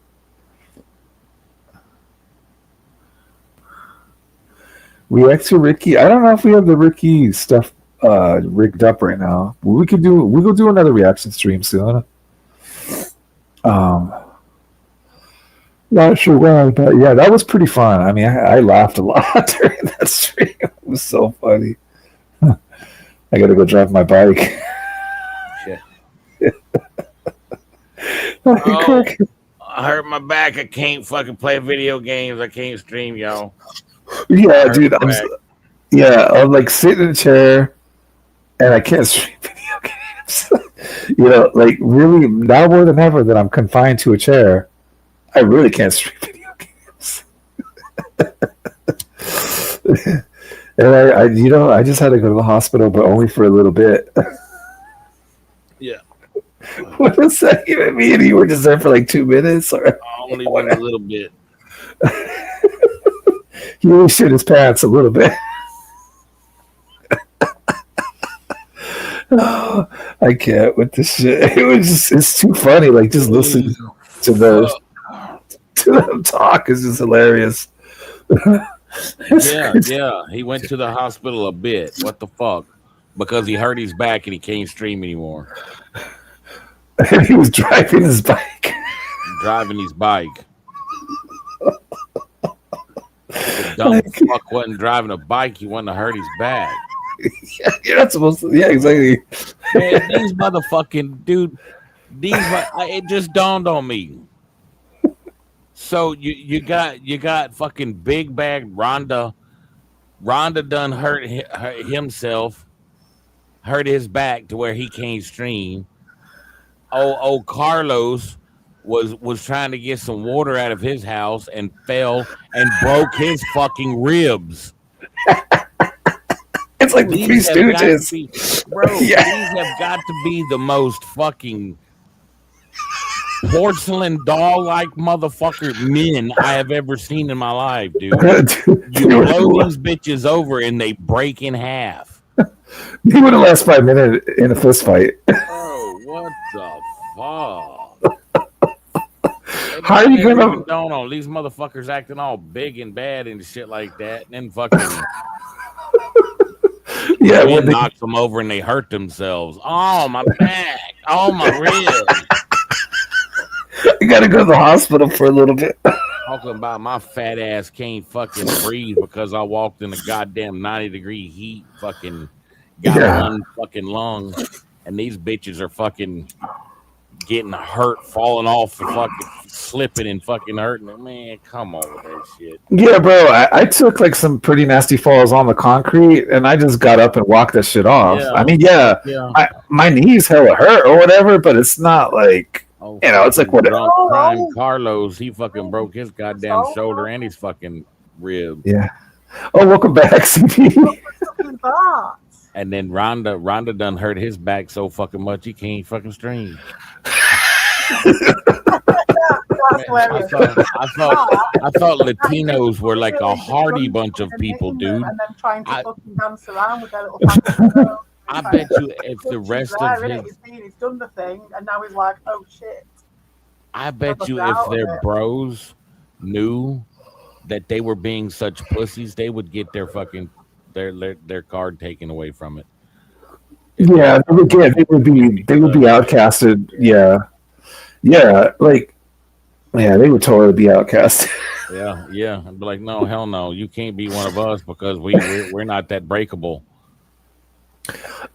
React to Ricky. I don't know if we have the Ricky stuff rigged up right now. We could do. We will do another reaction stream soon. Um, Not sure when, but yeah, that was pretty fun. I mean, I laughed a lot during that stream. It was so funny. I got to go drive my bike.
Shit.
Like,
Oh, I hurt my back. I can't fucking play video games. I can't stream, y'all.
yeah,
Hurt
dude.
my back.
I'm like sitting in a chair, and I can't stream video games. Like really now more than ever that I'm confined to a chair. I really can't stream video games. And I just had to go to the hospital, but only for a little bit.
Yeah.
What does that even mean? You were just there for like 2 minutes, or
I only went a little bit.
he really shit his pants a little bit. Oh, I can't with this shit. It's too funny. Like just listening to them talk is just hilarious.
Yeah. He went to the hospital a bit. What the fuck? Because he hurt his back and he can't stream anymore.
And he was driving his bike.
Driving his bike. The dumb fuck wasn't driving a bike. He wanted to hurt his back.
Yeah, you're not supposed to. Yeah, exactly.
Man, these motherfucking dude. It just dawned on me. So you got fucking big bag Rhonda. Rhonda done hurt himself, hurt his back to where he can't stream. Oh, Carlos was trying to get some water out of his house and fell and broke his fucking ribs.
It's like the Three Stooges.
These have got to be the most fucking porcelain doll-like motherfucker men I have ever seen in my life, dude. You blow these bitches over and they break in half.
He would have last 5 minutes in a fist fight.
Oh, what the fuck?
How are you gonna?
Don't know these motherfuckers acting all big and bad and shit like that, and then fucking
Yeah,
wind knocks them over and they hurt themselves. Oh, my back. Oh, my ribs.
You gotta go to the hospital for a little bit.
Talking about my fat ass can't fucking breathe because I walked in a goddamn 90-degree heat. Fucking got one fucking lung, and these bitches are fucking getting hurt, falling off, and fucking slipping and fucking hurting. Man, come on with that shit.
Yeah, bro. I took like some pretty nasty falls on the concrete, and I just got up and walked that shit off.
Yeah.
I mean, my knees hella hurt or whatever, but it's not like it's like what.
Prime Carlos, he fucking broke his goddamn shoulder and his fucking rib.
Yeah. Oh, welcome back, CPE.
And then Rhonda done hurt his back so fucking much he can't fucking stream. I thought Latinos were like a hardy bunch of people, dude.
And then trying to fucking dance around with their little package.
I bet you if the rest of
he's done the thing, and now he's like, oh shit.
I bet you if their bros knew that they were being such pussies, they would get their fucking their card taken away from it.
Yeah, they would be outcasted. Yeah, they would totally be outcast.
Yeah. I'd be like, no, hell no, you can't be one of us because we're not that breakable.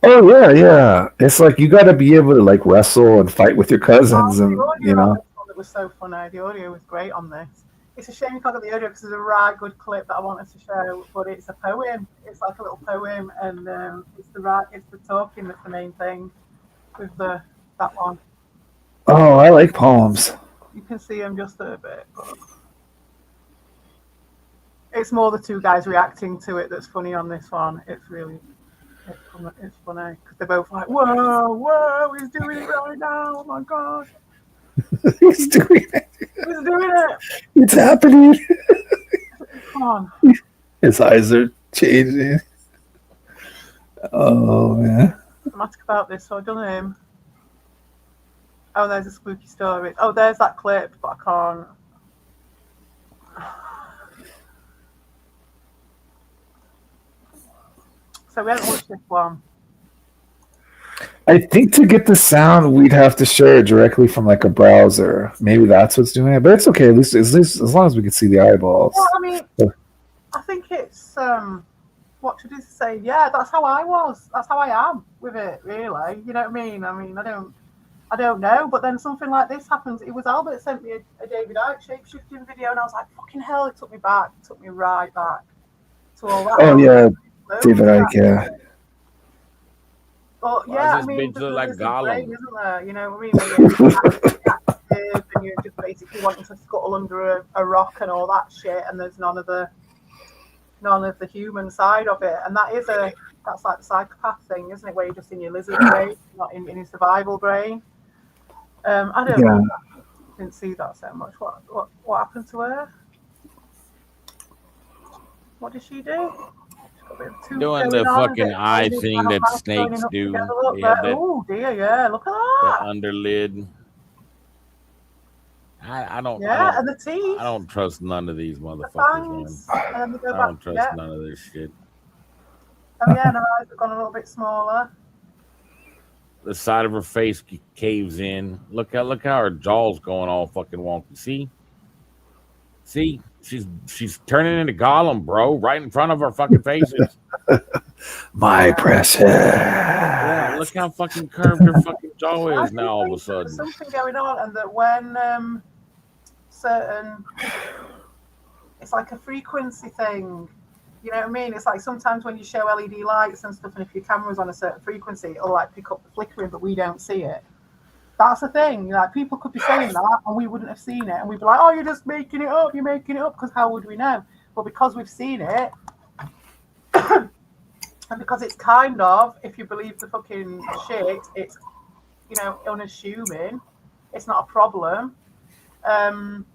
Oh yeah. It's like you got to be able to like wrestle and fight with your cousins, and
It was so funny. The audio was great on this. It's a shame you can't get the audio because there's a right good clip that I wanted to show, but it's a poem. It's like a little poem, and it's the talking that's the main thing with that one.
Oh, I like poems.
You can see them just a bit. But it's more the two guys reacting to it that's funny on this one. It's funny because they're both like, whoa, he's doing it right now. Oh my god.
He's doing it. It's happening.
Come on.
His eyes are changing. Oh man.
I'm asked about this, so I don't know. Oh, there's a spooky story. Oh, there's that clip, but I can't. So we haven't watched this one.
I think to get the sound, we'd have to share it directly from like a browser. Maybe that's what's doing it, but it's okay. At least as long as we can see the eyeballs.
Well, I mean, I think it's what should I say? Yeah, that's how I was. That's how I am with it. Really, you know what I mean? I don't know. But then something like this happens. It was Albert sent me a David Icke shape-shifting video, and I was like, fucking hell! It took me right back to all that.
Oh yeah, David Icke. Yeah.
But yeah, I mean,
there's like Gollum,
brain, isn't there? You know what I mean? Active and you're just basically wanting to scuttle under a rock and all that shit, and there's none of the human side of it, and that's like the psychopath thing, isn't it? Where you're just in your lizard brain, not in your survival brain. I didn't see that so much. What happened to her? What did she do?
Doing the fucking eye thing that snakes do.
Oh dear, yeah, look at that.
The underlid. I don't.
Yeah, and the teeth.
I don't trust none of these motherfuckers, man. I don't trust none of this shit.
Oh yeah, and her eyes have gone a little bit smaller.
The side of her face caves in. Look how her jaw's going all fucking wonky. See, she's turning into Gollum, bro, right in front of our fucking faces.
My precious.
Yeah, look how fucking curved her fucking jaw is now. All of a sudden,
there's something going on, and that when it's like a frequency thing. You know what I mean? It's like sometimes when you show LED lights and stuff, and if your camera's on a certain frequency, it'll like pick up the flickering, but we don't see it. That's the thing. Like people could be saying that, and we wouldn't have seen it, and we'd be like, "Oh, you're just making it up. You're making it up." Because how would we know? But because we've seen it, and because it's kind of, if you believe the fucking shit, it's unassuming. It's not a problem. Then.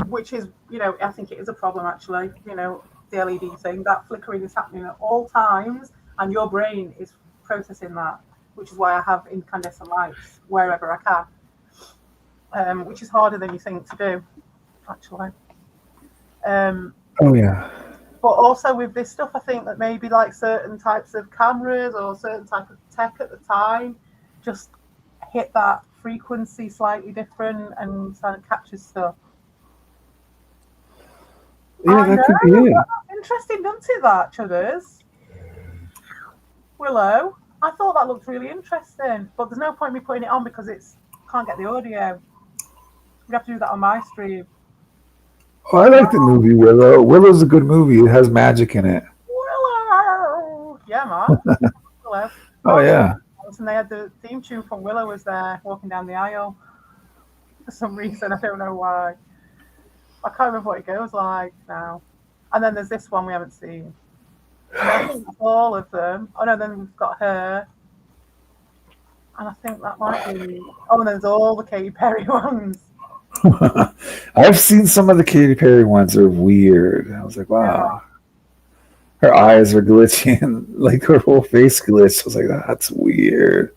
Which is, I think it is a problem actually, the LED thing. That flickering is happening at all times and your brain is processing that which is why I have incandescent lights wherever I can, which is harder than you think to do, actually.
Oh yeah.
But also with this stuff, I think that maybe like certain types of cameras or certain type of tech at the time just hit that frequency slightly different and kind of captures stuff.
Yeah, that could be it.
That's interesting, doesn't it, that, Chuggers? Willow, I thought that looked really interesting, but there's no point in me putting it on because can't get the audio. We'd have to do that on my stream.
Oh, I like the movie Willow. Willow's a good movie. It has magic in it.
Willow! Yeah, man. Willow.
Oh, yeah.
And they had the theme tune from Willow was there walking down the aisle. For some reason, I don't know why. I can't remember what it goes like now. And then there's this one we haven't seen. And I think all of them. Oh no, then we've got her. And I think that might be. Oh, and there's all the Katy Perry ones.
I've seen some of the Katy Perry ones are weird. I was like, wow. Yeah. Her eyes are glitching and like her whole face glitched. I was like, that's weird.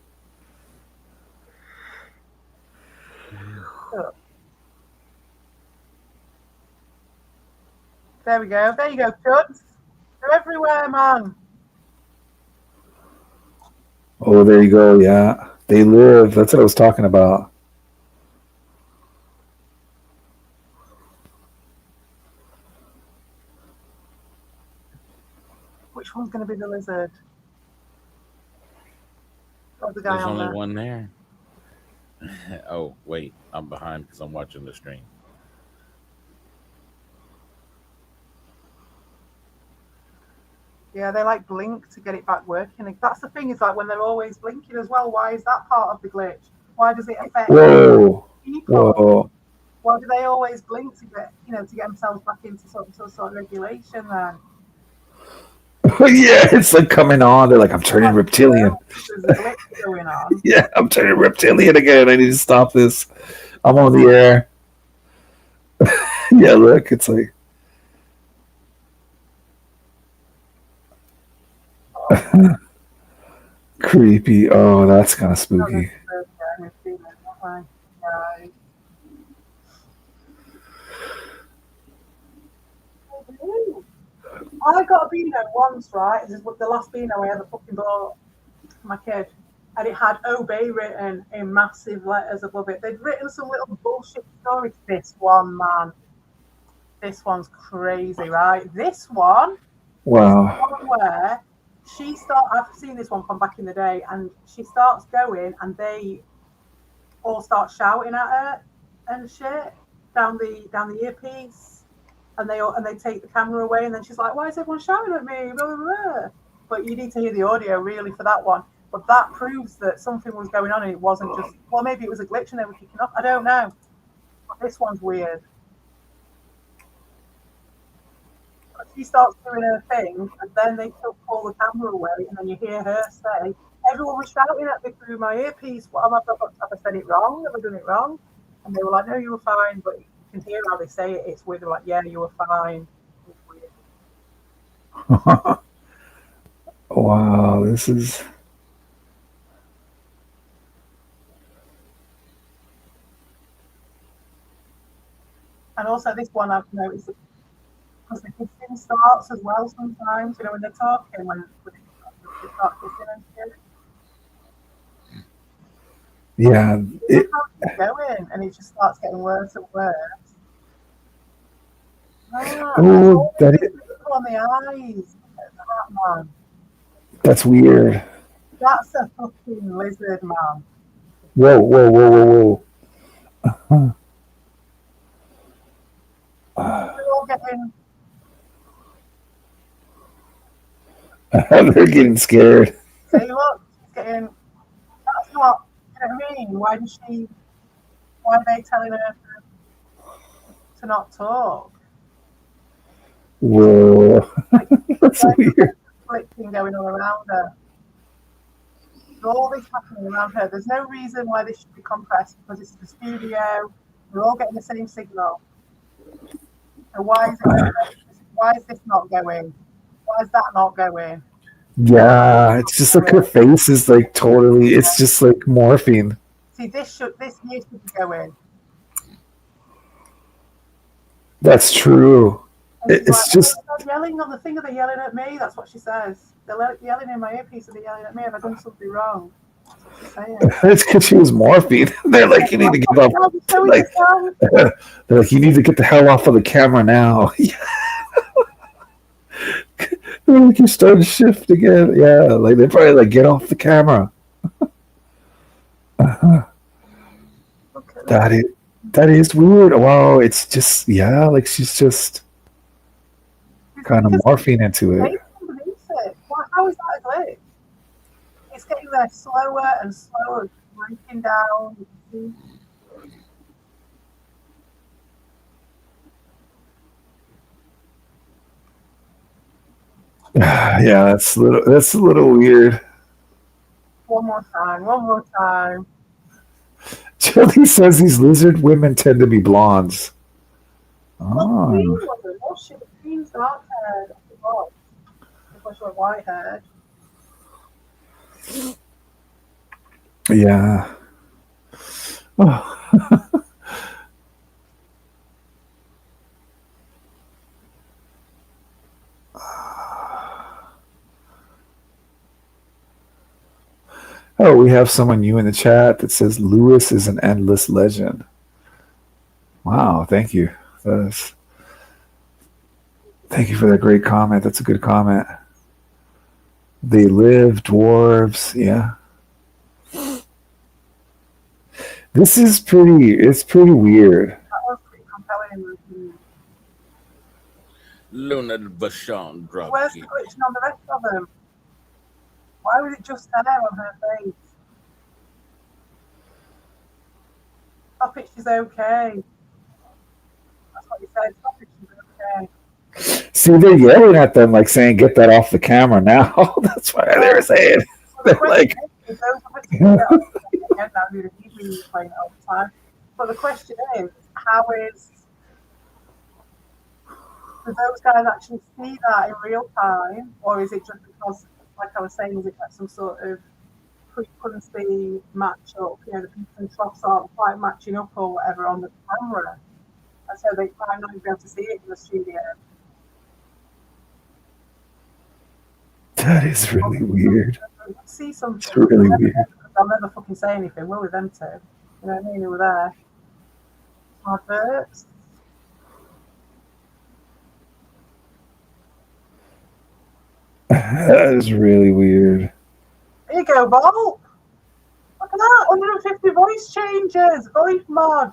There we go. There you go, Chuds. They're everywhere, man.
Oh, there you go. Yeah. They live. That's what I was talking about.
Which one's going to be the lizard? The guy
There's
on
only
there.
one there. Oh, wait. I'm behind because I'm watching the stream.
Yeah, they like blink to get it back working. That's the thing, is like when they're always blinking as well, why is that part of the glitch? Why does it affect people?
Whoa.
Why do they always blink to get themselves back into some sort of regulation then?
Yeah, it's like coming on. They're like, I'm turning reptilian.
There's a glitch going on.
Yeah, I'm turning reptilian again. I need to stop this. I'm on the air. Yeah, look, it's like. Creepy. Oh, that's kind of spooky.
I got a Beano once, right? This is the last Beano I ever fucking bought for my kid. And it had Obey written in massive letters above it. They'd written some little bullshit story to this one, man. This one's crazy, right? This one.
Wow.
This one where I've seen this one from back in the day, and she starts going, and they all start shouting at her and shit down the earpiece, and they take the camera away, and then she's like, "Why is everyone shouting at me?" Blah, blah, blah. But you need to hear the audio really for that one. But that proves that something was going on, and it wasn't just. Well, maybe it was a glitch, and they were kicking off. I don't know. But this one's weird. She starts doing her thing, and then they pull the camera away, and then you hear her say, "Everyone was shouting at me through my earpiece. What have I said it wrong? Have I done it wrong?" And they were like, "No, you were fine." But you can hear how they say it. It's weird. They're like, "Yeah, you were fine." It's weird.
Wow, this is.
And also, this one I've noticed. Because the kissing starts as well sometimes, when they're talking, when they start kissing and shit.
Yeah.
It keeps going, and it just starts getting worse and worse.
Oh, that is.
On the eyes. That, man.
That's weird.
That's a fucking lizard, man.
Whoa.
They're all getting.
They're getting scared.
Say, look, she's getting. That's not. You know what I mean? Why are they telling her to not talk?
Whoa. That's weird.
Flicking going all around her. There's all this happening around her. There's no reason why this should be compressed because it's the studio. We're all getting the same signal. So why is this not going? Why is that not going?
Yeah, it's just like her face is like totally. It's just like morphine.
See, this year should be going.
That's true.
And she's
It's
like,
just
they're yelling on the thing, they're yelling at me. That's what she says. They're yelling in my earpiece, and they're yelling at me. Have I done something wrong? That's what she's saying.
it's because she was morphine. They're like, you need to get off. Like, they're like, you need to get the hell off of the camera now. They're like, you started to shift again. Yeah, like they probably like get off the camera. That is weird. Wow, it's just like she's just kind of morphine into it.
Well, how is that a glitch? It's getting there slower and slower, breaking down.
Yeah, that's a little weird.
One more time.
Chili says these lizard women tend to be blondes. Oh.
She was green dark haired. Because she was white haired.
Yeah. Oh. Oh, we have someone new in the chat that says Lewis is an endless legend. Wow, thank you. Thank you for that great comment. That's a good comment. They live, dwarves, yeah. It's pretty weird.
That was pretty compelling.
Luna Vachon drop.
Where's the glitching on the rest of them? Why was it just there on her face? Stop it, she's okay. That's what you said. Stop it, she's okay.
See, they're yelling at them, like saying, "Get that off the camera now." That's why they were saying. They're like,
but the question is, how is do those guys actually see that in real time, or is it just because, like I was saying, is it like some sort of frequency match up? You know, the peaks and troughs aren't quite matching up or whatever on the camera, and so they might not be able to see it in the studio.
That is really weird.
See something.
It's really weird.
They'll never fucking say anything, will we, them two? You know what I mean? They were there. Adverts.
That is really weird.
There you go, Bolt. Look at that. 150 voice changes. Voice mod.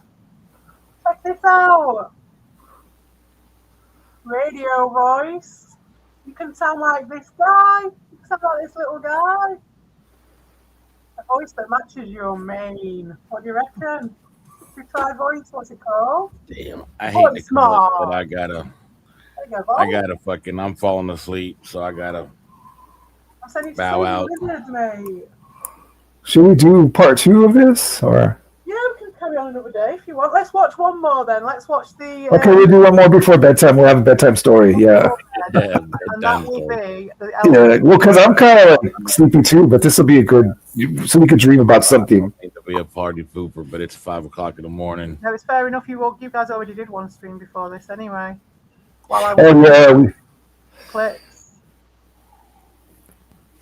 Check this out. Radio voice. You can sound like this guy. You can sound like this little guy. A voice that matches your main. What do you reckon? Try voice. What's it called?
Damn, I hate to call it, but I gotta fucking. I'm falling asleep, so I gotta bow out.
Should we do part 2 of this, or?
Yeah, we can carry on another day if you want. Let's watch one more then. Let's watch the.
Okay, we'll do one more before bedtime. We'll have a bedtime story. Yeah.
And that will be.
Yeah, well, because I'm kind of like sleepy too, but this will be a good, so we could dream about something.
It'll be a party pooper, but it's 5 o'clock in the morning.
No, it's fair enough. You guys already did one stream before this anyway. Clips.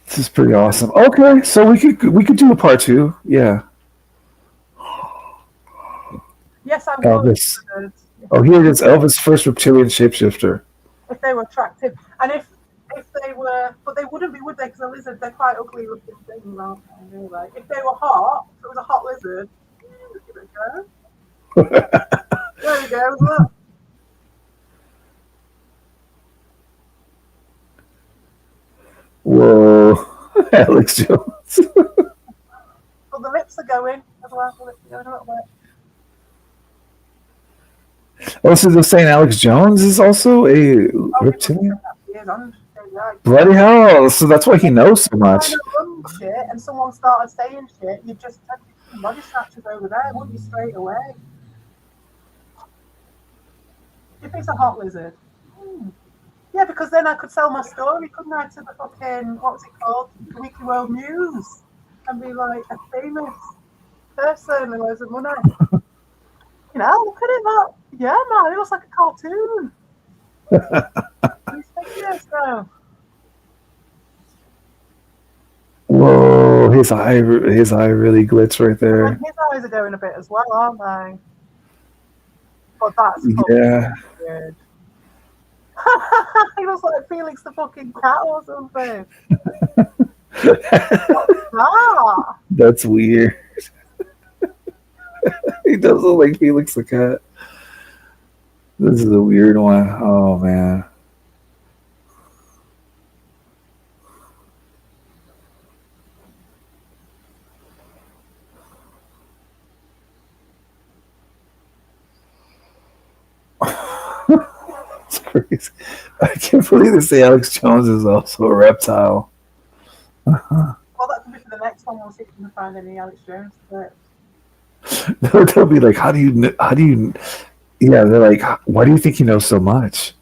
This is pretty awesome. Okay, so we could do a part 2. Yeah.
Yes, I'm
Elvis. Oh, here it is. Elvis' first reptilian shapeshifter.
If they were attractive, and if they were, but they wouldn't be, would they? Because a lizard, they're quite ugly looking things, aren't they? Anyway, if they were hot, if it was a hot lizard, give it a go. There we go. Look.
Whoa, Alex Jones.
But the lips are going as well. The lips are going a little bit.
Oh, so they're saying Alex Jones is also a reptilian? Bloody hell! So that's why he knows so much.
Shit, and someone started saying shit, you just take some body snatchers over there, wouldn't you, straight away? If it's a hot lizard. Yeah, because then I could sell my story, couldn't I, to the fucking, what's it called? The Weekly World News. And be like a famous person with loads of money. You know, look at it, that. Yeah, man, it looks like a cartoon. These figures, though.
Whoa, his eye really glitched right there.
And his eyes are going a bit as well, aren't they? But that's
Yeah.
weird. He looks like Felix the fucking cat or something. What's that?
That's weird. He does look like Felix the cat. This is a weird one. Oh man. It's crazy. I can't believe they say Alex Jones is also a reptile.
Well, that could be for the next one. We'll see if we can find any Alex Jones clips.
They'll be like, how do you, yeah, they're like, why do you think he knows so much?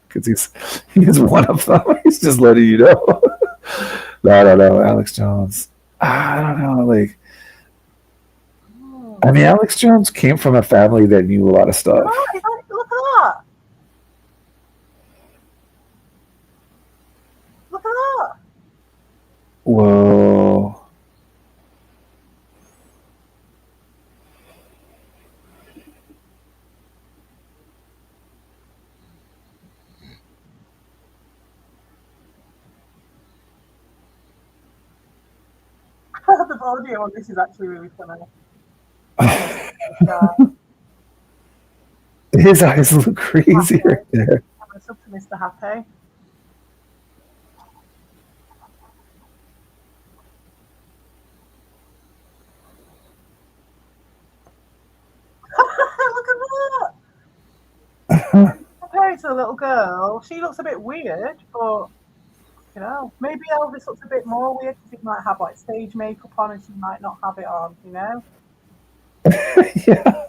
Because he's one of them. He's just letting you know. No, Alex Jones. I don't know. Like, I mean, Alex Jones came from a family that knew a lot of stuff.
Oh, look at that. Look at that.
Whoa.
The audio on this is actually really funny.
His eyes look crazy right there.
What's up to Mr. Happy? Look at that. Compared to the little girl, she looks a bit weird, but you know, maybe Elvis looks a bit more weird because he might have like stage makeup on and she might not have it on, you know?
Yeah.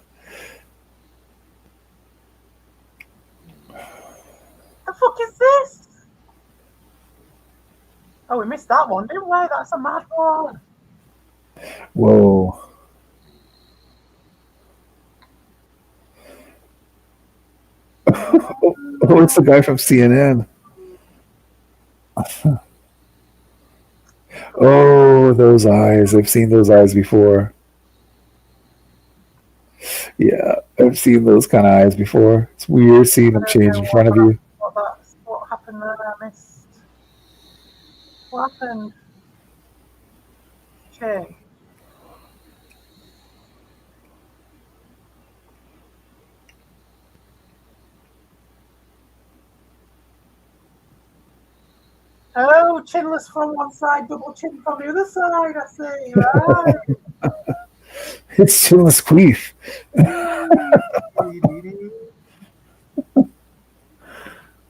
The fuck is this? Oh, we missed that one, didn't we? That's a mad one.
Whoa. Oh, it's the guy from CNN. Oh, those eyes. I've seen those eyes before. Yeah, I've seen those kind of eyes before. It's weird seeing them change in front of you.
What happened there? I missed. What happened? Okay. Oh, chinless from one side, double chin from the other side. I see, right?
It's chinless queef.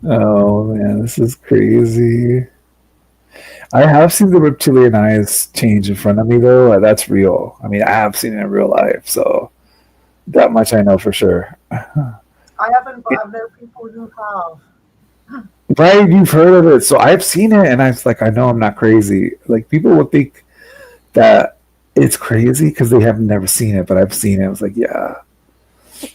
Oh man, this is crazy. I have seen the reptilian eyes change in front of me though. That's real. I mean, I have seen it in real life, so that much I know for sure.
I haven't, but I know people who have.
Right, you've heard of it. So I've seen it, and I was like, I know I'm not crazy. Like people would think that it's crazy because they have never seen it, but I've seen it. I was like, yeah.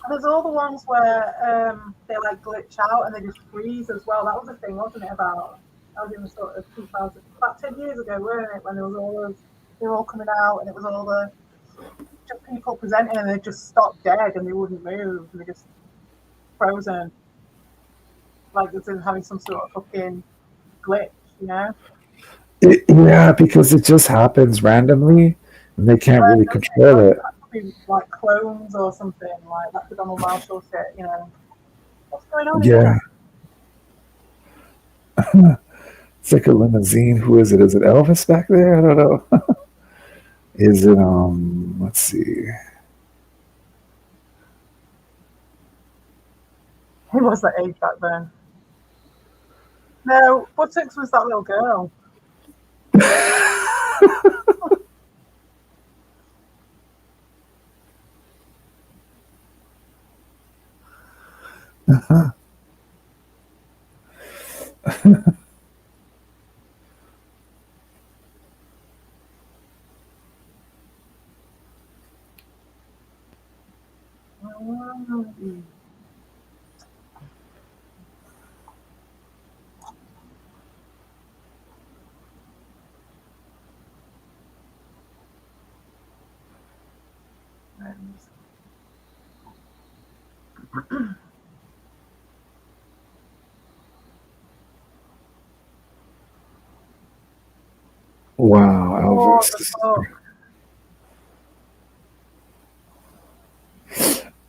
There's all the ones where they like glitch out and they just freeze as well. That was a thing, wasn't it? That was in the sort of 2000, about 10 years ago, weren't it? When there was all those, they were all coming out and it was all the just people presenting and they just stopped dead and they wouldn't move and they just frozen. Like it's in having some sort of fucking glitch, you know?
Yeah, because it just happens randomly and they can't really control it.
That could be like clones or something, like that could be Donald Marshall shit, you know? What's going on
Yeah. It's like a limousine. Who is it? Is it Elvis back there? I don't know. Is it let's see.
Who was that age back then? No, Buttocks was that little girl.
Wow,
What
Elvis.
the fuck?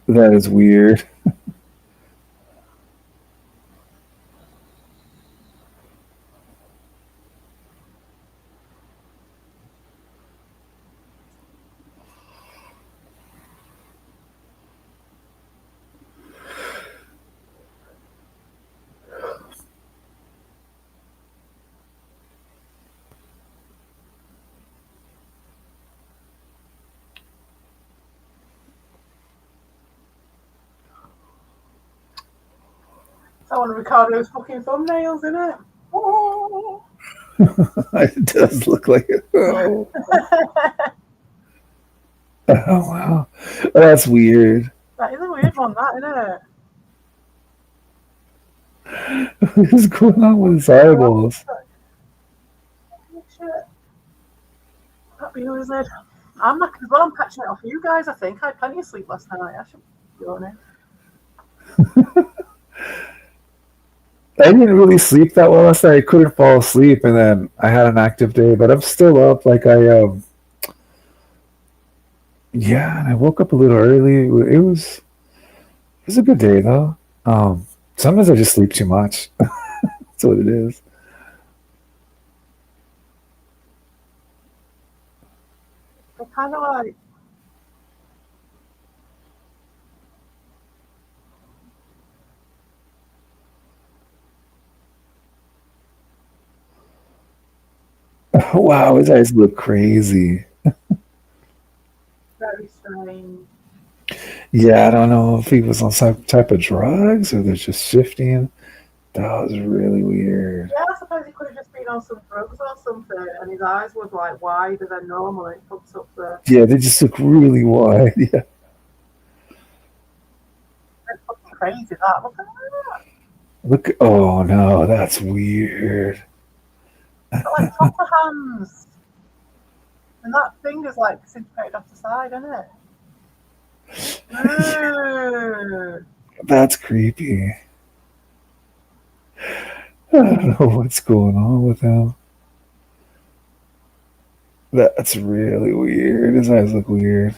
That is weird.
That one of Ricardo's fucking thumbnails, isn't it? Oh.
It does look like it. Oh, oh wow. That's weird.
That is a weird one, that, isn't it?
What's going on with his eyeballs?
Shit. That'd be wizard. I'm not as well. I'm catching it off you guys, I think. I had plenty of sleep last night. I should be on it.
I didn't really sleep that well last night. I couldn't fall asleep, and then I had an active day, but I'm still up. Like yeah, and I woke up a little early. It was a good day though. Sometimes I just sleep too much. That's what it is.
I kind of like.
Wow, his eyes look crazy.
Very strange.
Yeah, I don't know if he was on some type of drugs or they're just shifting. That was really weird.
Yeah, I suppose he could have just been on some drugs or something, and his eyes was like wider than normal. It fucks up the.
Yeah, they just look really wide. Yeah.
It's fucking crazy. That look at that.
Look. Oh no, that's weird.
Got like proper hands, and that finger's like disintegrated off the side, isn't it? Ooh.
That's creepy. I don't know what's going on with him. That's really weird. His eyes look weird.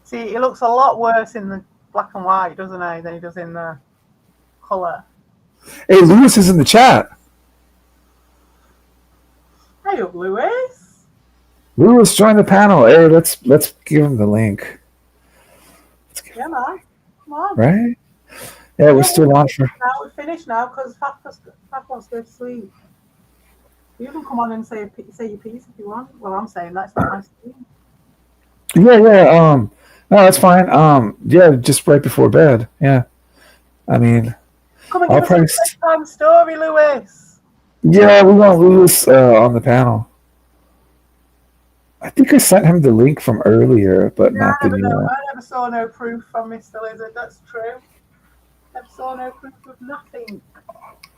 See, he looks a lot worse in the black and white, doesn't he, than he does in the colour.
Hey, Lewis is in the chat.
Hey up, Lewis.
Lewis, join the panel. Hey, let's give him the link.
Yeah, man. Come on.
Right? Yeah, we're still on for.
Now we're finished now because Faff wants to go to sleep. You can come on and say your piece if you want. Well, I'm saying that's not my stream.
Yeah. No, that's fine. Yeah, just right before bed. Yeah. I mean,
Come and give us a bedtime story, Lewis.
Yeah, we want Lewis on the panel. I think I sent him the link from earlier, but not the new one.
I never saw no proof from Mr. Lizard. That's true. Never saw no proof of nothing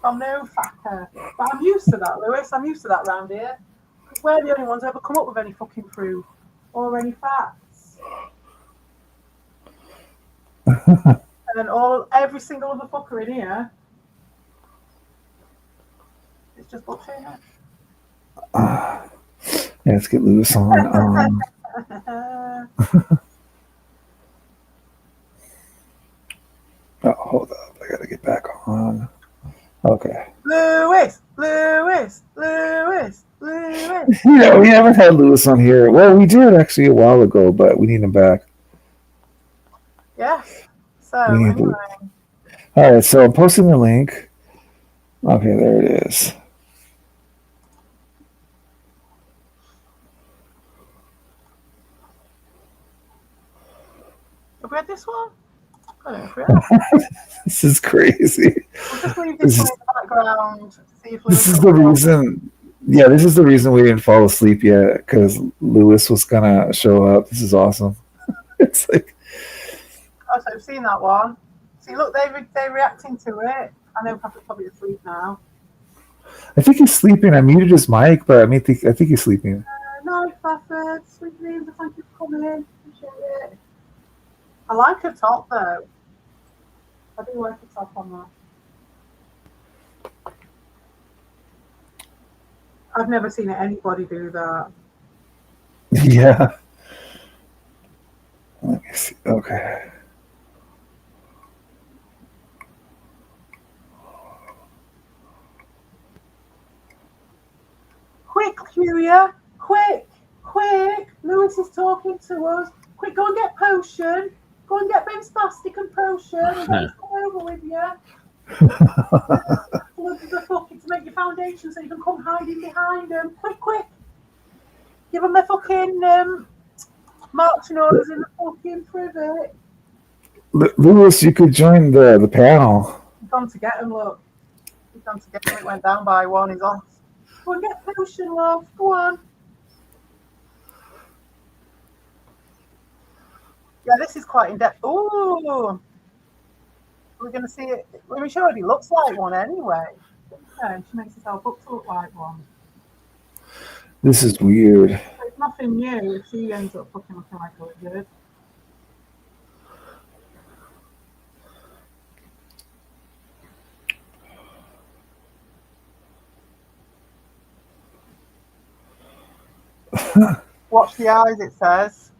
from no fucker. But I'm used to that, Lewis. I'm used to that round here. Because we're the only ones who ever come up with any fucking proof or any facts. And then every single other fucker in here, it's just bullshit.
Yeah, let's get Lewis on. Oh, hold up. I gotta get back on. Okay.
Lewis.
Yeah, we haven't had Lewis on here. Well, we did actually a while ago, but we need him back.
Yes. So, anyway.
All right, so I'm posting the link. Okay, there it is.
Have we had this one? I don't know if we have.
This is crazy.
We'll just leave this one in the background. See if
This
Lewis
is
comes
the
on.
reason. Yeah, this is the reason we didn't fall asleep yet, because Lewis was gonna show up. This is awesome. It's like,
Oh, so I've seen that one. See, look, they're reacting to it. I know Patrick's probably asleep now.
I think he's sleeping. I muted his mic, but I think he's sleeping.
No, Fafford, sweet dreams. Thank you for coming in. Appreciate it. I like her top though. I do like the top on that. I've never seen anybody do that.
Yeah. Let me see. Okay.
Quick, Huya! Quick! Lewis is talking to us. Quick, go and get potion. Go and get Ben Spastic and potion. And then come over with you. The fucking to make your foundation so you can come hiding behind them. Quick! Give them their fucking marching orders in the fucking privet.
Lewis, you could join the panel.
He's gone to get him, look. He's gone to get him. It went down by one. He's off. Go and get potion, love. Go on. Yeah, this is quite in depth. Ooh. We're going to see it. Well, she already looks like one anyway. Yeah, she makes herself up to look like one.
This is weird.
So it's nothing new if she ends up fucking looking like a lizard. Watch the eyes, it says.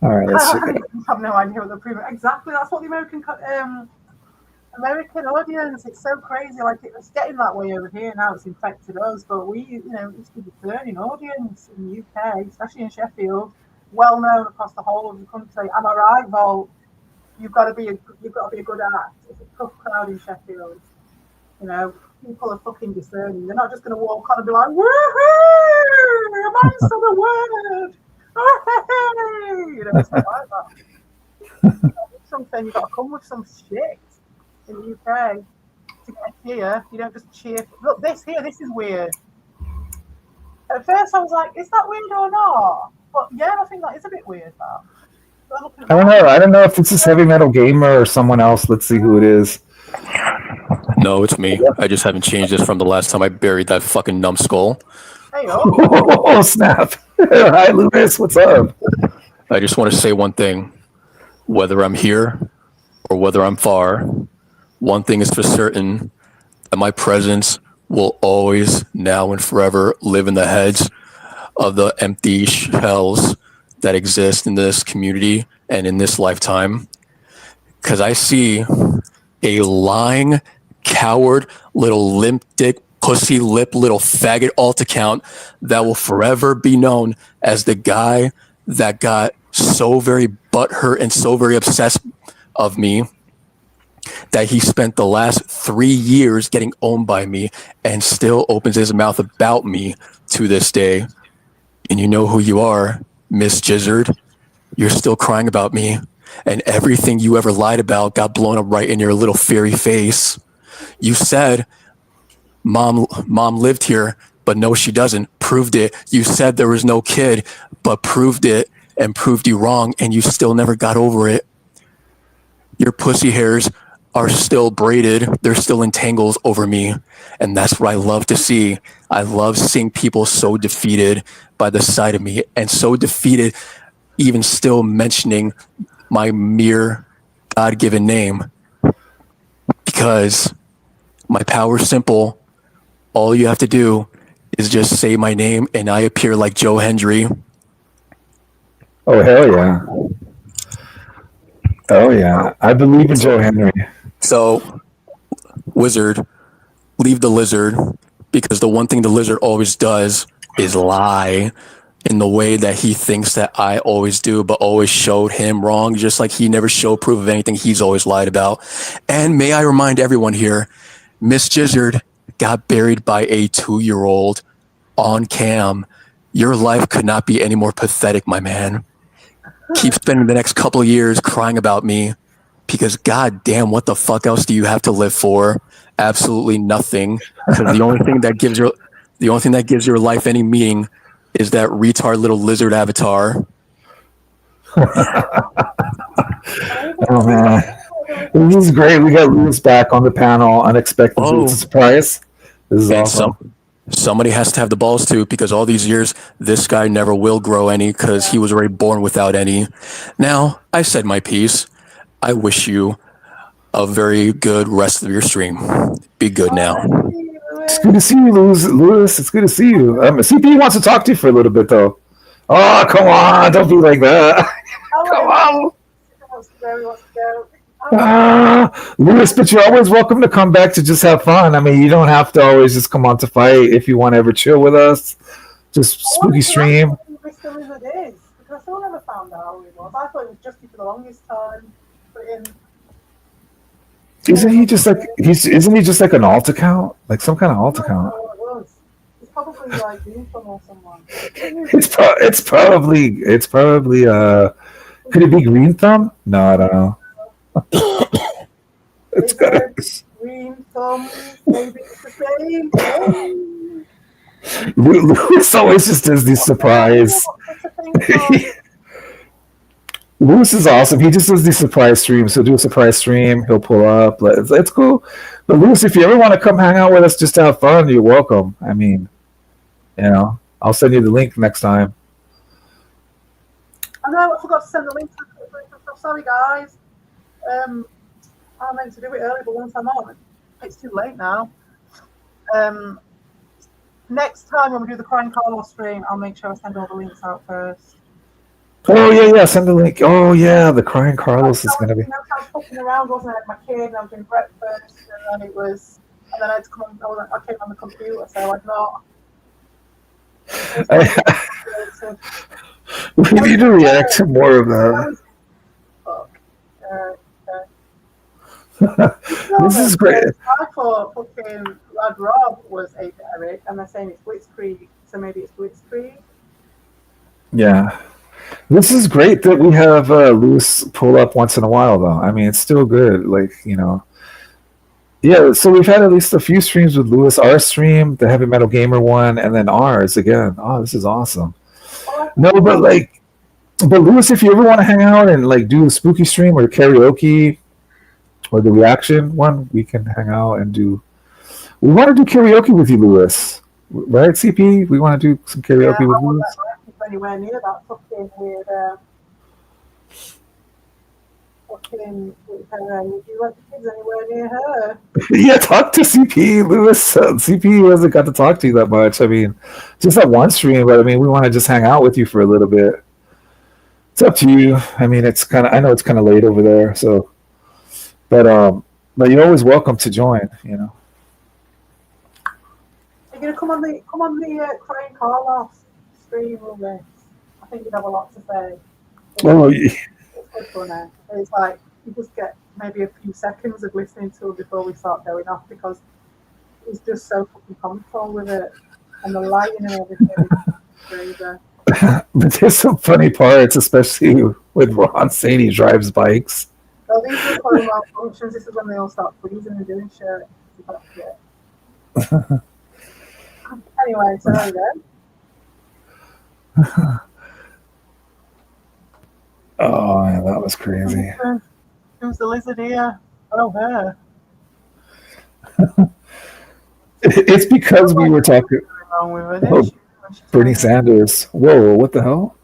All right, let's check it out.
I have no idea what they're proving. Exactly, that's what the American audience. It's so crazy. Like it's getting that way over here now. It's infected us, but we, it's the discerning audience in the UK, especially in Sheffield, well known across the whole of the country. Am I right, Volt? You've got to be a good act. It's a tough crowd in Sheffield. People are fucking discerning. They're not just going to walk on and be like, woohoo! A man said a word. It's not like that. Something you've got to come with some shit in the UK to get here. You don't just cheer. Look, this is weird. At first, I was like, is that weird or not? But yeah, I think that is a bit weird. That.
I don't know. I don't know if this is Heavy Metal Gamer or someone else. Let's see who it is.
No, it's me. I just haven't changed this from the last time I buried that fucking numbskull.
Hey,
oh, snap. Hi, Lewis. What's up?
I just want to say one thing. Whether I'm here or whether I'm far, one thing is for certain, that my presence will always, now and forever, live in the heads of the empty shells that exist in this community and in this lifetime. Because I see a lying, coward, little limp dick, pussy lip, little faggot alt account that will forever be known as the guy that got so very butthurt and so very obsessed of me that he spent the last 3 years getting owned by me and still opens his mouth about me to this day. And you know who you are, Miss Gizzard. You're still crying about me. And everything you ever lied about got blown up right in your little fairy face. You said, mom lived here, but no, she doesn't. Proved it. You said there was no kid, but proved it and proved you wrong, and you still never got over it. Your pussy hairs are still braided. They're still in tangles over me. And that's what I love to see. I love seeing people so defeated by the sight of me and so defeated even still mentioning my mere God-given name. Because my power is simple. All you have to do is just say my name and I appear like Joe Hendry.
Oh, hell yeah. Oh, yeah. I believe in Joe Henry.
So, Wizard, leave the lizard, because the one thing the lizard always does is lie in the way that he thinks that I always do, but always showed him wrong, just like he never showed proof of anything he's always lied about. And may I remind everyone here, Miss Gizzard got buried by a 2-year-old on cam. Your life could not be any more pathetic, my man. Keep spending the next couple of years crying about me, because goddamn, what the fuck else do you have to live for? absolutely nothing. Because the only thing that gives your life any meaning is that retard little lizard avatar.
Oh man, this is great. We got Lewis back on the panel. Unexpected.
Oh.
It's a surprise. This is
And
awesome.
somebody has to have the balls too, because all these years, this guy never will grow any because he was already born without any. Now, I said my piece. I wish you a very good rest of your stream. Be good now.
It's good to see you, Lewis. It's good to see you. CPE wants to talk to you for a little bit, though. Oh, come on. Don't be like that. Come on. Lewis, but you're always welcome to come back to just have fun. I mean, you don't have to always just come on to fight if you want to ever chill with us. Just spooky stream.
Because I still never found out who it was. I thought it was Justy for the longest time.
Isn't he just like an alt account? Like some kind of alt account?
It's probably like Greenthumb or someone.
It's probably could it be Greenthumb? No, I don't know. It's gotta
Greenthumb, maybe it's the same.
Lewis always just does these surprise. Lewis is awesome. He just does these surprise streams. He'll do a surprise stream. He'll pull up. It's cool. But Lewis, if you ever want to come hang out with us just to have fun, you're welcome. I mean, I'll send you the link next time.
I know I forgot to send the link. Sorry, guys. I meant to do it early, but once I'm on, it's too late now. Next time when we do the Crying Carlos stream, I'll make sure I send all the links out first.
Oh yeah, send the link. Oh yeah, the Crying Carlos is gonna be.
I was fucking around, wasn't I? My kid, and I was doing breakfast, and then I had to come on. I came on the computer, so I'm not.
We need to react to more of that. This is great.
I thought fucking Rad Rob was a Derek, and they're saying it's Blitzkrieg, so maybe it's Blitzkrieg.
Yeah. This is great that we have Lewis pull up once in a while, though. I mean, it's still good. Yeah, so we've had at least a few streams with Lewis. Our stream, the Heavy Metal Gamer one, and then ours again. Oh, this is awesome. No, but Lewis, if you ever want to hang out and do a spooky stream or karaoke or the reaction one, we can hang out and do. We want to do karaoke with you, Lewis. Right, CP? We want to do some karaoke with Lewis.
Anywhere near that fucking weird fucking would you let the kids anywhere near her?
Yeah, talk to CP, Lewis. CP hasn't got to talk to you that much. I mean, just that one stream, but I mean, we want to just hang out with you for a little bit. It's up to you. I mean, I know it's kind of late over there, so but you're always welcome to join,
You're gonna come on the Crying Carlos stream with this. I think you'd have a lot to say.
Oh, yeah.
It's good fun. It's like you just get maybe a few seconds of listening to it before we start going off, because it's just so fucking comical with it, and the lighting and everything is crazy.
But there's some funny parts, especially with Ron saying he drives bikes.
So these are called malfunctions. This is when they all start freezing and doing shit. Anyway, so there we go.
Oh, yeah, that was crazy.
Who's the lizard here? Oh, her.
It's because we were talking about Bernie Sanders. Whoa, what the hell?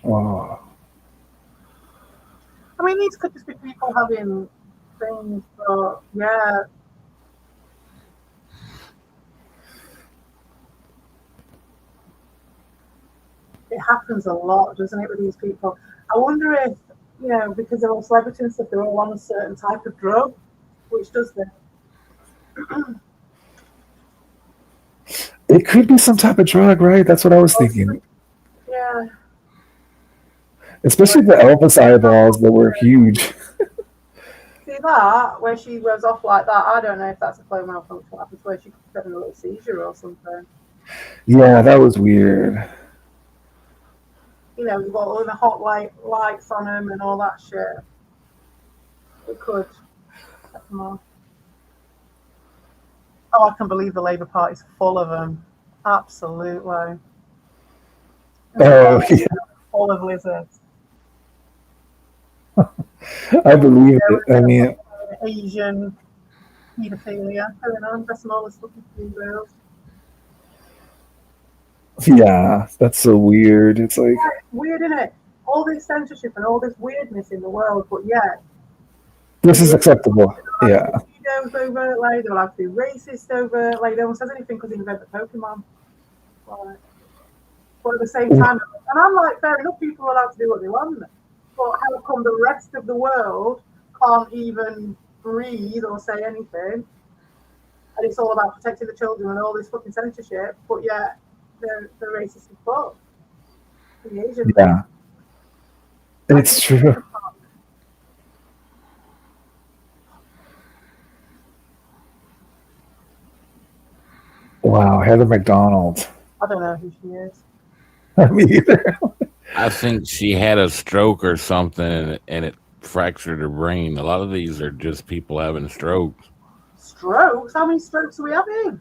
Wow.
I mean, these could just be people having things, but yeah. It happens a lot, doesn't it, with these people? I wonder if, because they're all celebrities and stuff, they're all on a certain type of drug, which does this.
It could be some type of drug, right? That's what I was thinking.
Yeah.
Especially the Elvis eyeballs that were huge.
See that, where she goes off like that, I don't know if that's a flow malfunction. What happens where she could have a little seizure or something.
Yeah, that was weird.
you know, you've got all the hot lights on them and all that shit. It could set them off. Oh, I can believe the Labour Party's full of them. Absolutely.
Oh, yeah,
Full of lizards.
I believe it. I mean,
Asian pedophilia going on, dressing all this fucking females.
yeah, that's so weird. It's like,
Weird, isn't it? All this censorship and all this weirdness in the world, but yet
this is acceptable. Yeah.
Cheetos overtly, they're allowed to be racist overtly. No one says anything because they invented Pokemon. Like, but at the same time, and I'm like, fair enough, people are allowed to do what they want. But how come the rest of the world can't even breathe or say anything? And it's all about protecting the children and all this fucking censorship, but yet they're racist as fuck. The Asian
Yeah. It's true. Wow, Heather McDonald.
I don't know who she is.
Me either.
I think she had a stroke or something, and it fractured her brain. A lot of these are just people having strokes.
Strokes? How many strokes are we having?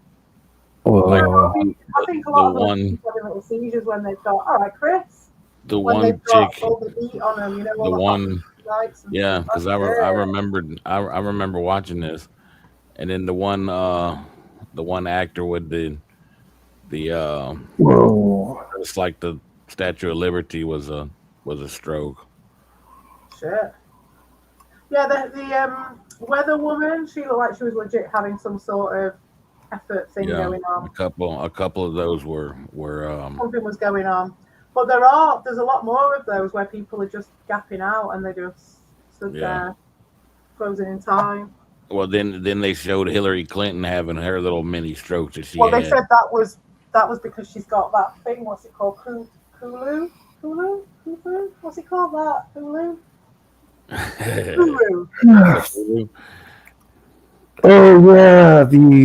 Whoa.
I think a lot of
The
them
one-
are having little seizures when they've got, all right, Chris.
The
When
one
they've got
chick,
all the heat on them, you know, all
the one,
lights and
yeah,
stuff.
because I remembered, I remember watching this, and then the one actor with the
Whoa.
it's like the Statue of Liberty was a stroke.
Shit. Yeah, the weather woman, she looked like she was legit having some sort of effort thing
Yeah,
going on.
a couple of those were
Something was going on. But there's a lot more of those where people are just gapping out and they just stood there, frozen in time.
well, then they showed Hillary Clinton having her little mini stroke that she
Well,
had.
they said that was because she's got that thing. What's it called? Hulu? What's it called? That Hulu? Hulu.
Oh yeah,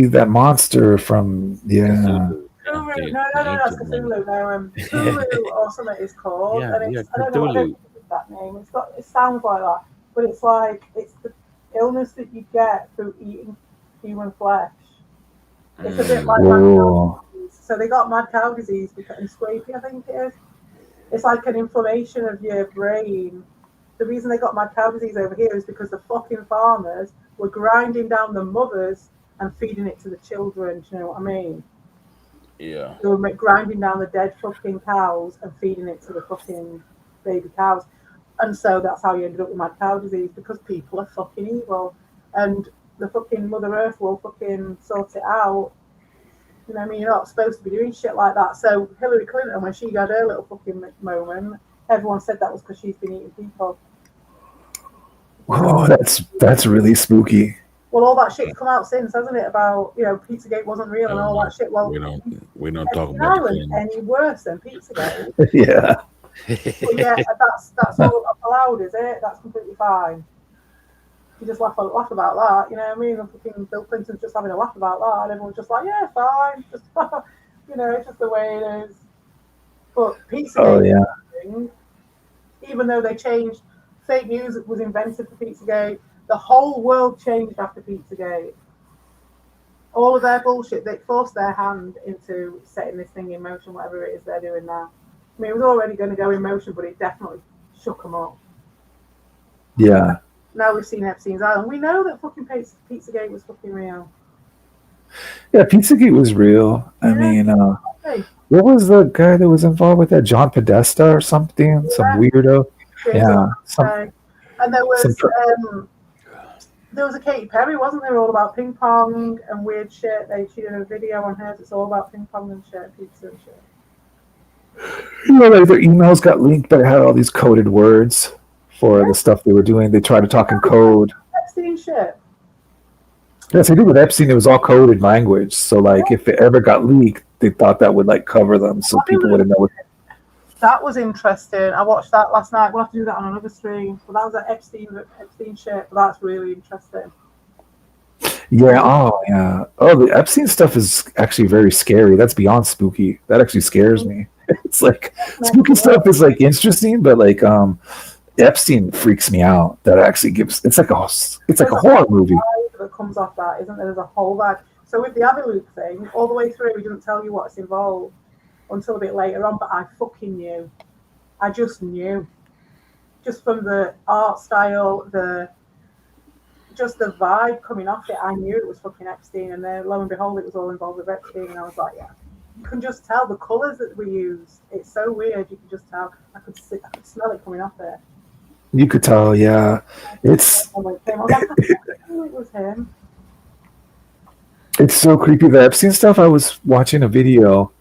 that monster from
Hulu. No, that's Cthulhu. No, Hulu or something it's called.
Yeah,
and
yeah,
it's, I don't know what
Cthulhu.
that name. It sounds like that, but it's like it's the illness that you get through eating human flesh. It's a bit like mad cow disease. So they got mad cow disease and scrapie, I think it is. It's like an inflammation of your brain. The reason they got mad cow disease over here is because the fucking farmers were grinding down the mothers and feeding it to the children. Do you know what I mean?
Yeah.
They were grinding down the dead fucking cows and feeding it to the fucking baby cows. And so that's how you ended up with mad cow disease, because people are fucking evil. And the fucking Mother Earth will fucking sort it out. You know what I mean? You're not supposed to be doing shit like that. So Hillary Clinton, when she had her little fucking moment, everyone said that was because she's been eating people.
Oh, that's really spooky.
Well, all that shit's come out since, hasn't it? About, you know, Pizzagate wasn't real and all that shit. Well,
we don't talk
in
about
Ireland any worse than Pizzagate.
Yeah.
But yeah, that's all allowed, is it? That's completely fine. You just laugh about that, you know what I mean? And fucking Bill Clinton's just having a laugh about that, and everyone's just like, yeah, fine, just you know, it's just the way it is. But Pizzagate, even though they changed, fake news was invented for Pizzagate. The whole world changed after Pizzagate. All of their bullshit, they forced their hand into setting this thing in motion, whatever it is they're doing now. I mean, it was already going to go in motion, but it definitely shook them up.
Yeah.
Now we've seen Epstein's Island. We know that fucking Pizzagate was fucking real.
Yeah, Pizzagate was real. I mean, what was the guy that was involved with that? John Podesta or something? Yeah. Some weirdo. Yeah.
And there was a Katy Perry, wasn't there, all about ping pong and weird shit. She did a video on hers. It's all about ping pong and shit, pizza and shit.
You know, like their emails got leaked, but it had all these coded words for the stuff they were doing. They tried to talk in code.
Epstein shit.
Yes, they did with Epstein. It was all coded language. So, like, if it ever got leaked, they thought that would, like, cover them so people wouldn't know.
That was interesting. I watched that last night. We'll have to do that on another stream. But that was Epstein shit. But that's really interesting.
Yeah. Oh, yeah. Oh, the Epstein stuff is actually very scary. That's beyond spooky. That actually scares me. It's like spooky stuff is like interesting, but like Epstein freaks me out. That actually gives it's like a horror movie
that comes off that, isn't there? There's a whole vibe. So with the Abbey Loop thing, all the way through, we didn't tell you what's involved until a bit later on, but I fucking knew. I just knew. Just from the art style, just the vibe coming off it, I knew it was fucking Epstein. And then lo and behold, it was all involved with Epstein. And I was like, yeah. You can just tell the colours that we used. It's so weird. You can just tell. I could smell it coming off there.
You could tell, yeah. It's
I was like, it was him.
It's so creepy. The Epstein stuff. I was watching a video,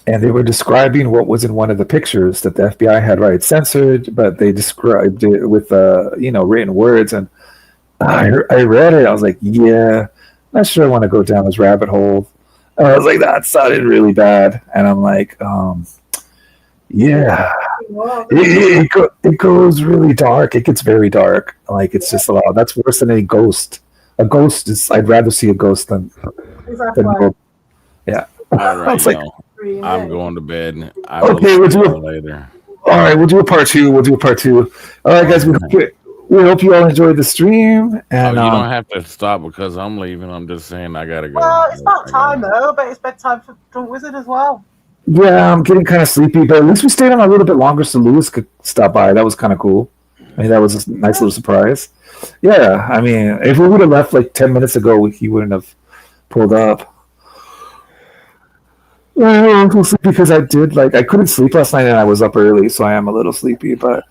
and they were describing what was in one of the pictures that the FBI had censored, but they described it with written words. And I read it. I was like, yeah, not sure I want to go down this rabbit hole. And I was like, that sounded really bad. And I'm like, yeah, it goes really dark. It gets very dark. Like it's just a lot. That's worse than a ghost. A ghost is. I'd rather see a ghost than. Yeah.
All right,
like,
I'm going to bed.
Okay, we'll do it
later.
All right, we'll do a part two. All right, guys. We hope you all enjoyed the stream. And
you don't have to stop because I'm leaving. I'm just saying I gotta go.
Well, it's about time though. But it's bedtime for Drunk Wizard as well.
Yeah, I'm getting kind of sleepy, but at least we stayed on a little bit longer so Lewis could stop by. That was kind of cool. I mean, that was a nice little surprise. Yeah, I mean, if we would have left like 10 minutes ago, he wouldn't have pulled up. I'm so sleepy because I couldn't sleep last night and I was up early, so I am a little sleepy, but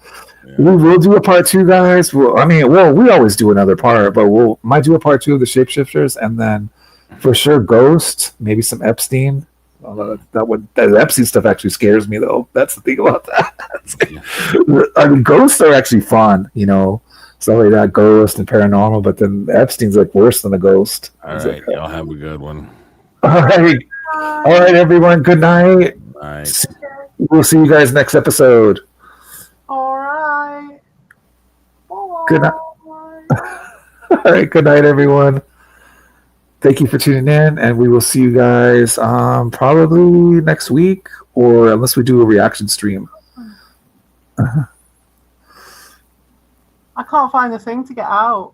we will do a part two, guys. We always do another part, but might do a part two of the Shapeshifters, and then for sure Ghost, maybe some Epstein. That Epstein stuff actually scares me, though. That's the thing about that. I mean, ghosts are actually fun, stuff like that, ghost and paranormal. But then Epstein's like worse than a ghost.
All right, y'all have a good one.
All right, everyone. Good night.
Nice.
We'll see you guys next episode.
All right.
Good night. All right. Good night, everyone. Thank you for tuning in, and we will see you guys probably next week, or unless we do a reaction stream.
I can't find the thing to get out.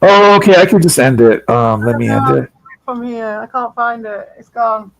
Oh, okay. I can just end it. Let me end it.
From here, I can't find it. It's gone.